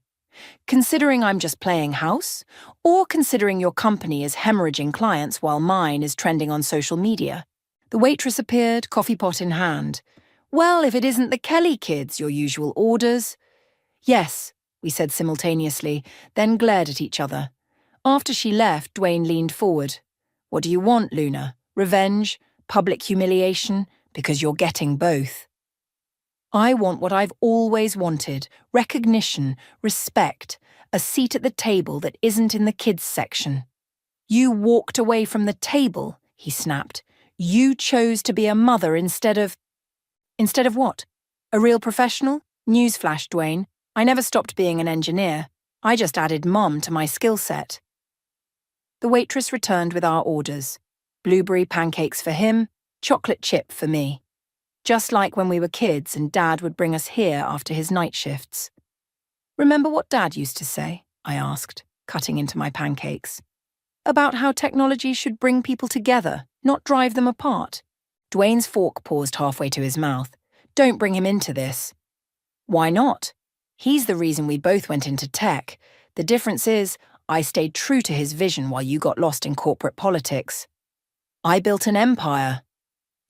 Considering I'm just playing house? Or considering your company is hemorrhaging clients while mine is trending on social media? The waitress appeared, coffee pot in hand. Well, if it isn't the Kelly kids, your usual orders. Yes, we said simultaneously, then glared at each other. After she left, Dwayne leaned forward. What do you want, Luna? Revenge? Public humiliation? Because you're getting both. I want what I've always wanted, recognition, respect, a seat at the table that isn't in the kids' section. You walked away from the table, he snapped. You chose to be a mother instead of... Instead of what? A real professional? Newsflash, Dwayne. I never stopped being an engineer. I just added mom to my skill set. The waitress returned with our orders. Blueberry pancakes for him, chocolate chip for me. Just like when we were kids and Dad would bring us here after his night shifts. Remember what Dad used to say? I asked, cutting into my pancakes. About how technology should bring people together, not drive them apart. Dwayne's fork paused halfway to his mouth. Don't bring him into this. Why not? He's the reason we both went into tech. The difference is, I stayed true to his vision while you got lost in corporate politics. I built an empire.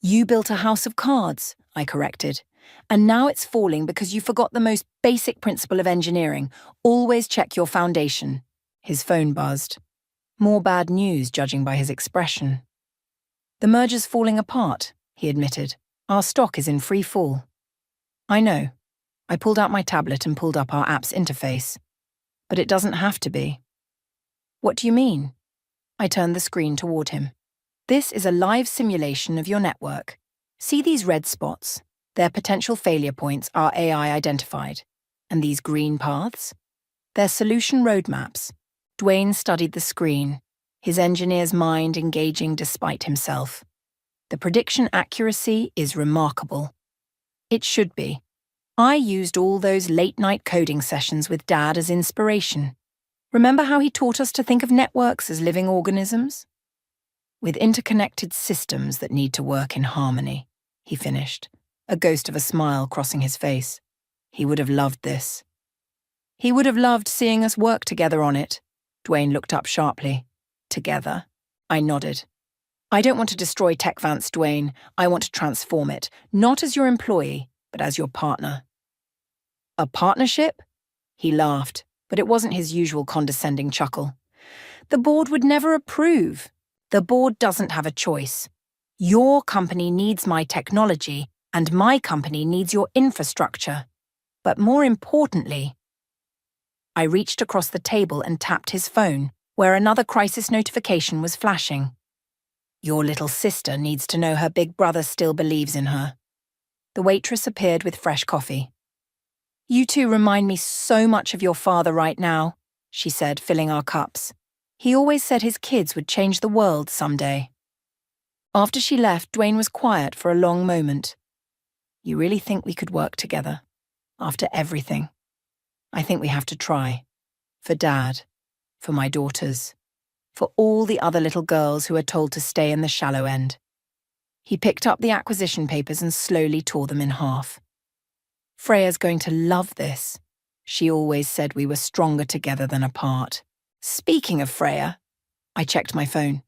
You built a house of cards, I corrected. And now it's falling because you forgot the most basic principle of engineering. Always check your foundation. His phone buzzed. More bad news, judging by his expression. The merger's falling apart, he admitted. Our stock is in free fall. I know. I pulled out my tablet and pulled up our app's interface. But it doesn't have to be. What do you mean? I turned the screen toward him. This is a live simulation of your network. See these red spots? Their potential failure points are AI identified. And these green paths? They're solution roadmaps. Dwayne studied the screen, his engineer's mind engaging despite himself. The prediction accuracy is remarkable. It should be. I used all those late-night coding sessions with Dad as inspiration. Remember how he taught us to think of networks as living organisms? With interconnected systems that need to work in harmony, he finished, a ghost of a smile crossing his face. He would have loved this. He would have loved seeing us work together on it. Dwayne looked up sharply. Together? I nodded. I don't want to destroy TechVance, Dwayne. I want to transform it, not as your employee, but as your partner. A partnership? He laughed, but it wasn't his usual condescending chuckle. The board would never approve. The board doesn't have a choice. Your company needs my technology, and my company needs your infrastructure. But more importantly, I reached across the table and tapped his phone, where another crisis notification was flashing. Your little sister needs to know her big brother still believes in her. The waitress appeared with fresh coffee. You two remind me so much of your father right now, she said, filling our cups. He always said his kids would change the world someday. After she left, Dwayne was quiet for a long moment. You really think we could work together? After everything? I think we have to try. For Dad. For my daughters. For all the other little girls who are told to stay in the shallow end. He picked up the acquisition papers and slowly tore them in half. Freya's going to love this. She always said we were stronger together than apart. Speaking of Freya, I checked my phone.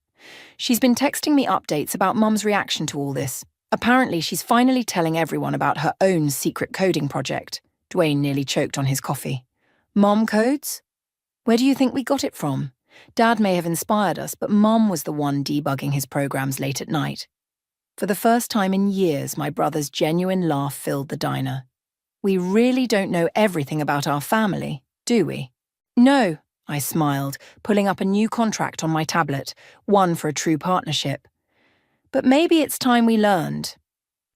She's been texting me updates about Mum's reaction to all this. Apparently, she's finally telling everyone about her own secret coding project. Dwayne nearly choked on his coffee. Mom codes? Where do you think we got it from? Dad may have inspired us, but Mom was the one debugging his programs late at night. For the first time in years, my brother's genuine laugh filled the diner. We really don't know everything about our family, do we? No, I smiled, pulling up a new contract on my tablet, one for a true partnership. But maybe it's time we learned.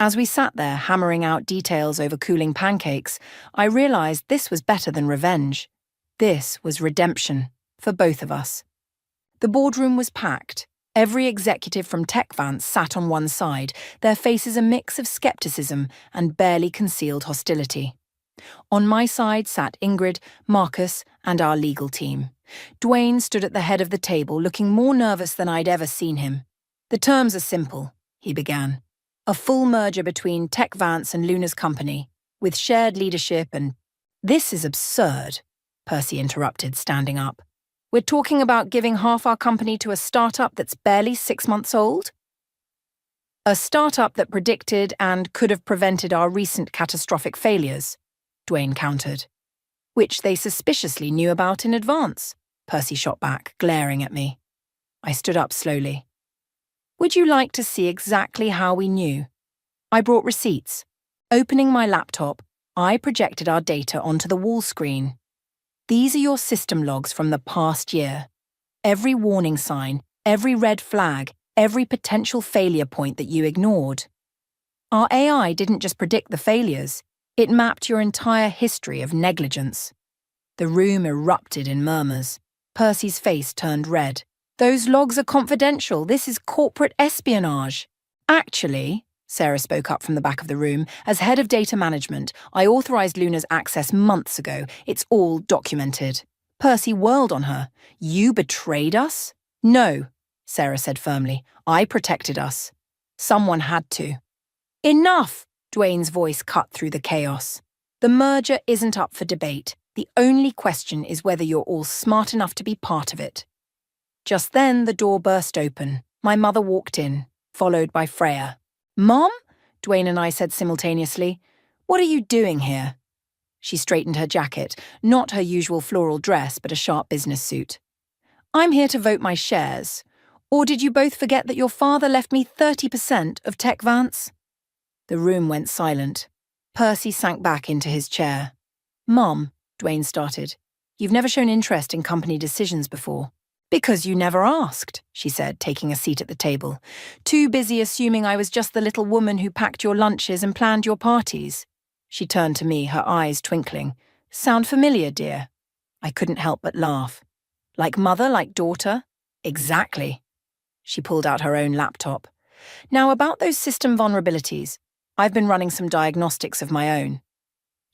As we sat there hammering out details over cooling pancakes, I realized this was better than revenge. This was redemption, for both of us. The boardroom was packed. Every executive from TechVance sat on one side, their faces a mix of skepticism and barely concealed hostility. On my side sat Ingrid, Marcus, and our legal team. Dwayne stood at the head of the table, looking more nervous than I'd ever seen him. The terms are simple, he began. A full merger between TechVance and Luna's company, with shared leadership and— This is absurd, Percy interrupted, standing up. We're talking about giving half our company to a startup that's barely 6 months old? A startup that predicted and could have prevented our recent catastrophic failures, Dwayne countered. Which they suspiciously knew about in advance, Percy shot back, glaring at me. I stood up slowly. Would you like to see exactly how we knew? I brought receipts. Opening my laptop, I projected our data onto the wall screen. These are your system logs from the past year. Every warning sign, every red flag, every potential failure point that you ignored. Our AI didn't just predict the failures, it mapped your entire history of negligence. The room erupted in murmurs. Percy's face turned red. Those logs are confidential. This is corporate espionage. Actually, Sarah spoke up from the back of the room, as head of data management, I authorized Luna's access months ago. It's all documented. Percy whirled on her. You betrayed us? No, Sarah said firmly. I protected us. Someone had to. Enough! Dwayne's voice cut through the chaos. The merger isn't up for debate. The only question is whether you're all smart enough to be part of it. Just then, the door burst open. My mother walked in, followed by Freya. Mom? Dwayne and I said simultaneously. What are you doing here? She straightened her jacket, not her usual floral dress, but a sharp business suit. I'm here to vote my shares. Or did you both forget that your father left me 30% of TechVance? The room went silent. Percy sank back into his chair. Mom, Dwayne started, you've never shown interest in company decisions before. Because you never asked, she said, taking a seat at the table. Too busy assuming I was just the little woman who packed your lunches and planned your parties. She turned to me, her eyes twinkling. Sound familiar, dear? I couldn't help but laugh. Like mother, like daughter? Exactly. She pulled out her own laptop. Now, about those system vulnerabilities. I've been running some diagnostics of my own.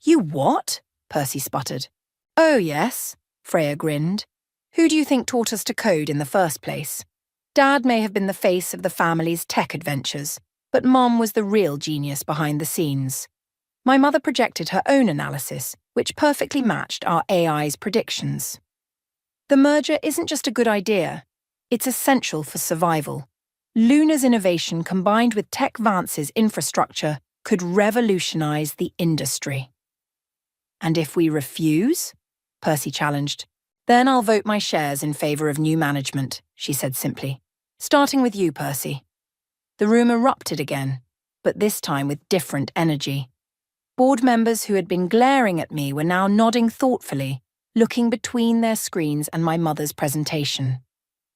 You what? Percy sputtered. Oh, yes, Freya grinned. Who do you think taught us to code in the first place? Dad may have been the face of the family's tech adventures, but Mom was the real genius behind the scenes. My mother projected her own analysis, which perfectly matched our AI's predictions. The merger isn't just a good idea, it's essential for survival. Luna's innovation combined with TechVance's infrastructure could revolutionize the industry. And if we refuse, Percy challenged, then I'll vote my shares in favor of new management, she said simply. Starting with you, Percy. The room erupted again, but this time with different energy. Board members who had been glaring at me were now nodding thoughtfully, looking between their screens and my mother's presentation.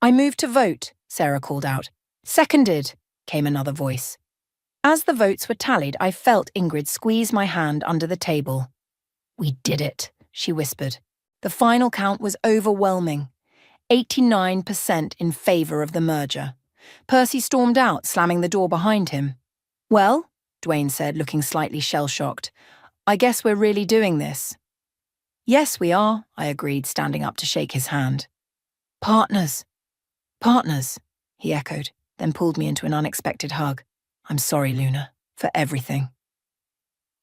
I move to vote, Sarah called out. Seconded, came another voice. As the votes were tallied, I felt Ingrid squeeze my hand under the table. We did it, she whispered. The final count was overwhelming. 89% in favor of the merger. Percy stormed out, slamming the door behind him. Well, Dwayne said, looking slightly shell-shocked, I guess we're really doing this. Yes, we are, I agreed, standing up to shake his hand. Partners. Partners, he echoed, then pulled me into an unexpected hug. I'm sorry, Luna, for everything.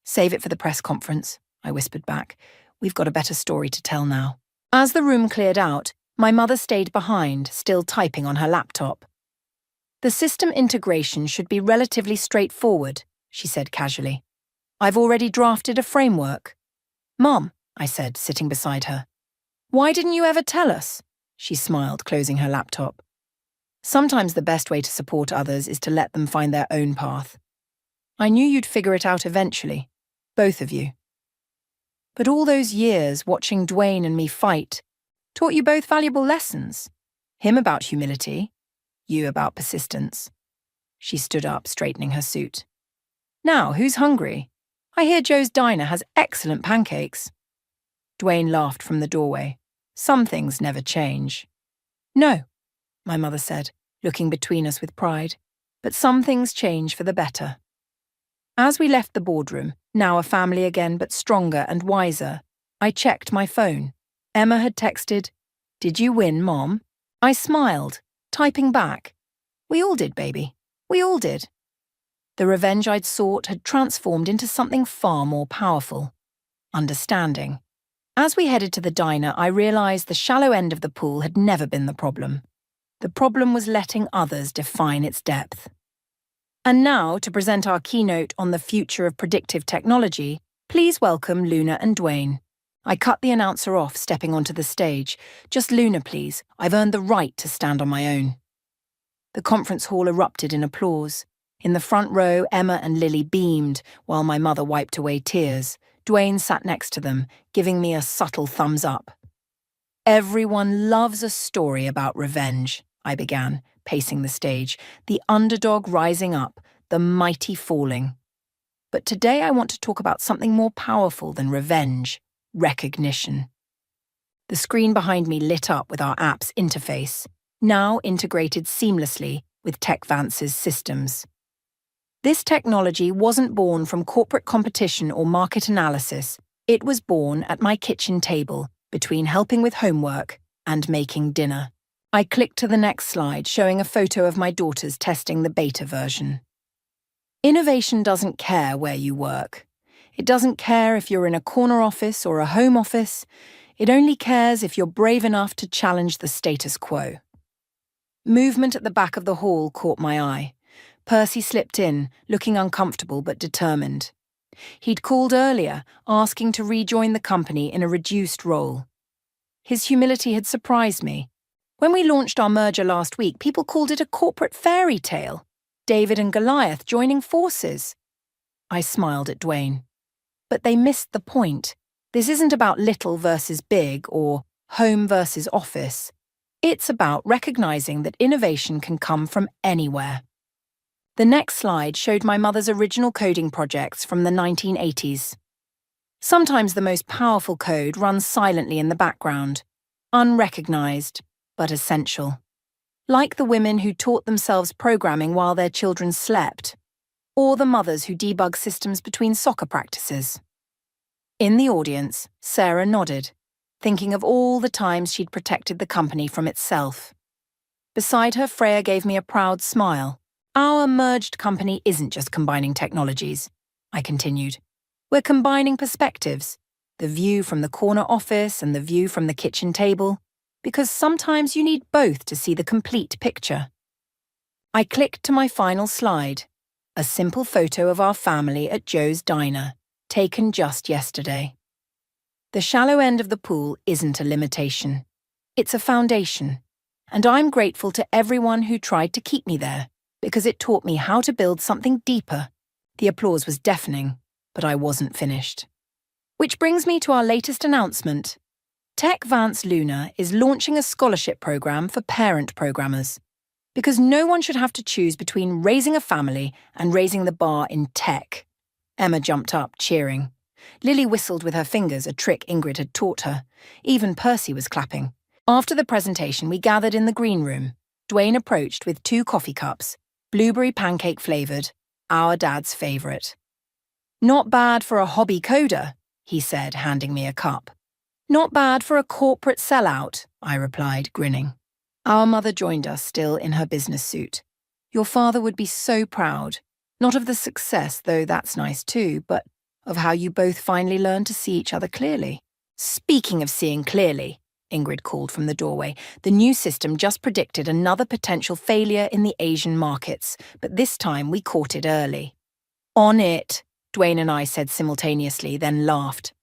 Save it for the press conference, I whispered back. We've got a better story to tell now. As the room cleared out, my mother stayed behind, still typing on her laptop. The system integration should be relatively straightforward, she said casually. I've already drafted a framework. Mom, I said, sitting beside her. Why didn't you ever tell us? She smiled, closing her laptop. Sometimes the best way to support others is to let them find their own path. I knew you'd figure it out eventually, both of you. But all those years watching Dwayne and me fight taught you both valuable lessons. Him about humility, you about persistence. She stood up, straightening her suit. Now, who's hungry? I hear Joe's diner has excellent pancakes. Dwayne laughed from the doorway. Some things never change. No, my mother said, looking between us with pride, but some things change for the better. As we left the boardroom, now a family again but stronger and wiser, I checked my phone. Emma had texted, Did you win, Mom? I smiled, typing back. We all did, baby. We all did. The revenge I'd sought had transformed into something far more powerful. Understanding. As we headed to the diner, I realized the shallow end of the pool had never been the problem. The problem was letting others define its depth. And now, to present our keynote on the future of predictive technology, please welcome Luna and Dwayne. I cut the announcer off, stepping onto the stage. Just Luna, please. I've earned the right to stand on my own. The conference hall erupted in applause. In the front row, Emma and Lily beamed, while my mother wiped away tears. Dwayne sat next to them, giving me a subtle thumbs up. Everyone loves a story about revenge, I began, pacing the stage, the underdog rising up, the mighty falling. But today I want to talk about something more powerful than revenge, recognition. The screen behind me lit up with our app's interface, now integrated seamlessly with TechVance's systems. This technology wasn't born from corporate competition or market analysis. It was born at my kitchen table, between helping with homework and making dinner. I clicked to the next slide, showing a photo of my daughters testing the beta version. Innovation doesn't care where you work. It doesn't care if you're in a corner office or a home office. It only cares if you're brave enough to challenge the status quo. Movement at the back of the hall caught my eye. Percy slipped in, looking uncomfortable but determined. He'd called earlier, asking to rejoin the company in a reduced role. His humility had surprised me. When we launched our merger last week, people called it a corporate fairy tale. David and Goliath joining forces. I smiled at Dwayne. But they missed the point. This isn't about little versus big or home versus office. It's about recognizing that innovation can come from anywhere. The next slide showed my mother's original coding projects from the 1980s. Sometimes the most powerful code runs silently in the background, unrecognized, but essential. Like the women who taught themselves programming while their children slept, or the mothers who debug systems between soccer practices. In the audience, Sarah nodded, thinking of all the times she'd protected the company from itself. Beside her, Freya gave me a proud smile. Our merged company isn't just combining technologies, I continued. We're combining perspectives, the view from the corner office and the view from the kitchen table, because sometimes you need both to see the complete picture. I clicked to my final slide, a simple photo of our family at Joe's diner, taken just yesterday. The shallow end of the pool isn't a limitation. It's a foundation, and I'm grateful to everyone who tried to keep me there, because it taught me how to build something deeper. The applause was deafening, but I wasn't finished. Which brings me to our latest announcement. Tech Vance Luna is launching a scholarship program for parent programmers, because no one should have to choose between raising a family and raising the bar in tech. Emma jumped up, cheering. Lily whistled with her fingers, a trick Ingrid had taught her. Even Percy was clapping. After the presentation, we gathered in the green room. Dwayne approached with 2 coffee cups, blueberry pancake flavoured, our dad's favourite. "Not bad for a hobby coder," he said, handing me a cup. "Not bad for a corporate sellout," I replied, grinning. Our mother joined us, still in her business suit. "Your father would be so proud. Not of the success, though that's nice too, but of how you both finally learned to see each other clearly." "Speaking of seeing clearly," Ingrid called from the doorway, "the new system just predicted another potential failure in the Asian markets, but this time we caught it early." "On it," Dwayne and I said simultaneously, then laughed.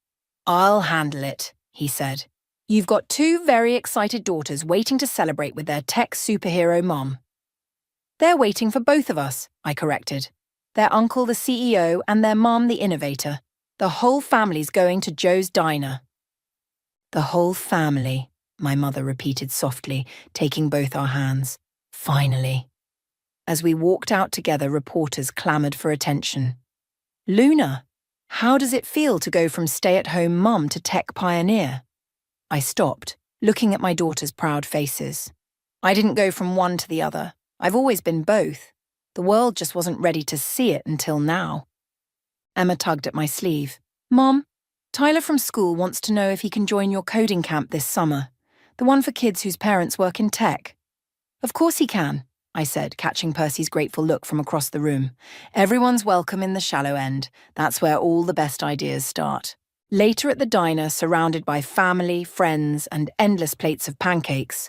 "I'll handle it," he said. "You've got 2 very excited daughters waiting to celebrate with their tech superhero mom." "They're waiting for both of us," I corrected. "Their uncle the CEO and their mom the innovator. The whole family's going to Joe's diner." "The whole family," my mother repeated softly, taking both our hands. "Finally." As we walked out together, reporters clamoured for attention. "Luna, how does it feel to go from stay-at-home mum to tech pioneer?" I stopped, looking at my daughters' proud faces. "I didn't go from one to the other. I've always been both. The world just wasn't ready to see it until now." Emma tugged at my sleeve. "Mom, Tyler from school wants to know if he can join your coding camp this summer, the one for kids whose parents work in tech." "Of course he can," I said, catching Percy's grateful look from across the room. "Everyone's welcome in the shallow end. That's where all the best ideas start." Later at the diner, surrounded by family, friends, and endless plates of pancakes,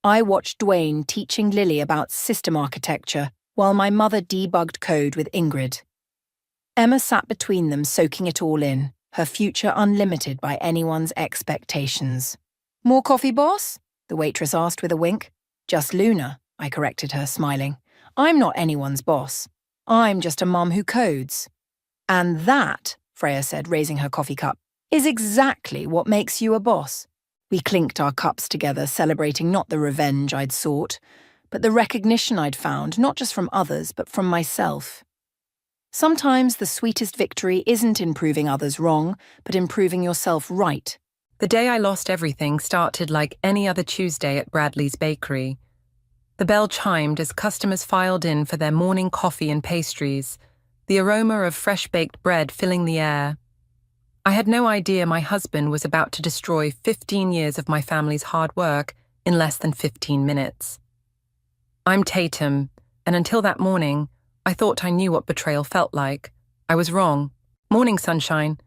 I watched Dwayne teaching Lily about system architecture while my mother debugged code with Ingrid. Emma sat between them, soaking it all in, her future unlimited by anyone's expectations. "More coffee, boss?" the waitress asked with a wink. "Just Luna," I corrected her, smiling. "I'm not anyone's boss. I'm just a mum who codes." "And that," Freya said, raising her coffee cup, "is exactly what makes you a boss." We clinked our cups together, celebrating not the revenge I'd sought, but the recognition I'd found, not just from others, but from myself. Sometimes the sweetest victory isn't in proving others wrong, but in proving yourself right. The day I lost everything started like any other Tuesday at Bradley's bakery. The bell chimed as customers filed in for their morning coffee and pastries, the aroma of fresh-baked bread filling the air. I had no idea my husband was about to destroy 15 years of my family's hard work in less than 15 minutes. I'm Tatum, and until that morning, I thought I knew what betrayal felt like. I was wrong. "Morning, sunshine."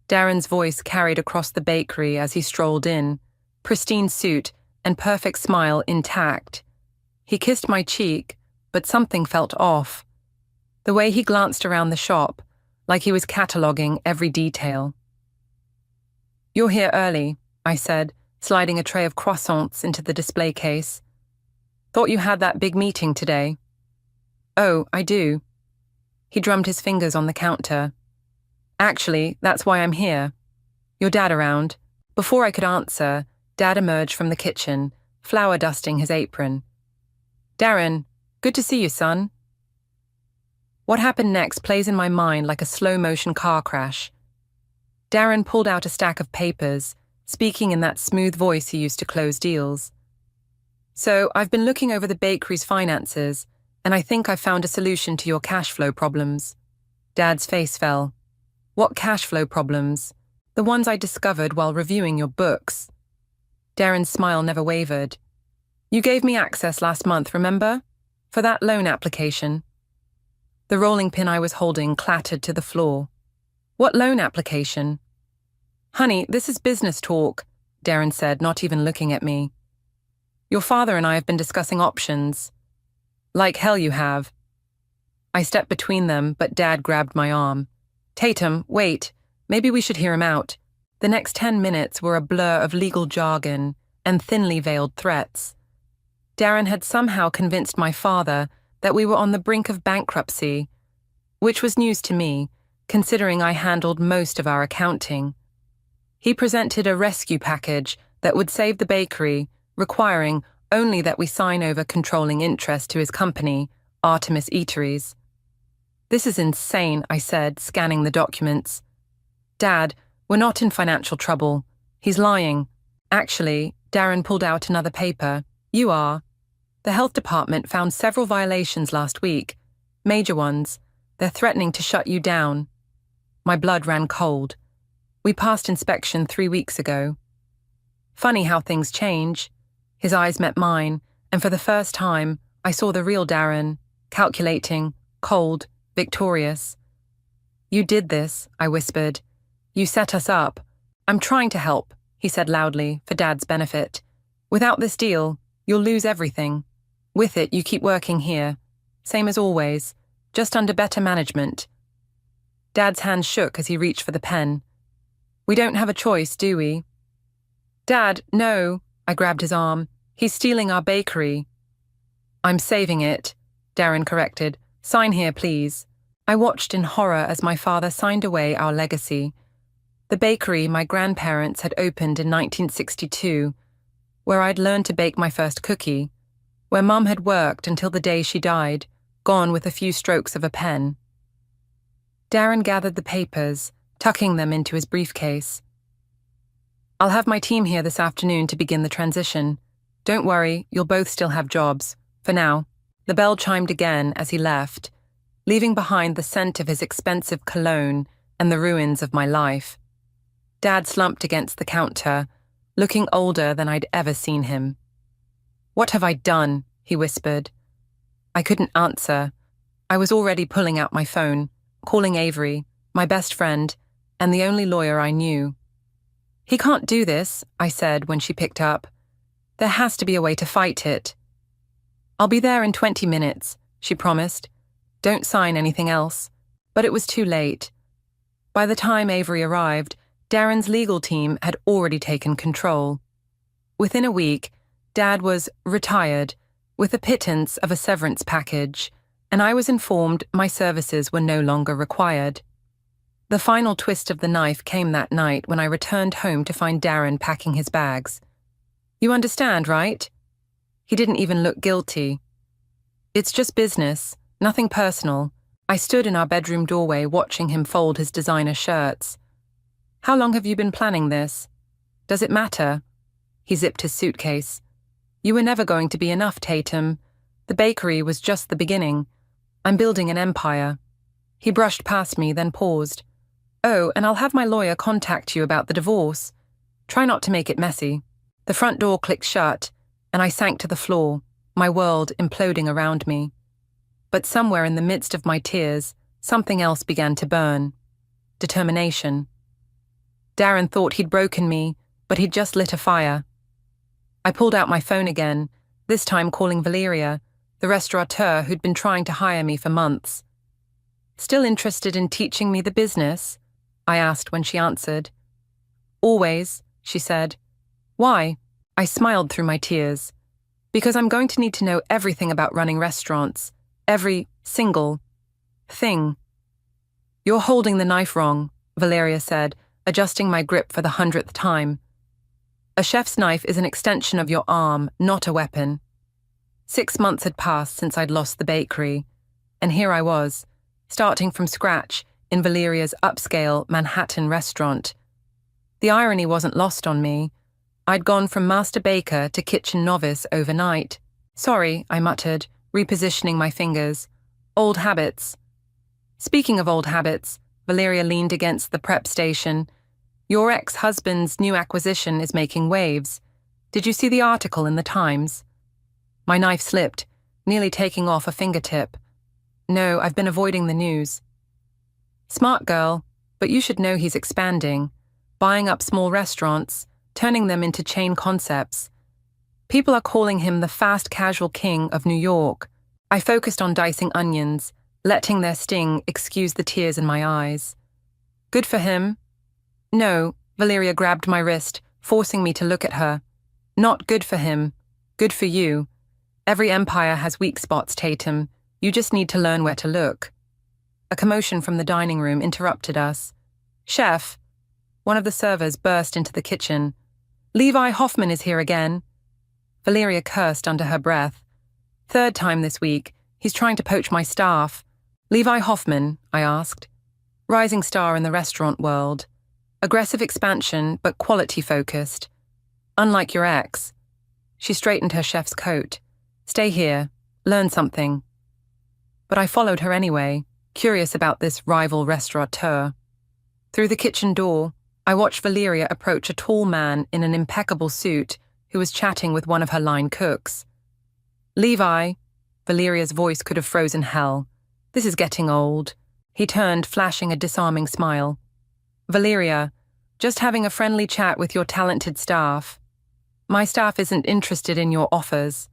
Darren's voice carried across the bakery as he strolled in, pristine suit and perfect smile intact. He kissed my cheek, but something felt off. The way he glanced around the shop, like he was cataloguing every detail. "You're here early," I said, sliding a tray of croissants into the display case. "Thought you had that big meeting today." "Oh, I do." He drummed his fingers on the counter. "Actually, that's why I'm here. Your dad around?" Before I could answer, Dad emerged from the kitchen, flour dusting his apron. "Darren, good to see you, son." What happened next plays in my mind like a slow-motion car crash. Darren pulled out a stack of papers, speaking in that smooth voice he used to close deals. "So, I've been looking over the bakery's finances, and I think I've found a solution to your cash flow problems." Dad's face fell. "What cash flow problems?" "The ones I discovered while reviewing your books." Darren's smile never wavered. "You gave me access last month, remember? For that loan application." The rolling pin I was holding clattered to the floor. "What loan application?" "Honey, this is business talk," Darren said, not even looking at me. "Your father and I have been discussing options." "Like hell you have." I stepped between them, but Dad grabbed my arm. Tatum, wait. Maybe we should hear him out. The next 10 minutes were a blur of legal jargon and thinly veiled threats. Darren had somehow convinced my father that we were on the brink of bankruptcy, which was news to me, considering I handled most of our accounting. He presented a rescue package that would save the bakery, requiring only that we sign over controlling interest to his company, Artemis Eateries. This is insane, I said, scanning the documents. Dad, we're not in financial trouble. He's lying. Actually, Darren pulled out another paper. You are. The health department found several violations last week. Major ones. They're threatening to shut you down. My blood ran cold. We passed inspection 3 weeks ago. Funny how things change. His eyes met mine, and for the first time, I saw the real Darren, calculating, cold, victorious. You did this, I whispered. You set us up. I'm trying to help, he said loudly, for Dad's benefit. Without this deal, you'll lose everything. With it, you keep working here. Same as always, just under better management. Dad's hand shook as he reached for the pen. We don't have a choice, do we? Dad, no, I grabbed his arm. He's stealing our bakery. I'm saving it, Darren corrected. Sign here, please. I watched in horror as my father signed away our legacy. The bakery my grandparents had opened in 1962, where I'd learned to bake my first cookie, where Mum had worked until the day she died, gone with a few strokes of a pen. Darren gathered the papers, tucking them into his briefcase. I'll have my team here this afternoon to begin the transition. Don't worry, you'll both still have jobs. For now. The bell chimed again as he left, leaving behind the scent of his expensive cologne and the ruins of my life. Dad slumped against the counter, looking older than I'd ever seen him. What have I done? He whispered. I couldn't answer. I was already pulling out my phone, calling Avery, my best friend, and the only lawyer I knew. He can't do this, I said when she picked up. There has to be a way to fight it. I'll be there in 20 minutes, she promised. Don't sign anything else. But it was too late. By the time Avery arrived, Darren's legal team had already taken control. Within a week, Dad was retired, with a pittance of a severance package, and I was informed my services were no longer required. The final twist of the knife came that night when I returned home to find Darren packing his bags. You understand, right? He didn't even look guilty. It's just business, nothing personal. I stood in our bedroom doorway watching him fold his designer shirts. How long have you been planning this? Does it matter? He zipped his suitcase. You were never going to be enough, Tatum. The bakery was just the beginning. I'm building an empire. He brushed past me, then paused. Oh, and I'll have my lawyer contact you about the divorce. Try not to make it messy. The front door clicked shut, and I sank to the floor, my world imploding around me. But somewhere in the midst of my tears, something else began to burn. Determination. Darren thought he'd broken me, but he'd just lit a fire. I pulled out my phone again, this time calling Valeria, the restaurateur who'd been trying to hire me for months. Still interested in teaching me the business? I asked when she answered. Always, she said. Why? I smiled through my tears. Because I'm going to need to know everything about running restaurants. Every single thing. You're holding the knife wrong, Valeria said, adjusting my grip for the 100th time. A chef's knife is an extension of your arm, not a weapon. 6 months had passed since I'd lost the bakery, and here I was, starting from scratch in Valeria's upscale Manhattan restaurant. The irony wasn't lost on me. I'd gone from master baker to kitchen novice overnight. Sorry, I muttered, repositioning my fingers. Old habits. Speaking of old habits, Valeria leaned against the prep station. Your ex-husband's new acquisition is making waves. Did you see the article in the Times? My knife slipped, nearly taking off a fingertip. No, I've been avoiding the news. Smart girl, but you should know he's expanding, buying up small restaurants, turning them into chain concepts. People are calling him the fast casual king of New York. I focused on dicing onions, letting their sting excuse the tears in my eyes. Good for him? No, Valeria grabbed my wrist, forcing me to look at her. Not good for him. Good for you. Every empire has weak spots, Tatum. You just need to learn where to look. A commotion from the dining room interrupted us. Chef! One of the servers burst into the kitchen. Levi Hoffman is here again. Valeria cursed under her breath. Third time this week. He's trying to poach my staff. Levi Hoffman, I asked. Rising star in the restaurant world. Aggressive expansion, but quality-focused. Unlike your ex. She straightened her chef's coat. Stay here. Learn something. But I followed her anyway, curious about this rival restaurateur. Through the kitchen door, I watched Valeria approach a tall man in an impeccable suit who was chatting with one of her line cooks. Levi, Valeria's voice could have frozen hell. This is getting old. He turned, flashing a disarming smile. Valeria, just having a friendly chat with your talented staff. My staff isn't interested in your offers.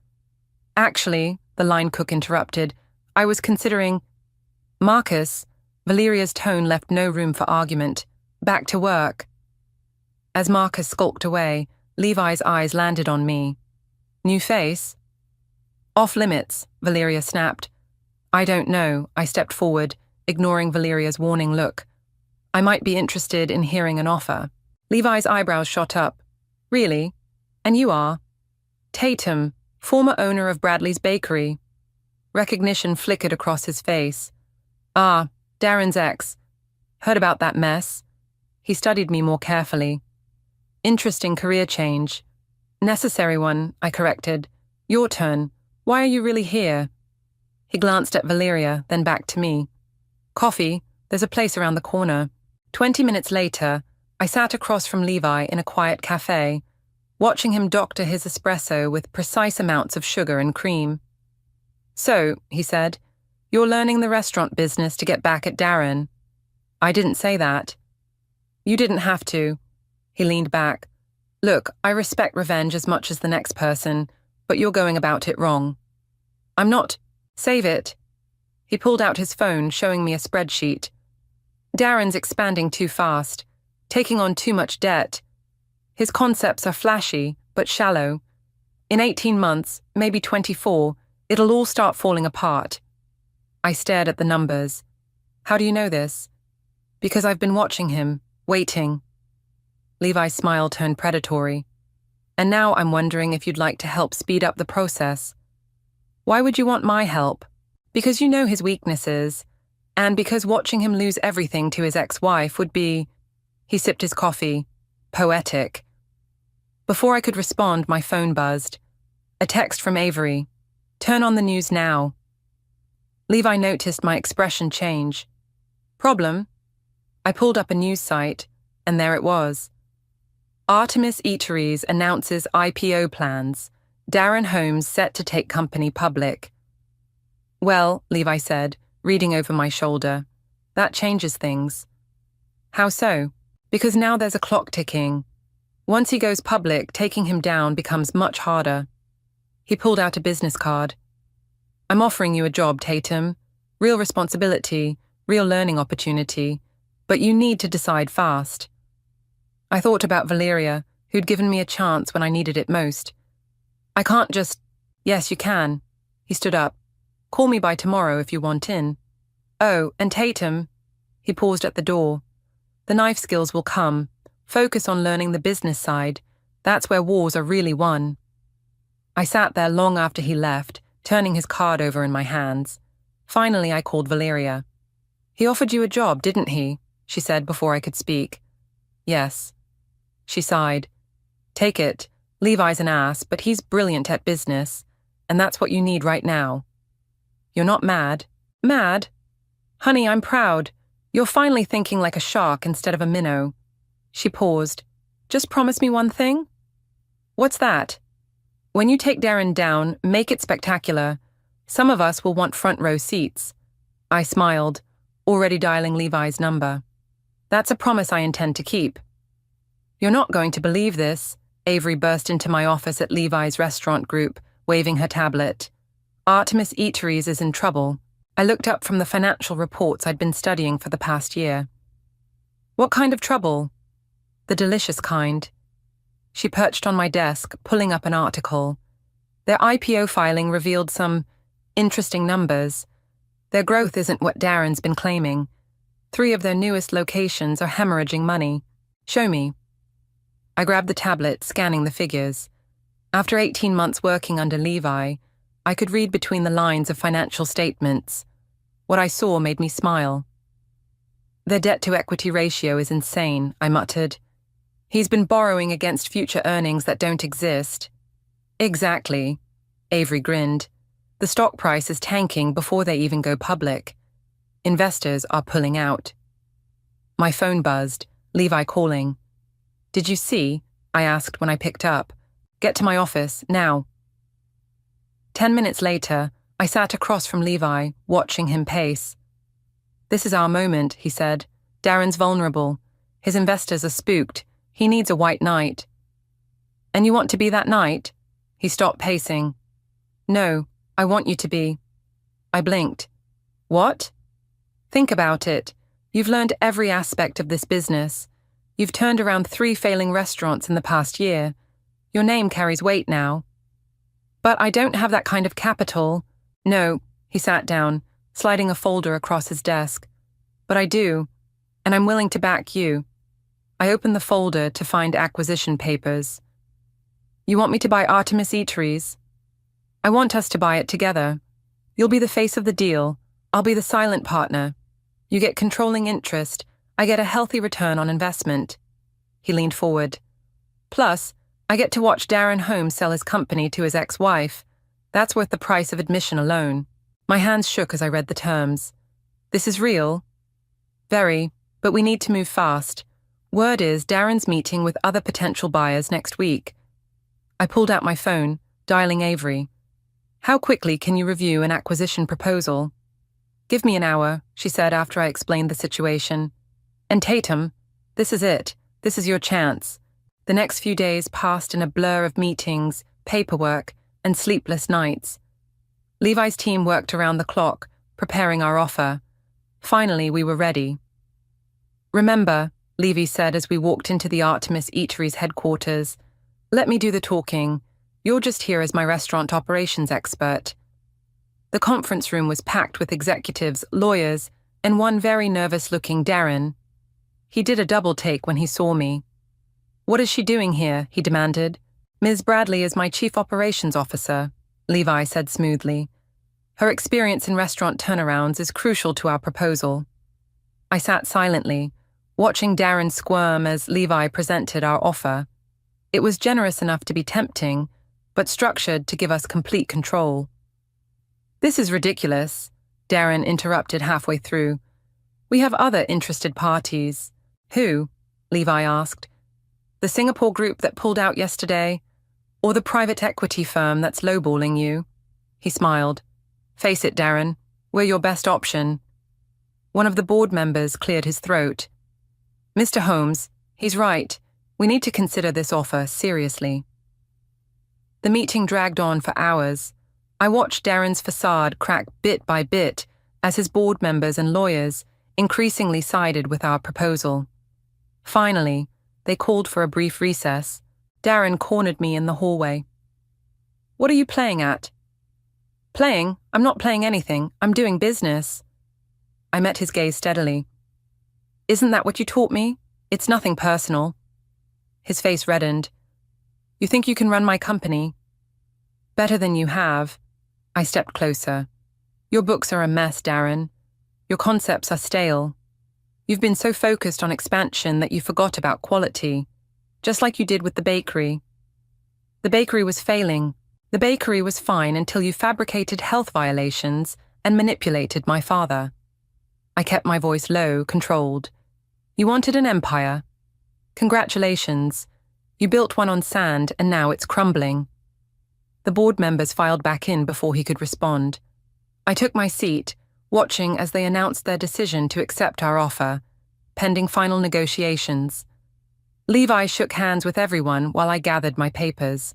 Actually, the line cook interrupted, I was considering... Marcus, Valeria's tone left no room for argument. Back to work. As Marcus skulked away, Levi's eyes landed on me. New face? Off limits, Valeria snapped. I don't know, I stepped forward, ignoring Valeria's warning look. I might be interested in hearing an offer. Levi's eyebrows shot up. Really? And you are? Tatum, former owner of Bradley's Bakery. Recognition flickered across his face. Ah, Darren's ex. Heard about that mess. He studied me more carefully. Interesting career change. Necessary one, I corrected. Your turn. Why are you really here? He glanced at Valeria, then back to me. Coffee, there's a place around the corner. 20 minutes later, I sat across from Levi in a quiet cafe, watching him doctor his espresso with precise amounts of sugar and cream. So, he said, you're learning the restaurant business to get back at Darren. I didn't say that. You didn't have to. He leaned back. Look, I respect revenge as much as the next person, but you're going about it wrong. I'm not. Save it. He pulled out his phone, showing me a spreadsheet. Darren's expanding too fast, taking on too much debt. His concepts are flashy, but shallow. In 18 months, maybe 24, it'll all start falling apart. I stared at the numbers. How do you know this? Because I've been watching him, waiting. Levi's smile turned predatory. And now I'm wondering if you'd like to help speed up the process. Why would you want my help? Because you know his weaknesses, and because watching him lose everything to his ex-wife would be... He sipped his coffee. Poetic. Before I could respond, my phone buzzed. A text from Avery. Turn on the news now. Levi noticed my expression change. Problem? I pulled up a news site, and there it was. Artemis Eateries announces IPO plans. Darren Holmes set to take company public. Well, Levi said, reading over my shoulder, that changes things. How so? Because now there's a clock ticking. Once he goes public, taking him down becomes much harder. He pulled out a business card. I'm offering you a job, Tatum. Real responsibility, real learning opportunity, but you need to decide fast. I thought about Valeria, who'd given me a chance when I needed it most. I can't just... Yes, you can. He stood up. Call me by tomorrow if you want in. Oh, and Tatum. He paused at the door. The knife skills will come. Focus on learning the business side. That's where wars are really won. I sat there long after he left, turning his card over in my hands. Finally, I called Valeria. He offered you a job, didn't he? She said before I could speak. Yes. She sighed. Take it. Levi's an ass, but he's brilliant at business, and that's what you need right now. You're not mad? Mad? Honey, I'm proud. You're finally thinking like a shark instead of a minnow. She paused. Just promise me one thing? What's that? When you take Darren down, make it spectacular. Some of us will want front row seats. I smiled, already dialing Levi's number. That's a promise I intend to keep. You're not going to believe this. Avery burst into my office at Levi's restaurant group, waving her tablet. Artemis Eateries is in trouble. I looked up from the financial reports I'd been studying for the past year. What kind of trouble? The delicious kind. She perched on my desk, pulling up an article. Their IPO filing revealed some interesting numbers. Their growth isn't what Darren's been claiming. 3 of their newest locations are hemorrhaging money. Show me. I grabbed the tablet, scanning the figures. After 18 months working under Levi, I could read between the lines of financial statements. What I saw made me smile. Their debt-to-equity ratio is insane, I muttered. He's been borrowing against future earnings that don't exist. Exactly. Avery grinned. The stock price is tanking before they even go public. Investors are pulling out. My phone buzzed, Levi calling. Did you see? I asked when I picked up. Get to my office, now. 10 minutes later, I sat across from Levi, watching him pace. This is our moment, he said. Darren's vulnerable. His investors are spooked. He needs a white knight. And you want to be that knight? He stopped pacing. No, I want you to be. I blinked. What? Think about it. You've learned every aspect of this business. You've turned around 3 failing restaurants in the past year. Your name carries weight now. But I don't have that kind of capital. No, he sat down, sliding a folder across his desk. But I do, and I'm willing to back you. I opened the folder to find acquisition papers. You want me to buy Artemis Eateries? I want us to buy it together. You'll be the face of the deal. I'll be the silent partner. You get controlling interest. I get a healthy return on investment. He leaned forward. Plus, I get to watch Darren Holmes sell his company to his ex-wife. That's worth the price of admission alone. My hands shook as I read the terms. This is real? Very, but we need to move fast. Word is Darren's meeting with other potential buyers next week. I pulled out my phone, dialing Avery. How quickly can you review an acquisition proposal? Give me an hour, she said after I explained the situation. And Tatum, this is it. This is your chance. The next few days passed in a blur of meetings, paperwork, and sleepless nights. Levi's team worked around the clock, preparing our offer. Finally, we were ready. Remember, Levy said as we walked into the Artemis Eateries headquarters, let me do the talking. You're just here as my restaurant operations expert. The conference room was packed with executives, lawyers, and one very nervous-looking Darren. He did a double take when he saw me. What is she doing here? He demanded. Ms. Bradley is my chief operations officer, Levi said smoothly. Her experience in restaurant turnarounds is crucial to our proposal. I sat silently, watching Darren squirm as Levi presented our offer. It was generous enough to be tempting, but structured to give us complete control. This is ridiculous, Darren interrupted halfway through. We have other interested parties. Who? Levi asked. The Singapore group that pulled out yesterday? Or the private equity firm that's lowballing you? He smiled. Face it, Darren, we're your best option. One of the board members cleared his throat. Mr. Holmes, he's right. We need to consider this offer seriously. The meeting dragged on for hours. I watched Darren's facade crack bit by bit as his board members and lawyers increasingly sided with our proposal. Finally, they called for a brief recess. Darren cornered me in the hallway. What are you playing at? Playing? I'm not playing anything. I'm doing business. I met his gaze steadily. Isn't that what you taught me? It's nothing personal. His face reddened. You think you can run my company? Better than you have. I stepped closer. Your books are a mess, Darren. Your concepts are stale. You've been so focused on expansion that you forgot about quality, just like you did with the bakery. The bakery was failing. The bakery was fine until you fabricated health violations and manipulated my father. I kept my voice low, controlled. You wanted an empire? Congratulations. You built one on sand and now it's crumbling. The board members filed back in before he could respond. I took my seat, watching as they announced their decision to accept our offer, pending final negotiations. Levi shook hands with everyone while I gathered my papers.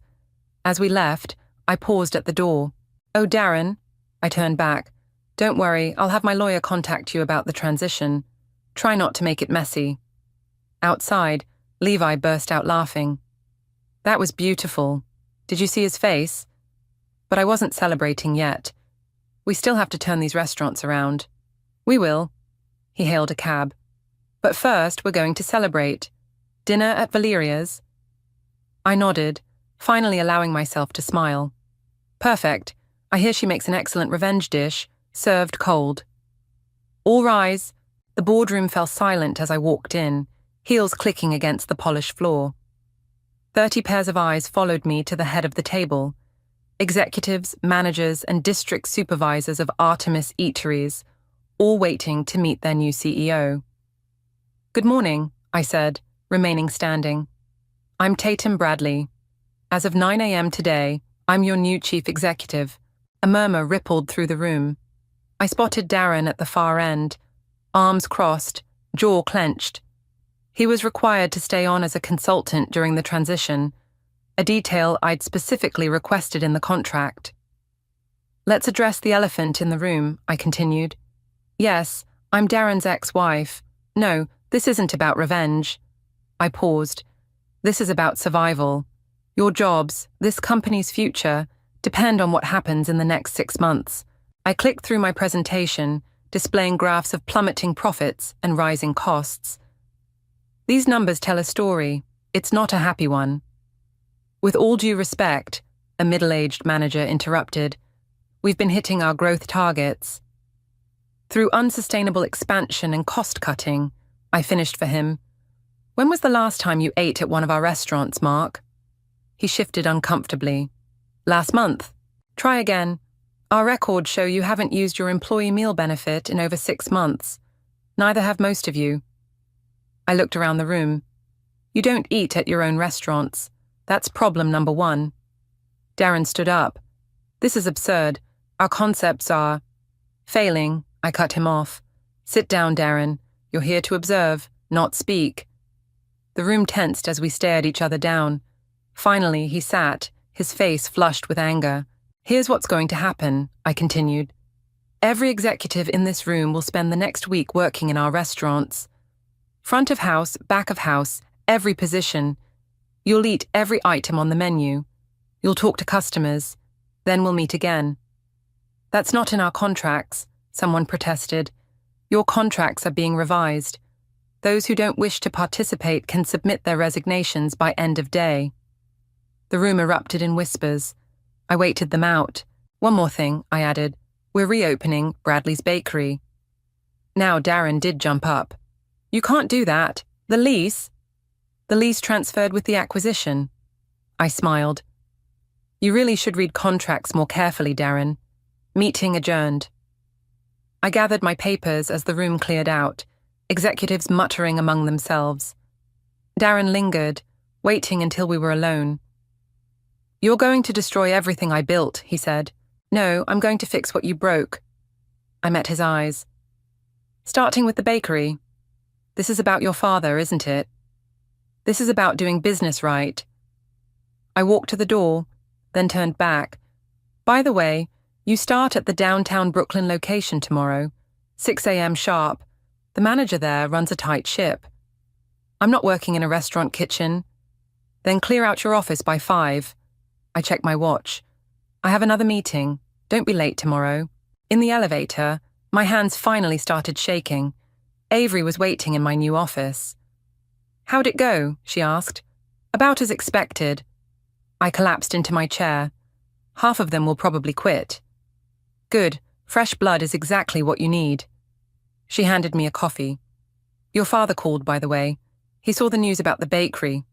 As we left, I paused at the door. Oh, Darren, I turned back. Don't worry, I'll have my lawyer contact you about the transition. Try not to make it messy. Outside, Levi burst out laughing. That was beautiful. Did you see his face? But I wasn't celebrating yet. We still have to turn these restaurants around. We will. He hailed a cab. But first, we're going to celebrate. Dinner at Valeria's? I nodded, finally allowing myself to smile. Perfect. I hear she makes an excellent revenge dish, served cold. All rise. The boardroom fell silent as I walked in, heels clicking against the polished floor. 30 pairs of eyes followed me to the head of the table. Executives, managers, and district supervisors of Artemis Eateries, all waiting to meet their new CEO. Good morning, I said, remaining standing. I'm Tatum Bradley. As of 9 a.m. today, I'm your new chief executive. A murmur rippled through the room. I spotted Darren at the far end, arms crossed, jaw clenched. He was required to stay on as a consultant during the transition, a detail I'd specifically requested in the contract. Let's address the elephant in the room, I continued. Yes, I'm Darren's ex-wife. No, this isn't about revenge. I paused. This is about survival. Your jobs, this company's future, depend on what happens in the next 6 months. I clicked through my presentation, displaying graphs of plummeting profits and rising costs. These numbers tell a story. It's not a happy one. With all due respect, a middle-aged manager interrupted, we've been hitting our growth targets. Through unsustainable expansion and cost-cutting, I finished for him. When was the last time you ate at one of our restaurants, Mark? He shifted uncomfortably. Last month. Try again. Our records show you haven't used your employee meal benefit in over 6 months. Neither have most of you. I looked around the room. You don't eat at your own restaurants. That's problem number 1. Darren stood up. This is absurd. Our concepts are... Failing, I cut him off. Sit down, Darren. You're here to observe, not speak. The room tensed as we stared each other down. Finally, he sat, his face flushed with anger. Here's what's going to happen, I continued. Every executive in this room will spend the next week working in our restaurants. Front of house, back of house, every position. You'll eat every item on the menu. You'll talk to customers. Then we'll meet again. That's not in our contracts, someone protested. Your contracts are being revised. Those who don't wish to participate can submit their resignations by end of day. The room erupted in whispers. I waited them out. One more thing, I added. We're reopening Bradley's Bakery. Now Darren did jump up. You can't do that. The lease transferred with the acquisition. I smiled. You really should read contracts more carefully, Darren. Meeting adjourned. I gathered my papers as the room cleared out, executives muttering among themselves. Darren lingered, waiting until we were alone. You're going to destroy everything I built, he said. No, I'm going to fix what you broke. I met his eyes. Starting with the bakery. This is about your father, isn't it? This is about doing business right. I walked to the door, then turned back. By the way, you start at the downtown Brooklyn location tomorrow, 6 a.m. sharp. The manager there runs a tight ship. I'm not working in a restaurant kitchen. Then clear out your office by 5. I checked my watch. I have another meeting. Don't be late tomorrow. In the elevator, my hands finally started shaking. Avery was waiting in my new office. How'd it go? She asked. About as expected. I collapsed into my chair. Half of them will probably quit. Good. Fresh blood is exactly what you need. She handed me a coffee. Your father called, by the way. He saw the news about the bakery.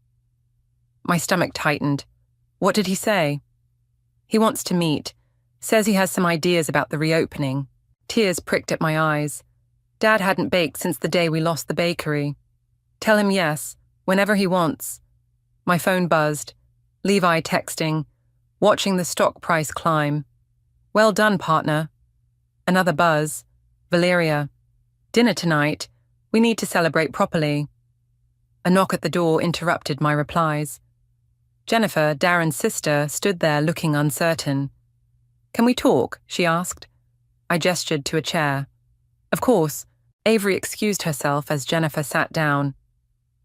My stomach tightened. What did he say? He wants to meet. Says he has some ideas about the reopening. Tears pricked at my eyes. Dad hadn't baked since the day we lost the bakery. Tell him yes, whenever he wants. My phone buzzed. Levi texting, watching the stock price climb. Well done, partner. Another buzz. Valeria. Dinner tonight. We need to celebrate properly. A knock at the door interrupted my replies. Jennifer, Darren's sister, stood there looking uncertain. Can we talk? She asked. I gestured to a chair. Of course, Avery excused herself as Jennifer sat down.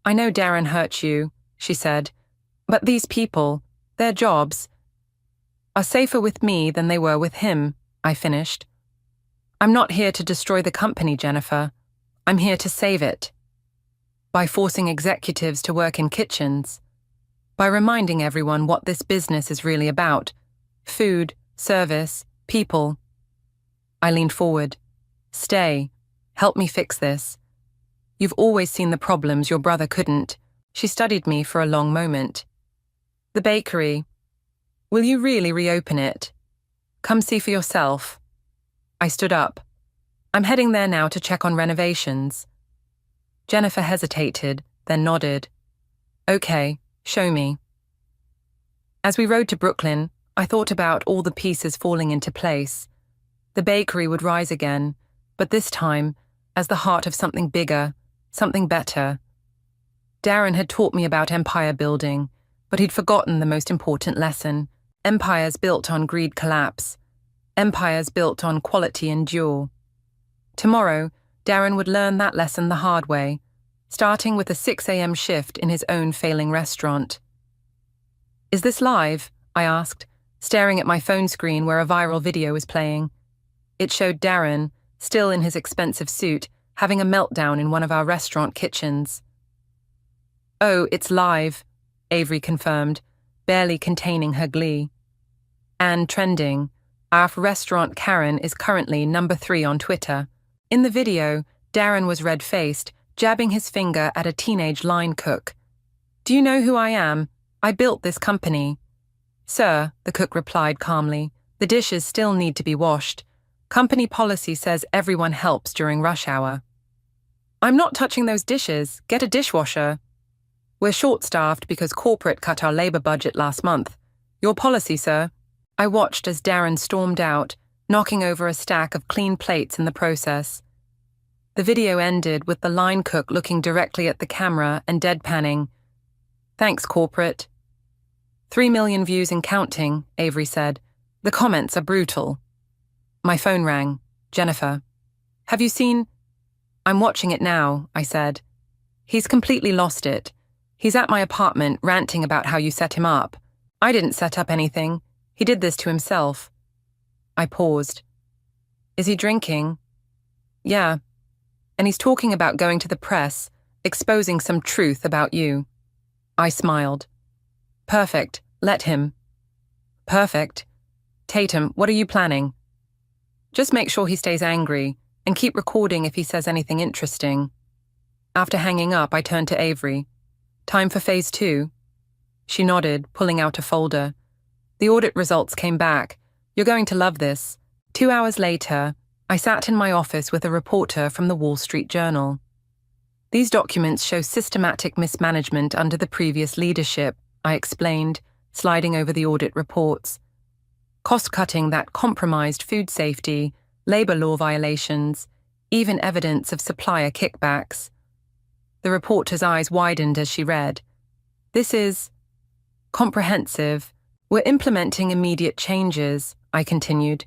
I know Darren hurt you, she said, but these people, their jobs, are safer with me than they were with him, I finished. I'm not here to destroy the company, Jennifer. I'm here to save it. By forcing executives to work in kitchens. By reminding everyone what this business is really about. Food, service, people. I leaned forward. Stay. Help me fix this. You've always seen the problems your brother couldn't. She studied me for a long moment. The bakery. Will you really reopen it? Come see for yourself. I stood up. I'm heading there now to check on renovations. Jennifer hesitated, then nodded. Okay, show me. As we rode to Brooklyn, I thought about all the pieces falling into place. The bakery would rise again, but this time as the heart of something bigger, something better. Darren had taught me about empire building, but he'd forgotten the most important lesson. Empires built on greed collapse. Empires built on quality endure. Tomorrow, Darren would learn that lesson the hard way, starting with a 6 a.m. shift in his own failing restaurant. Is this live? I asked, staring at my phone screen where a viral video was playing. It showed Darren, still in his expensive suit, having a meltdown in one of our restaurant kitchens. Oh, it's live, Avery confirmed, barely containing her glee. And trending. Our restaurant Karen is currently number 3 on Twitter. In the video, Darren was red-faced, jabbing his finger at a teenage line cook. Do you know who I am? I built this company. Sir, the cook replied calmly, the dishes still need to be washed. Company policy says everyone helps during rush hour. I'm not touching those dishes. Get a dishwasher. We're short-staffed because corporate cut our labor budget last month. Your policy, sir. I watched as Darren stormed out, knocking over a stack of clean plates in the process. The video ended with the line cook looking directly at the camera and deadpanning. Thanks, corporate. 3 million views and counting, Avery said. The comments are brutal. My phone rang. Jennifer. Have you seen? I'm watching it now, I said. He's completely lost it. He's at my apartment ranting about how you set him up. I didn't set up anything. He did this to himself. I paused. Is he drinking? Yeah. And he's talking about going to the press, exposing some truth about you. I smiled. Perfect. Let him. Perfect. Tatum, what are you planning? Just make sure he stays angry, and keep recording if he says anything interesting. After hanging up, I turned to Avery. Time for phase 2? She nodded, pulling out a folder. The audit results came back. You're going to love this. 2 hours later, I sat in my office with a reporter from the Wall Street Journal. These documents show systematic mismanagement under the previous leadership, I explained, sliding over the audit reports. Cost-cutting that compromised food safety, labor law violations, even evidence of supplier kickbacks. The reporter's eyes widened as she read. This is comprehensive. We're implementing immediate changes, I continued,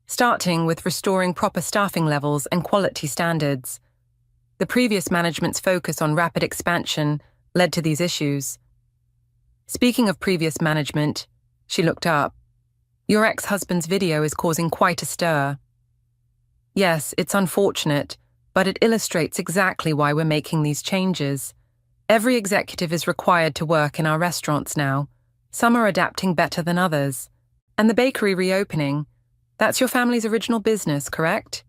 starting with restoring proper staffing levels and quality standards. The previous management's focus on rapid expansion led to these issues. Speaking of previous management, she looked up. Your ex-husband's video is causing quite a stir. Yes, it's unfortunate, but it illustrates exactly why we're making these changes. Every executive is required to work in our restaurants now. Some are adapting better than others. And the bakery reopening, that's your family's original business, correct?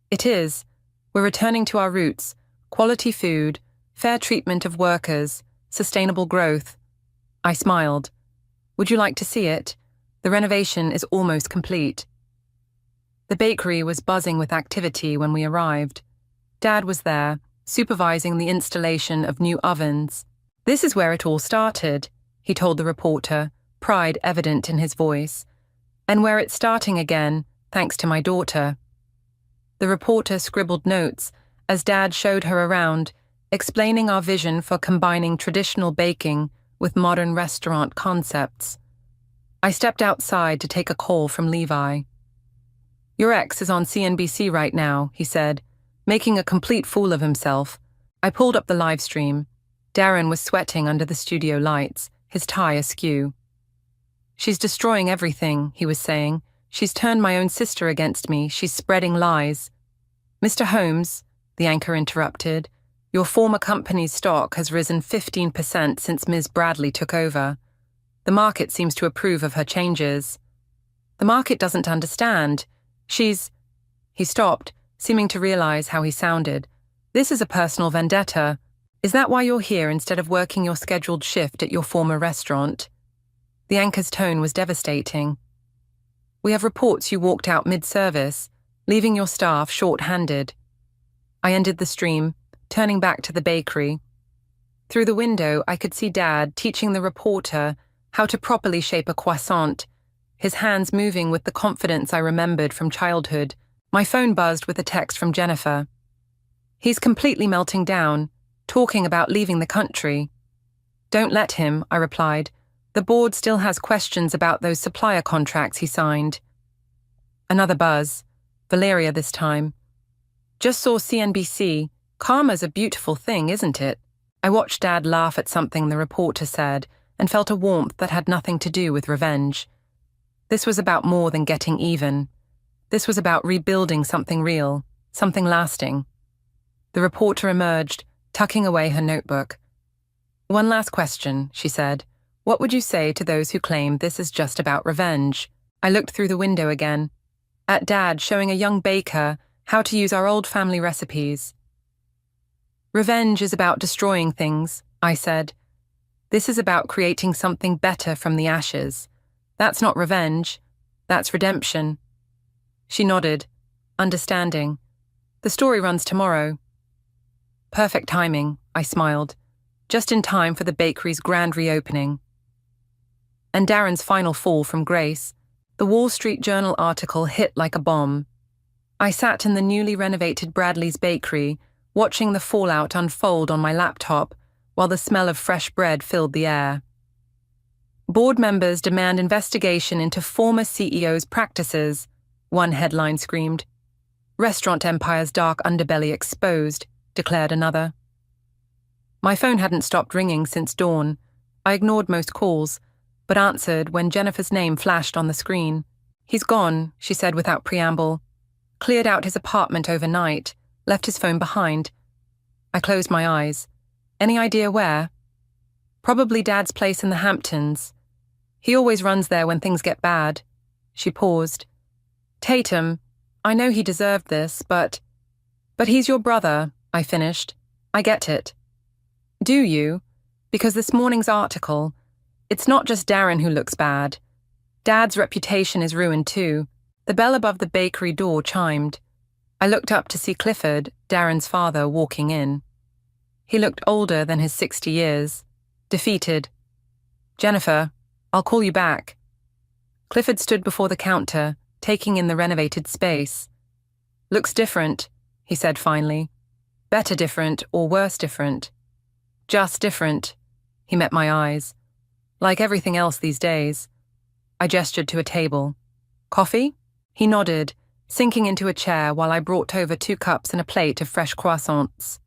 It is. We're returning to our roots, quality food, fair treatment of workers, sustainable growth. I smiled. Would you like to see it? The renovation is almost complete. The bakery was buzzing with activity when we arrived. Dad was there, supervising the installation of new ovens. This is where it all started, he told the reporter, pride evident in his voice. And where it's starting again, thanks to my daughter. The reporter scribbled notes as Dad showed her around, explaining our vision for combining traditional baking with modern restaurant concepts. I stepped outside to take a call from Levi. Your ex is on CNBC right now, he said, making a complete fool of himself. I pulled up the live stream. Darren was sweating under the studio lights, his tie askew. She's destroying everything, he was saying. She's turned my own sister against me. She's spreading lies. Mr. Holmes, the anchor interrupted, your former company's stock has risen 15% since Ms. Bradley took over. The market seems to approve of her changes. The market doesn't understand. He stopped, seeming to realize how he sounded. This is a personal vendetta. Is that why you're here instead of working your scheduled shift at your former restaurant? The anchor's tone was devastating. We have reports you walked out mid-service, leaving your staff short-handed. I ended the stream, turning back to the bakery. Through the window, I could see Dad teaching the reporter how to properly shape a croissant, his hands moving with the confidence I remembered from childhood. My phone buzzed with a text from Jennifer. He's completely melting down, talking about leaving the country. Don't let him, I replied. The board still has questions about those supplier contracts he signed. Another buzz. Valeria this time. Just saw CNBC. Karma's a beautiful thing, isn't it? I watched Dad laugh at something the reporter said and felt a warmth that had nothing to do with revenge. This was about more than getting even. This was about rebuilding something real, something lasting. The reporter emerged, tucking away her notebook. One last question, she said. What would you say to those who claim this is just about revenge? I looked through the window again, at Dad showing a young baker how to use our old family recipes. Revenge is about destroying things, I said. This is about creating something better from the ashes. That's not revenge. That's redemption. She nodded, understanding. The story runs tomorrow. Perfect timing, I smiled, just in time for the bakery's grand reopening. And Darren's final fall from grace. The Wall Street Journal article hit like a bomb. I sat in the newly renovated Bradley's bakery, watching the fallout unfold on my laptop while the smell of fresh bread filled the air. Board members demand investigation into former CEO's practices, one headline screamed. Restaurant empire's dark underbelly exposed, declared another. My phone hadn't stopped ringing since dawn. I ignored most calls, but answered when Jennifer's name flashed on the screen. He's gone, she said without preamble. Cleared out his apartment overnight, left his phone behind. I closed my eyes. Any idea where? Probably Dad's place in the Hamptons. He always runs there when things get bad. She paused. Tatum, I know he deserved this, but he's your brother, I finished. I get it. Do you? Because this morning's article, it's not just Darren who looks bad. Dad's reputation is ruined too. The bell above the bakery door chimed. I looked up to see Clifford, Darren's father, walking in. He looked older than his 60 years, defeated. Jennifer, I'll call you back. Clifford stood before the counter, taking in the renovated space. Looks different, he said finally. Better different or worse different? Just different. He met my eyes. Like everything else these days. I gestured to a table. Coffee? He nodded, sinking into a chair while I brought over 2 cups and a plate of fresh croissants.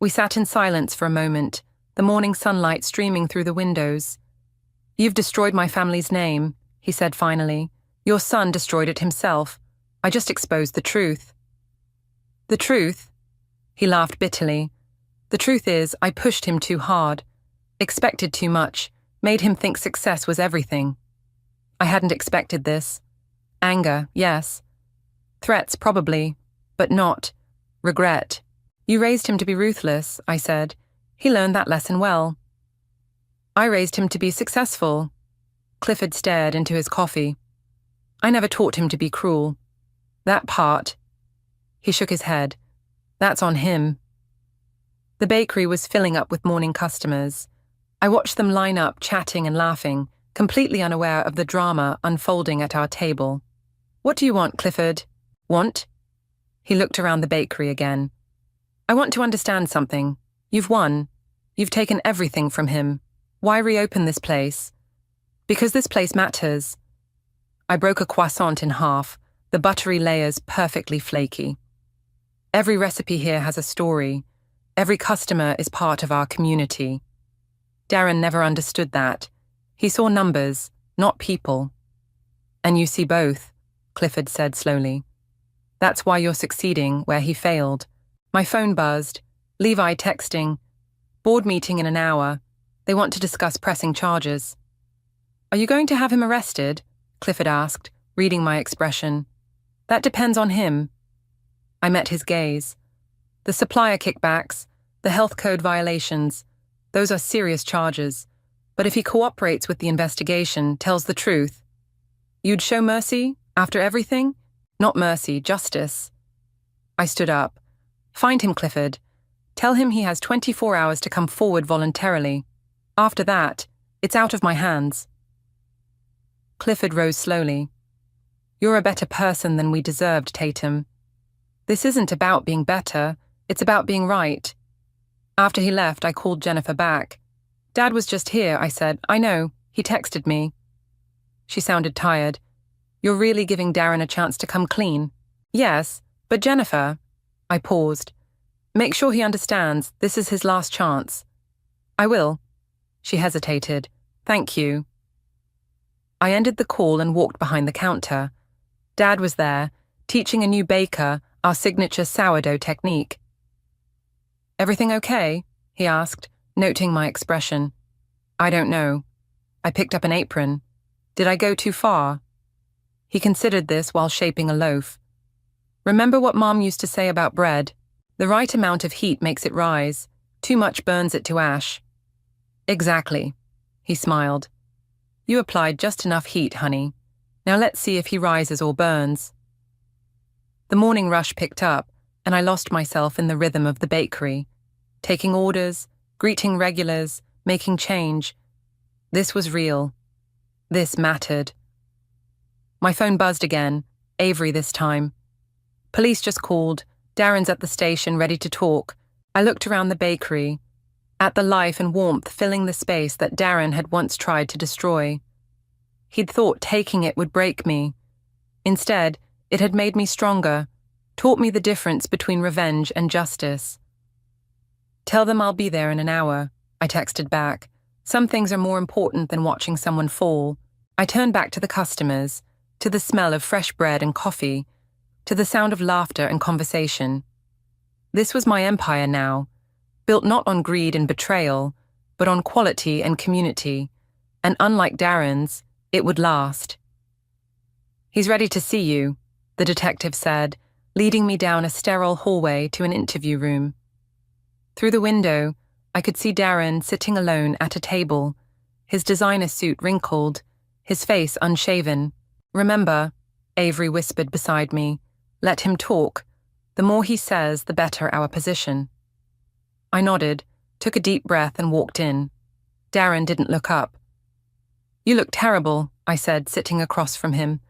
We sat in silence for a moment, the morning sunlight streaming through the windows. You've destroyed my family's name, he said finally. Your son destroyed it himself. I just exposed the truth. The truth? He laughed bitterly. The truth is, I pushed him too hard, expected too much, made him think success was everything. I hadn't expected this. Anger, yes. Threats, probably, but not regret. You raised him to be ruthless, I said. He learned that lesson well. I raised him to be successful. Clifford stared into his coffee. I never taught him to be cruel. That part. He shook his head. That's on him. The bakery was filling up with morning customers. I watched them line up, chatting and laughing, completely unaware of the drama unfolding at our table. What do you want, Clifford? Want? He looked around the bakery again. I want to understand something. You've won. You've taken everything from him. Why reopen this place? Because this place matters. I broke a croissant in half, the buttery layers perfectly flaky. Every recipe here has a story. Every customer is part of our community. Darren never understood that. He saw numbers, not people. And you see both, Clifford said slowly. That's why you're succeeding where he failed. My phone buzzed. Levi texting. Board meeting in an hour. They want to discuss pressing charges. Are you going to have him arrested? Clifford asked, reading my expression. That depends on him. I met his gaze. The supplier kickbacks, the health code violations, those are serious charges. But if he cooperates with the investigation, tells the truth, you'd show mercy after everything? Not mercy, justice. I stood up. Find him, Clifford. Tell him he has 24 hours to come forward voluntarily. After that, it's out of my hands. Clifford rose slowly. You're a better person than we deserved, Tatum. This isn't about being better, it's about being right. After he left, I called Jennifer back. Dad was just here, I said. I know, he texted me. She sounded tired. You're really giving Darren a chance to come clean? Yes, but Jennifer... I paused. Make sure he understands this is his last chance. I will. She hesitated. Thank you. I ended the call and walked behind the counter. Dad was there, teaching a new baker our signature sourdough technique. Everything okay? He asked, noting my expression. I don't know. I picked up an apron. Did I go too far? He considered this while shaping a loaf. Remember what Mom used to say about bread? The right amount of heat makes it rise. Too much burns it to ash. Exactly. He smiled. You applied just enough heat, honey. Now let's see if he rises or burns. The morning rush picked up, and I lost myself in the rhythm of the bakery, taking orders, greeting regulars, making change. This was real. This mattered. My phone buzzed again, Avery this time. Police just called. Darren's at the station, ready to talk. I looked around the bakery, at the life and warmth filling the space that Darren had once tried to destroy. He'd thought taking it would break me. Instead, it had made me stronger, taught me the difference between revenge and justice. Tell them I'll be there in an hour, I texted back. Some things are more important than watching someone fall. I turned back to the customers, to the smell of fresh bread and coffee, to the sound of laughter and conversation. This was my empire now, built not on greed and betrayal, but on quality and community, and unlike Darren's, it would last. He's ready to see you, the detective said, leading me down a sterile hallway to an interview room. Through the window, I could see Darren sitting alone at a table, his designer suit wrinkled, his face unshaven. Remember, Avery whispered beside me, let him talk. The more he says, the better our position. I nodded, took a deep breath and walked in. Darren didn't look up. You look terrible, I said, sitting across from him.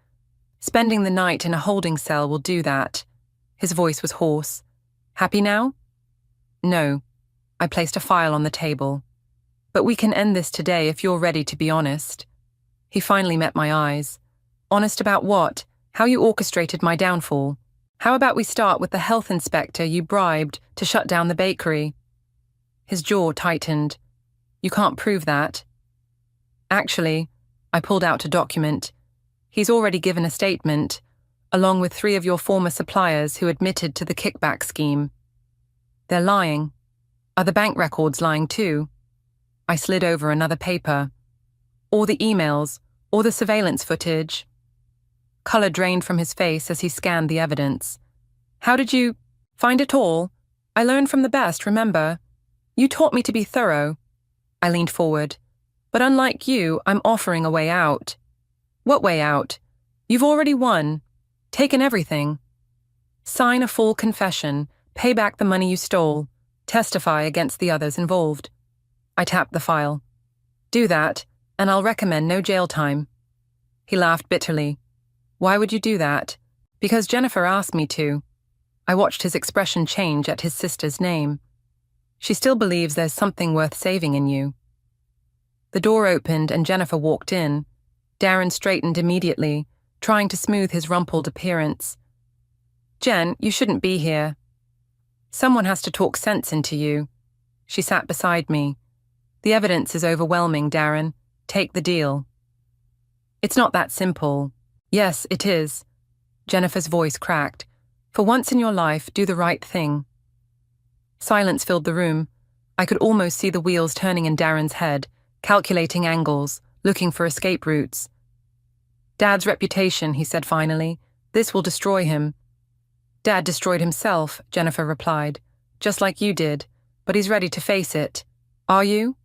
Spending the night in a holding cell will do that. His voice was hoarse. Happy now? No. I placed a file on the table. But we can end this today if you're ready to be honest. He finally met my eyes. Honest about what? How you orchestrated my downfall? How about we start with the health inspector you bribed to shut down the bakery? His jaw tightened. You can't prove that. Actually, I pulled out a document. He's already given a statement, along with 3 of your former suppliers who admitted to the kickback scheme. They're lying. Are the bank records lying too? I slid over another paper. Or the emails, or the surveillance footage. Color drained from his face as he scanned the evidence. How did you find it all? I learned from the best, remember? You taught me to be thorough. I leaned forward. But unlike you, I'm offering a way out. What way out? You've already won. Taken everything. Sign a full confession, pay back the money you stole, testify against the others involved. I tapped the file. Do that, and I'll recommend no jail time. He laughed bitterly. Why would you do that? Because Jennifer asked me to. I watched his expression change at his sister's name. She still believes there's something worth saving in you. The door opened and Jennifer walked in. Darren straightened immediately, trying to smooth his rumpled appearance. "Jen, you shouldn't be here. Someone has to talk sense into you." She sat beside me. "The evidence is overwhelming, Darren. Take the deal." "It's not that simple." "Yes, it is." Jennifer's voice cracked. "For once in your life, do the right thing." Silence filled the room. I could almost see the wheels turning in Darren's head, calculating angles, looking for escape routes. "Dad's reputation," he said finally. "This will destroy him." "Dad destroyed himself," Jennifer replied. "Just like you did, but he's ready to face it. Are you?"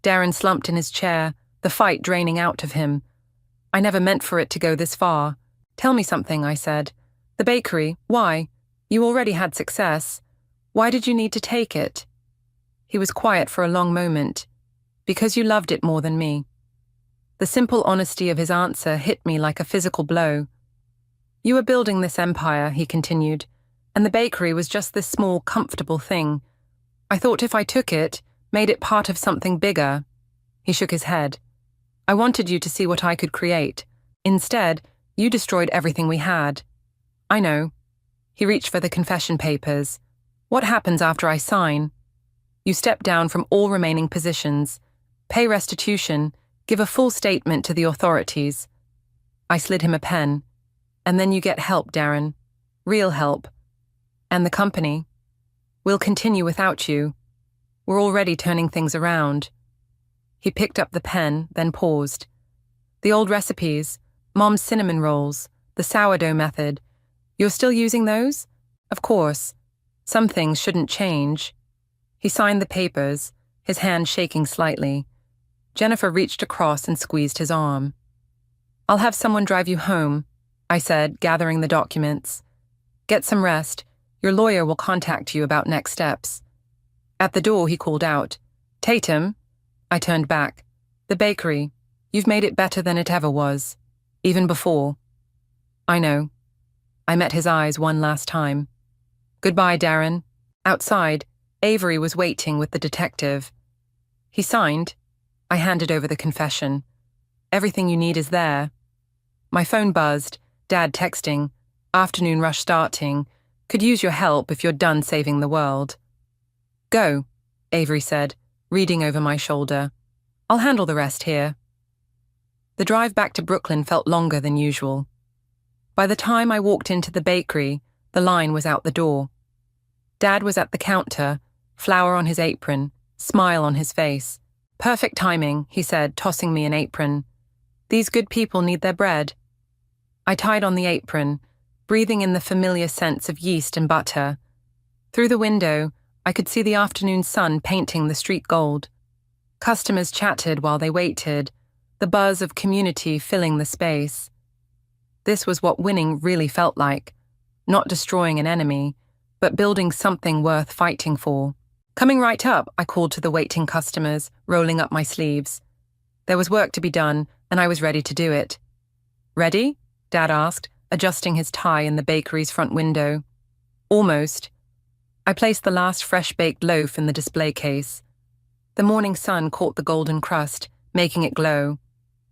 Darren slumped in his chair, the fight draining out of him. "I never meant for it to go this far." "Tell me something," I said. "The bakery, why? You already had success. Why did you need to take it?" He was quiet for a long moment. "Because you loved it more than me." The simple honesty of his answer hit me like a physical blow. "You were building this empire," he continued, "and the bakery was just this small, comfortable thing. I thought if I took it, made it part of something bigger." He shook his head. "I wanted you to see what I could create. Instead, you destroyed everything we had." "I know." He reached for the confession papers. "What happens after I sign?" "You step down from all remaining positions, pay restitution, give a full statement to the authorities." I slid him a pen. "And then you get help, Darren. Real help. And the company? We'll continue without you. We're already turning things around." He picked up the pen, then paused. "The old recipes, Mom's cinnamon rolls, the sourdough method. You're still using those?" "Of course. Some things shouldn't change." He signed the papers, his hand shaking slightly. Jennifer reached across and squeezed his arm. "I'll have someone drive you home," I said, gathering the documents. "Get some rest. Your lawyer will contact you about next steps." At the door, he called out, "Tatum." I turned back. "The bakery. You've made it better than it ever was. Even before." "I know." I met his eyes one last time. "Goodbye, Darren." Outside, Avery was waiting with the detective. He signed. I handed over the confession. "Everything you need is there." My phone buzzed, Dad texting, "Afternoon rush starting. Could use your help if you're done saving the world." "Go," Avery said, reading over my shoulder. "I'll handle the rest here." The drive back to Brooklyn felt longer than usual. By the time I walked into the bakery, the line was out the door. Dad was at the counter, flour on his apron, smile on his face. "Perfect timing," he said, tossing me an apron. "These good people need their bread." I tied on the apron, breathing in the familiar scents of yeast and butter. Through the window, I could see the afternoon sun painting the street gold. Customers chatted while they waited, the buzz of community filling the space. This was what winning really felt like, not destroying an enemy, but building something worth fighting for. "Coming right up," I called to the waiting customers, rolling up my sleeves. There was work to be done, and I was ready to do it. "Ready?" Dad asked, adjusting his tie in the bakery's front window. "Almost." I placed the last fresh-baked loaf in the display case. The morning sun caught the golden crust, making it glow.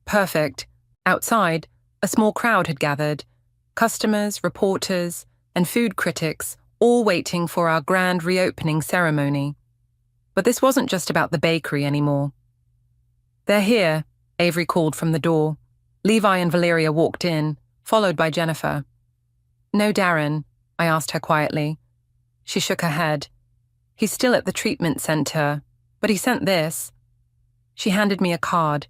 Perfect. Outside, a small crowd had gathered. Customers, reporters, and food critics, all waiting for our grand reopening ceremony. But this wasn't just about the bakery anymore. "They're here," Avery called from the door. Levi and Valeria walked in, followed by Jennifer. "No Darren?" I asked her quietly. She shook her head. "He's still at the treatment center, but he sent this." She handed me a card.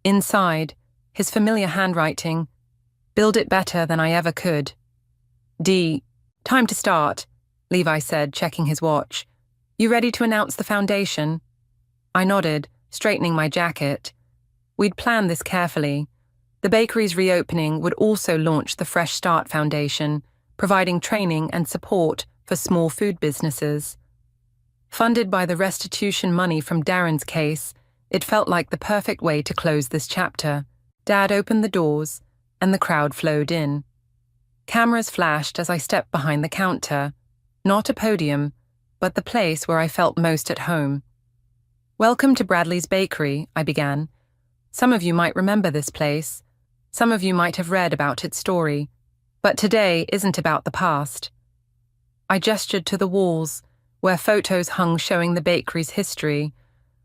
Inside, his familiar handwriting, "Build it better than I ever could." "D. Time to start," Levi said, checking his watch. "You ready to announce the foundation?" I nodded, straightening my jacket. We'd planned this carefully. The bakery's reopening would also launch the Fresh Start Foundation, providing training and support for small food businesses. Funded by the restitution money from Darren's case, it felt like the perfect way to close this chapter. Dad opened the doors, and the crowd flowed in. Cameras flashed as I stepped behind the counter, not a podium, but the place where I felt most at home. "Welcome to Bradley's Bakery," I began. "Some of you might remember this place. Some of you might have read about its story, but today isn't about the past. I gestured to the walls, where photos hung showing the bakery's history,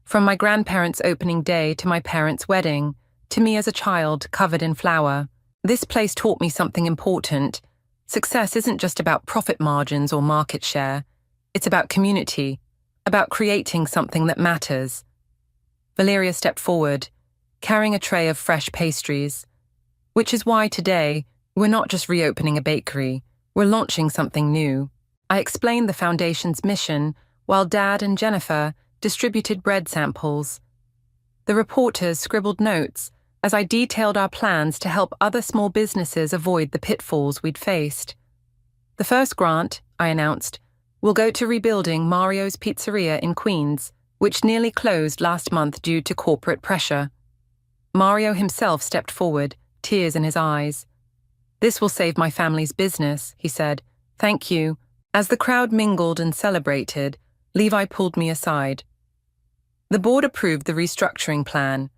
from my grandparents' opening day to my parents' wedding, to me as a child covered in flour. This place taught me something important. Success isn't just about profit margins or market share. It's about community, about creating something that matters. Valeria stepped forward, carrying a tray of fresh pastries, which is why today we're not just reopening a bakery, we're launching something new. I explained the foundation's mission while Dad and Jennifer distributed bread samples. The reporters scribbled notes as I detailed our plans to help other small businesses avoid the pitfalls we'd faced. The first grant, I announced, will go to rebuilding Mario's Pizzeria in Queens, which nearly closed last month due to corporate pressure. Mario himself stepped forward, tears in his eyes. "This will save my family's business," he said. "Thank you." As the crowd mingled and celebrated, Levi pulled me aside. The board approved the restructuring plan.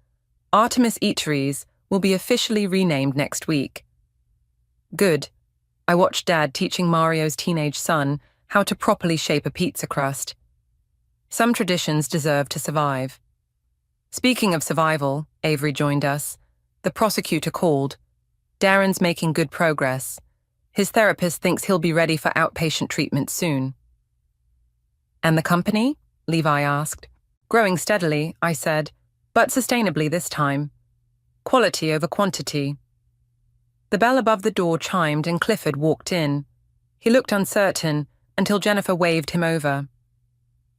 Artemis Eateries will be officially renamed next week. Good. I watched Dad teaching Mario's teenage son how to properly shape a pizza crust. Some traditions deserve to survive. Speaking of survival, Avery joined us. The prosecutor called. Darren's making good progress. His therapist thinks he'll be ready for outpatient treatment soon. And the company? Levi asked. Growing steadily, I said, but sustainably this time. Quality over quantity. The bell above the door chimed and Clifford walked in. He looked uncertain until Jennifer waved him over.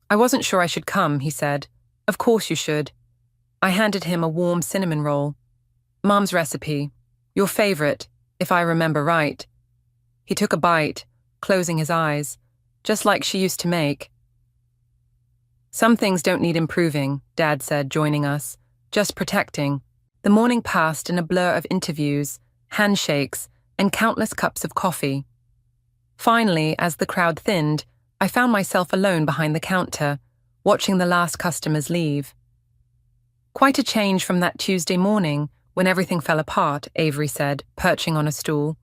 I wasn't sure I should come, he said. Of course you should. I handed him a warm cinnamon roll. Mom's recipe. Your favorite, if I remember right. He took a bite, closing his eyes, just like she used to make. Some things don't need improving, Dad said, joining us. Just protecting. The morning passed in a blur of interviews, handshakes, and countless cups of coffee. Finally, as the crowd thinned, I found myself alone behind the counter, watching the last customers leave. Quite a change from that Tuesday morning when everything fell apart, Avery said, perching on a stool.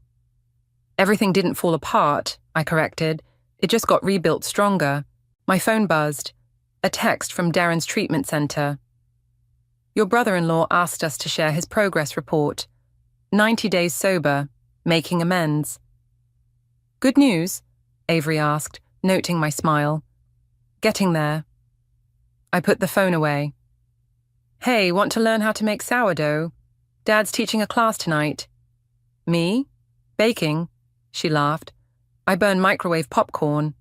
Everything didn't fall apart, I corrected. It just got rebuilt stronger. My phone buzzed. A text from Darren's treatment center. Your brother-in-law asked us to share his progress report. 90 days sober, making amends. Good news? Avery asked, noting my smile. Getting there. I put the phone away. Hey, want to learn how to make sourdough? Dad's teaching a class tonight. Me? Baking? She laughed. I burn microwave popcorn.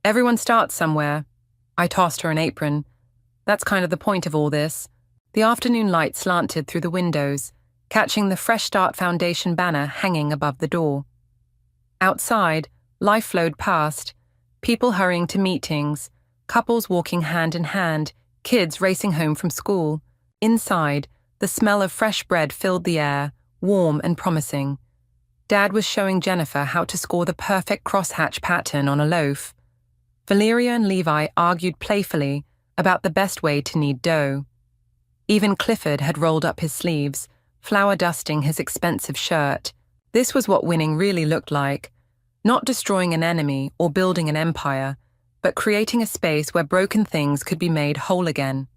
Everyone starts somewhere. I tossed her an apron. That's kind of the point of all this. The afternoon light slanted through the windows, catching the Fresh Start Foundation banner hanging above the door. Outside, life flowed past, people hurrying to meetings, couples walking hand in hand, kids racing home from school. Inside, the smell of fresh bread filled the air, warm and promising. Dad was showing Jennifer how to score the perfect crosshatch pattern on a loaf. Valeria and Levi argued playfully about the best way to knead dough. Even Clifford had rolled up his sleeves, flour dusting his expensive shirt. This was what winning really looked like. Not destroying an enemy or building an empire, but creating a space where broken things could be made whole again,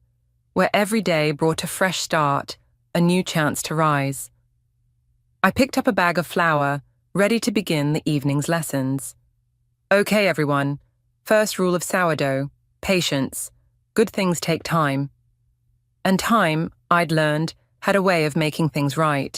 where every day brought a fresh start, a new chance to rise. I picked up a bag of flour, ready to begin the evening's lessons. Okay, everyone. First rule of sourdough, patience. Good things take time. And time, I'd learned, had a way of making things right.